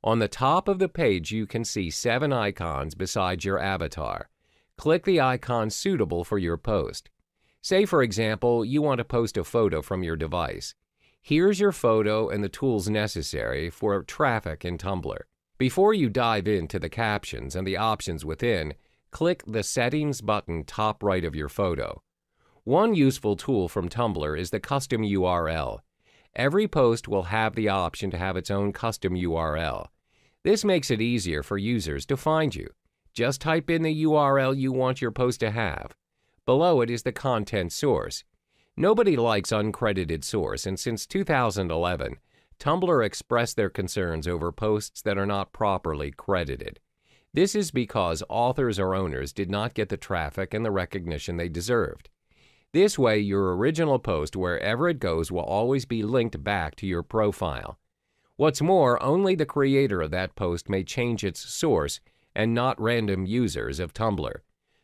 On the top of the page, you can see 7 icons beside your avatar. Click the icon suitable for your post. Say, for example, you want to post a photo from your device. Here's your photo and the tools necessary for traffic in Tumblr. Before you dive into the captions and the options within, click the Settings button top right of your photo. One useful tool from Tumblr is the custom URL. Every post will have the option to have its own custom URL. This makes it easier for users to find you. Just type in the URL you want your post to have. Below it is the content source. Nobody likes uncredited source, and since 2011, Tumblr expressed their concerns over posts that are not properly credited. This is because authors or owners did not get the traffic and the recognition they deserved. This way, your original post, wherever it goes, will always be linked back to your profile. What's more, only the creator of that post may change its source and not random users of Tumblr.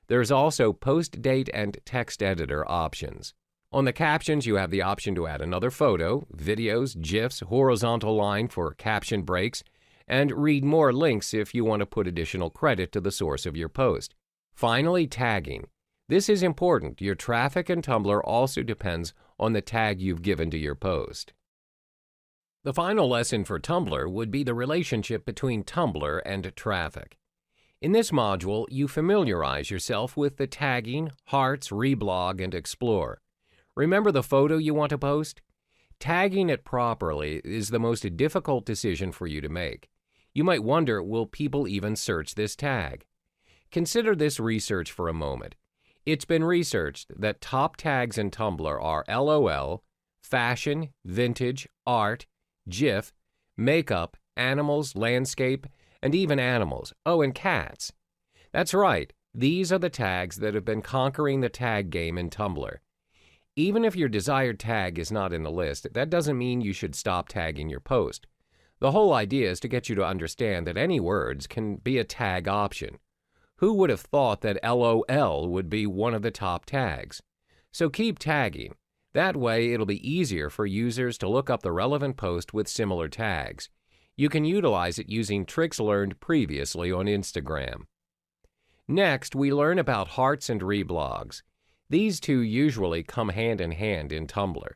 There's also post date and text editor options. On the captions, you have the option to add another photo, videos, GIFs, horizontal line for caption breaks, and read more links if you want to put additional credit to the source of your post. Finally, tagging. This is important. Your traffic in Tumblr also depends on the tag you've given to your post. The final lesson for Tumblr would be the relationship between Tumblr and traffic. In this module, you familiarize yourself with the tagging, hearts, reblog, and explore. Remember the photo you want to post? Tagging it properly is the most difficult decision for you to make. You might wonder, will people even search this tag? Consider this research for a moment. It's been researched that top tags in Tumblr are LOL, fashion, vintage, art, GIF, makeup, animals, landscape, and even animals. Oh, and cats. That's right, these are the tags that have been conquering the tag game in Tumblr. Even if your desired tag is not in the list, that doesn't mean you should stop tagging your post. The whole idea is to get you to understand that any words can be a tag option. Who would have thought that LOL would be one of the top tags? So keep tagging. That way, it'll be easier for users to look up the relevant post with similar tags. You can utilize it using tricks learned previously on Instagram. Next, we learn about hearts and reblogs. These two usually come hand in hand in Tumblr.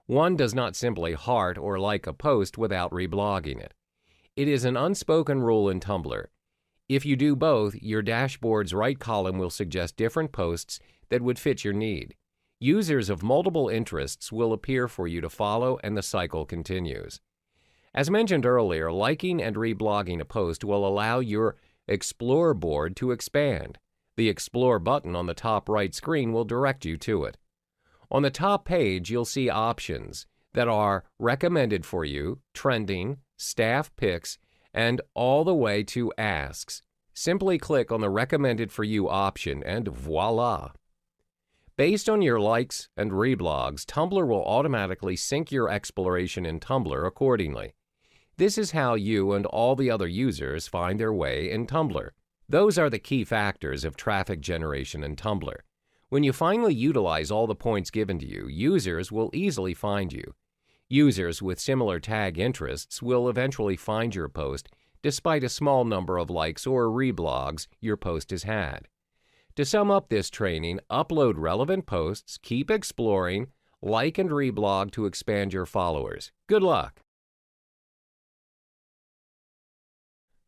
One does not simply heart or like a post without reblogging it. It is an unspoken rule in Tumblr. If you do both, your dashboard's right column will suggest different posts that would fit your need. Users of multiple interests will appear for you to follow, and the cycle continues. As mentioned earlier, liking and reblogging a post will allow your Explore board to expand. The Explore button on the top right screen will direct you to it. On the top page, you'll see options that are recommended for you, trending, staff picks, and all the way to asks. Simply click on the recommended for you option and voila! Based on your likes and reblogs, Tumblr will automatically sync your exploration in Tumblr accordingly. This is how you and all the other users find their way in Tumblr. Those are the key factors of traffic generation in Tumblr. When you finally utilize all the points given to you, users will easily find you. Users with similar tag interests will eventually find your post despite a small number of likes or reblogs your post has had. To sum up this training, upload relevant posts, keep exploring, like and reblog to expand your followers. Good luck!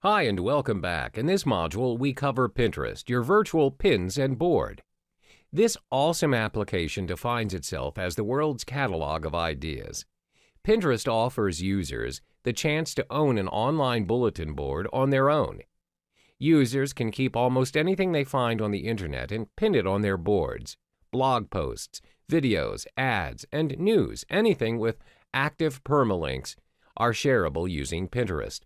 Hi and welcome back. In this module, we cover Pinterest, your virtual pins and board. This awesome application defines itself as the world's catalog of ideas. Pinterest offers users the chance to own an online bulletin board on their own. Users can keep almost anything they find on the internet and pin it on their boards. Blog posts, videos, ads, and news, anything with active permalinks, are shareable using Pinterest.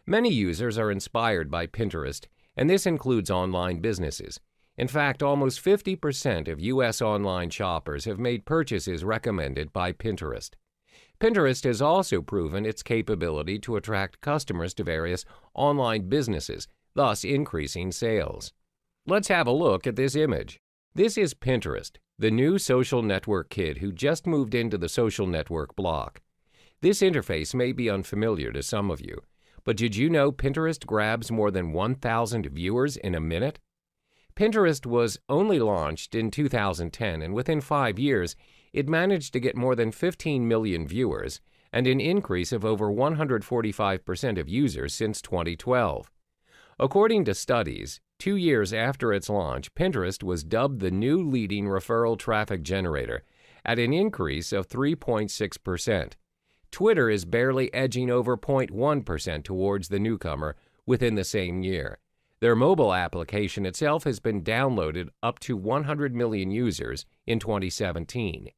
Many users are inspired by Pinterest, and this includes online businesses. In fact, almost 50% of U.S. online shoppers have made purchases recommended by Pinterest. Pinterest has also proven its capability to attract customers to various online businesses, thus increasing sales. Let's have a look at this image. This is Pinterest, the new social network kid who just moved into the social network block. This interface may be unfamiliar to some of you, but did you know Pinterest grabs more than 1,000 viewers in a minute? Pinterest was only launched in 2010, and within 5 years, it managed to get more than 15 million viewers and an increase of over 145% of users since 2012. According to studies, 2 years after its launch, Pinterest was dubbed the new leading referral traffic generator at an increase of 3.6%. Twitter is barely edging over 0.1% towards the newcomer within the same year. Their mobile application itself has been downloaded up to 100 million users in 2017.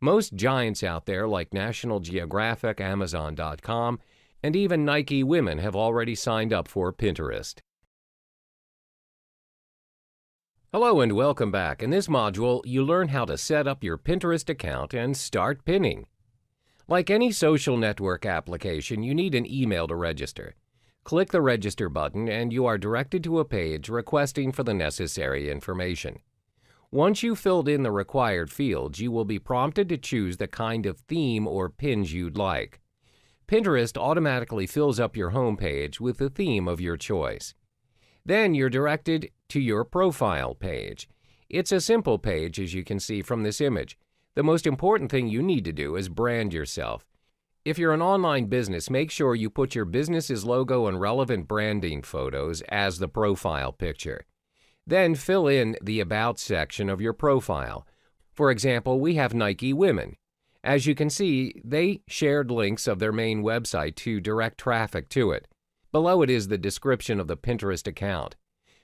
Most giants out there like National Geographic, Amazon.com, and even Nike Women have already signed up for Pinterest. Hello and welcome back. In this module, you learn how to set up your Pinterest account and start pinning. Like any social network application, you need an email to register. Click the Register button and you are directed to a page requesting for the necessary information. Once you've filled in the required fields, you will be prompted to choose the kind of theme or pins you'd like. Pinterest automatically fills up your home page with the theme of your choice. Then you're directed to your profile page. It's a simple page, as you can see from this image. The most important thing you need to do is brand yourself. If you're an online business, make sure you put your business's logo and relevant branding photos as the profile picture. Then fill in the About section of your profile. For example, we have Nike Women. As you can see, they shared links of their main website to direct traffic to it. Below it is the description of the Pinterest account.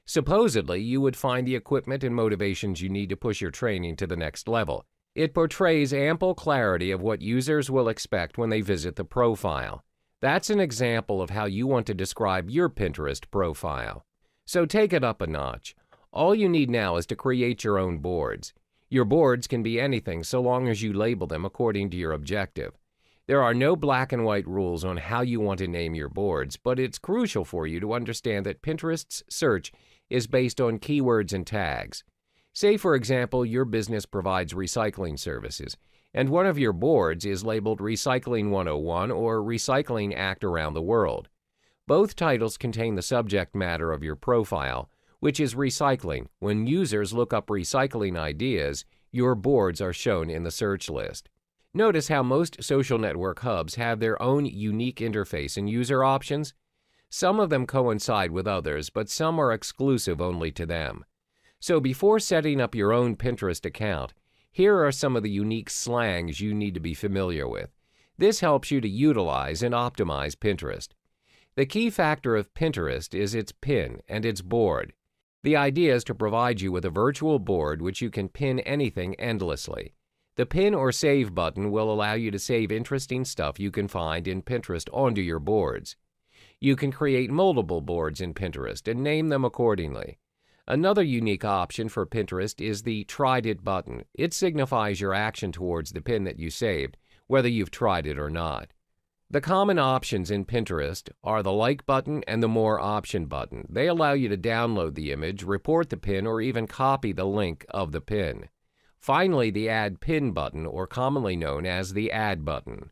Supposedly, you would find the equipment and motivations you need to push your training to the next level. It portrays ample clarity of what users will expect when they visit the profile. That's an example of how you want to describe your Pinterest profile. So take it up a notch. All you need now is to create your own boards. Your boards can be anything so long as you label them according to your objective. There are no black and white rules on how you want to name your boards, but it's crucial for you to understand that Pinterest's search is based on keywords and tags. Say, for example, your business provides recycling services, and one of your boards is labeled Recycling 101 or Recycling Act Around the World. Both titles contain the subject matter of your profile, which is recycling. When users look up recycling ideas, your boards are shown in the search list. Notice how most social network hubs have their own unique interface and user options. Some of them coincide with others, but some are exclusive only to them. So before setting up your own Pinterest account, here are some of the unique slangs you need to be familiar with. This helps you to utilize and optimize Pinterest. The key factor of Pinterest is its pin and its board. The idea is to provide you with a virtual board which you can pin anything endlessly. The Pin or Save button will allow you to save interesting stuff you can find in Pinterest onto your boards. You can create multiple boards in Pinterest and name them accordingly. Another unique option for Pinterest is the Tried It button. It signifies your action towards the pin that you saved, whether you've tried it or not. The common options in Pinterest are the Like button and the More option button. They allow you to download the image, report the pin, or even copy the link of the pin. Finally, the Add Pin button, or commonly known as the Add button.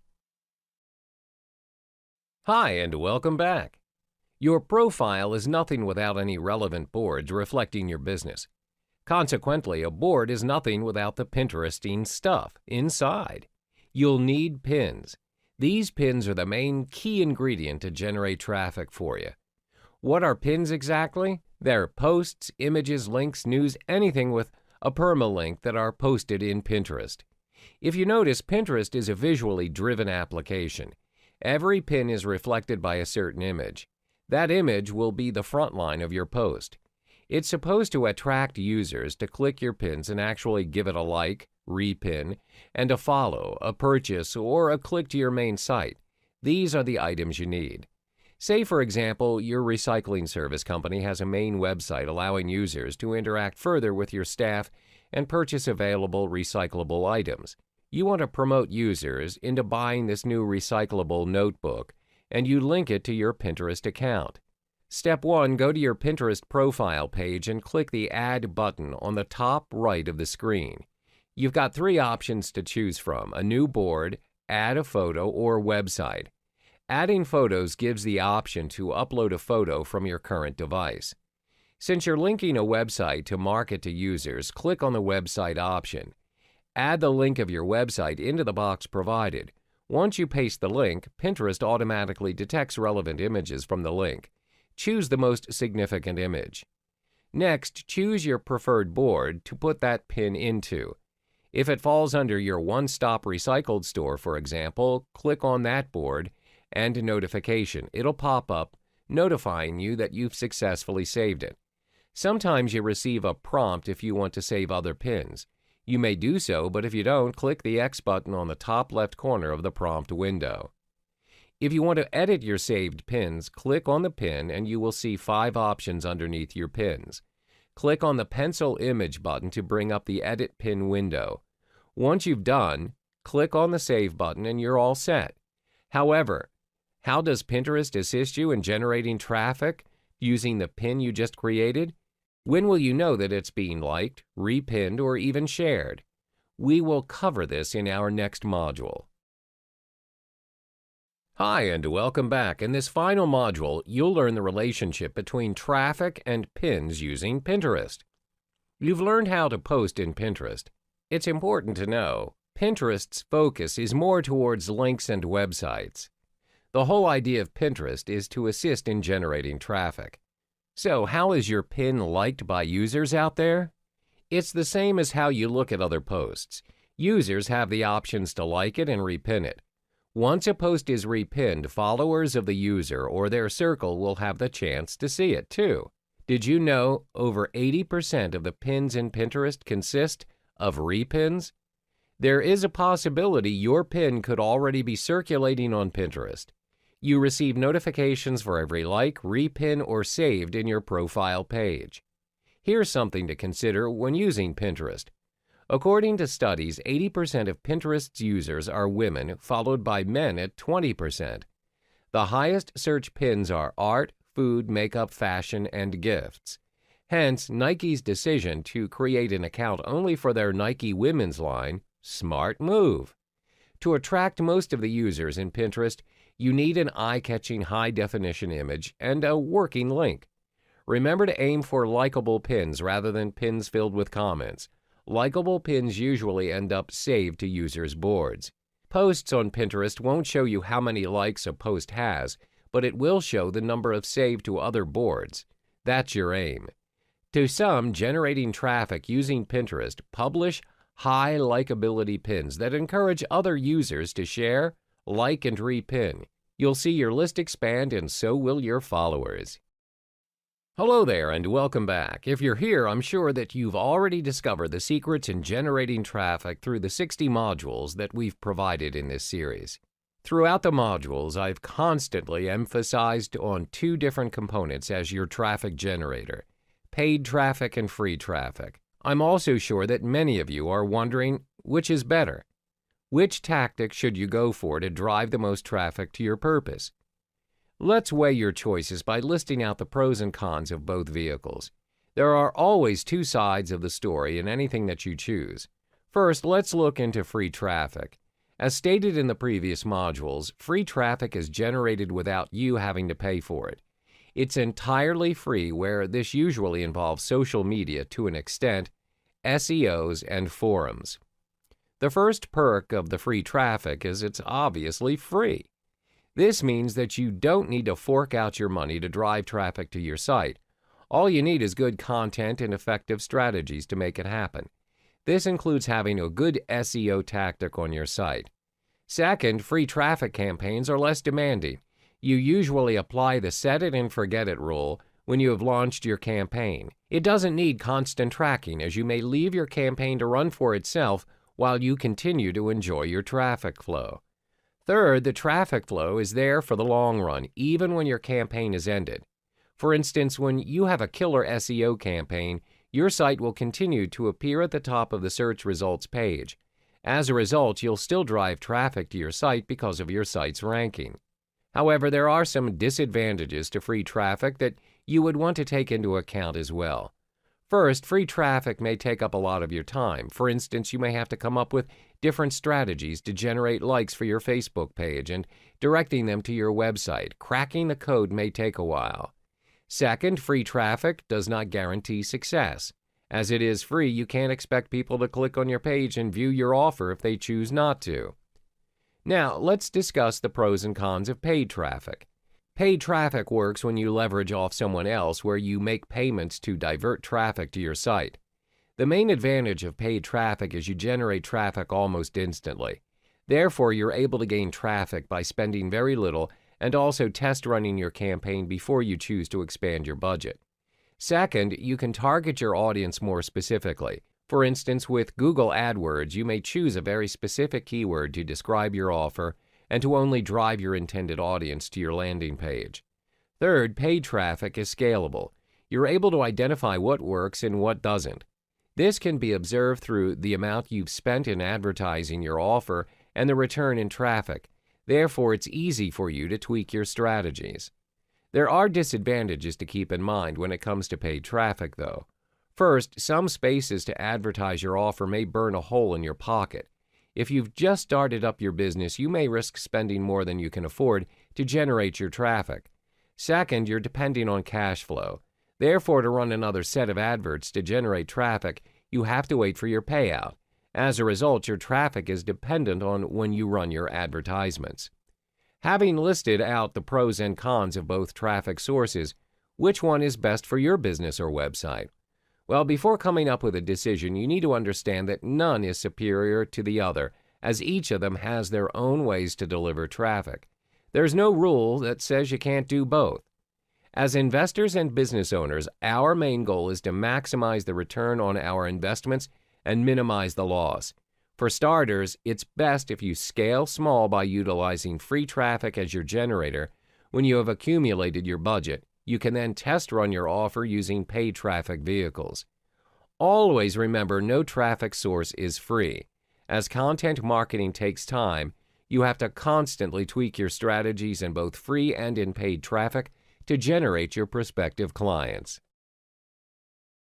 Hi, and welcome back. Your profile is nothing without any relevant boards reflecting your business. Consequently, a board is nothing without the Pinteresting stuff inside. You'll need pins. These pins are the main key ingredient to generate traffic for you. What are pins exactly? They're posts, images, links, news, anything with a permalink that are posted in Pinterest. If you notice, Pinterest is a visually driven application. Every pin is reflected by a certain image. That image will be the front line of your post. It's supposed to attract users to click your pins and actually give it a like, repin, and a follow, a purchase, or a click to your main site. These are the items you need. Say, for example, your recycling service company has a main website allowing users to interact further with your staff and purchase available recyclable items. You want to promote users into buying this new recyclable notebook, and you link it to your Pinterest account. Step 1, go to your Pinterest profile page and click the Add button on the top right of the screen. You've got 3 options to choose from: a new board, add a photo, or website. Adding photos gives the option to upload a photo from your current device. Since you're linking a website to market to users, click on the website option. Add the link of your website into the box provided. Once you paste the link, Pinterest automatically detects relevant images from the link. Choose the most significant image. Next, choose your preferred board to put that pin into. If it falls under your one-stop recycled store, for example, click on that board and notification. It'll pop up notifying you that you've successfully saved it. Sometimes you receive a prompt if you want to save other pins. You may do so, but if you don't, click the X button on the top left corner of the prompt window. If you want to edit your saved pins, click on the pin and you will see 5 options underneath your pins. Click on the pencil image button to bring up the Edit Pin window. Once you've done, click on the Save button and you're all set. However, how does Pinterest assist you in generating traffic using the pin you just created? When will you know that it's being liked, repinned, or even shared? We will cover this in our next module. Hi, and welcome back. In this final module, you'll learn the relationship between traffic and pins using Pinterest. You've learned how to post in Pinterest. It's important to know, Pinterest's focus is more towards links and websites. The whole idea of Pinterest is to assist in generating traffic. So, how is your pin liked by users out there? It's the same as how you look at other posts. Users have the options to like it and repin it. Once a post is repinned, followers of the user or their circle will have the chance to see it too. Did you know over 80% of the pins in Pinterest consist of repins? There is a possibility your pin could already be circulating on Pinterest. You receive notifications for every like, repin, or saved in your profile page. Here's something to consider when using Pinterest. According to studies, 80% of Pinterest's users are women, followed by men at 20%. The highest search pins are art, food, makeup, fashion, and gifts. Hence, Nike's decision to create an account only for their Nike women's line, smart move. To attract most of the users in Pinterest, you need an eye-catching high-definition image and a working link. Remember to aim for likable pins rather than pins filled with comments. Likable pins usually end up saved to users' boards. Posts on Pinterest won't show you how many likes a post has, but it will show the number of saved to other boards. That's your aim. To some, generating traffic using Pinterest, publish high likability pins that encourage other users to share, like, and repin. You'll see your list expand and so will your followers. Hello there and welcome back. If you're here, I'm sure that you've already discovered the secrets in generating traffic through the 60 modules that we've provided in this series. Throughout the modules, I've constantly emphasized on 2 different components as your traffic generator: paid traffic and free traffic. I'm also sure that many of you are wondering which is better. Which tactic should you go for to drive the most traffic to your purpose? Let's weigh your choices by listing out the pros and cons of both vehicles. There are always 2 sides of the story in anything that you choose. First, let's look into free traffic. As stated in the previous modules, free traffic is generated without you having to pay for it. It's entirely free, where this usually involves social media to an extent, SEOs, and forums. The first perk of the free traffic is it's obviously free. This means that you don't need to fork out your money to drive traffic to your site. All you need is good content and effective strategies to make it happen. This includes having a good SEO tactic on your site. Second, free traffic campaigns are less demanding. You usually apply the set it and forget it rule when you have launched your campaign. It doesn't need constant tracking, as you may leave your campaign to run for itself while you continue to enjoy your traffic flow. Third, the traffic flow is there for the long run, even when your campaign is ended. For instance, when you have a killer SEO campaign, your site will continue to appear at the top of the search results page. As a result, you'll still drive traffic to your site because of your site's ranking. However, there are some disadvantages to free traffic that you would want to take into account as well. First, free traffic may take up a lot of your time. For instance, you may have to come up with different strategies to generate likes for your Facebook page and directing them to your website. Cracking the code may take a while. Second, free traffic does not guarantee success. As it is free, you can't expect people to click on your page and view your offer if they choose not to. Now, let's discuss the pros and cons of paid traffic. Paid traffic works when you leverage off someone else, where you make payments to divert traffic to your site. The main advantage of paid traffic is you generate traffic almost instantly. Therefore, you're able to gain traffic by spending very little and also test running your campaign before you choose to expand your budget. Second, you can target your audience more specifically. For instance, with Google AdWords, you may choose a very specific keyword to describe your offer and to only drive your intended audience to your landing page. Third, paid traffic is scalable. You're able to identify what works and what doesn't. This can be observed through the amount you've spent in advertising your offer and the return in traffic. Therefore, it's easy for you to tweak your strategies. There are disadvantages to keep in mind when it comes to paid traffic, though. First, some spaces to advertise your offer may burn a hole in your pocket. If you've just started up your business, you may risk spending more than you can afford to generate your traffic. Second, you're depending on cash flow. Therefore, to run another set of adverts to generate traffic, you have to wait for your payout. As a result, your traffic is dependent on when you run your advertisements. Having listed out the pros and cons of both traffic sources, which one is best for your business or website? Well, before coming up with a decision, you need to understand that none is superior to the other, as each of them has their own ways to deliver traffic. There's no rule that says you can't do both. As investors and business owners, our main goal is to maximize the return on our investments and minimize the loss. For starters, it's best if you scale small by utilizing free traffic as your generator. When you have accumulated your budget, you can then test run your offer using paid traffic vehicles. Always remember, no traffic source is free. As content marketing takes time, you have to constantly tweak your strategies in both free and in paid traffic to generate your prospective clients.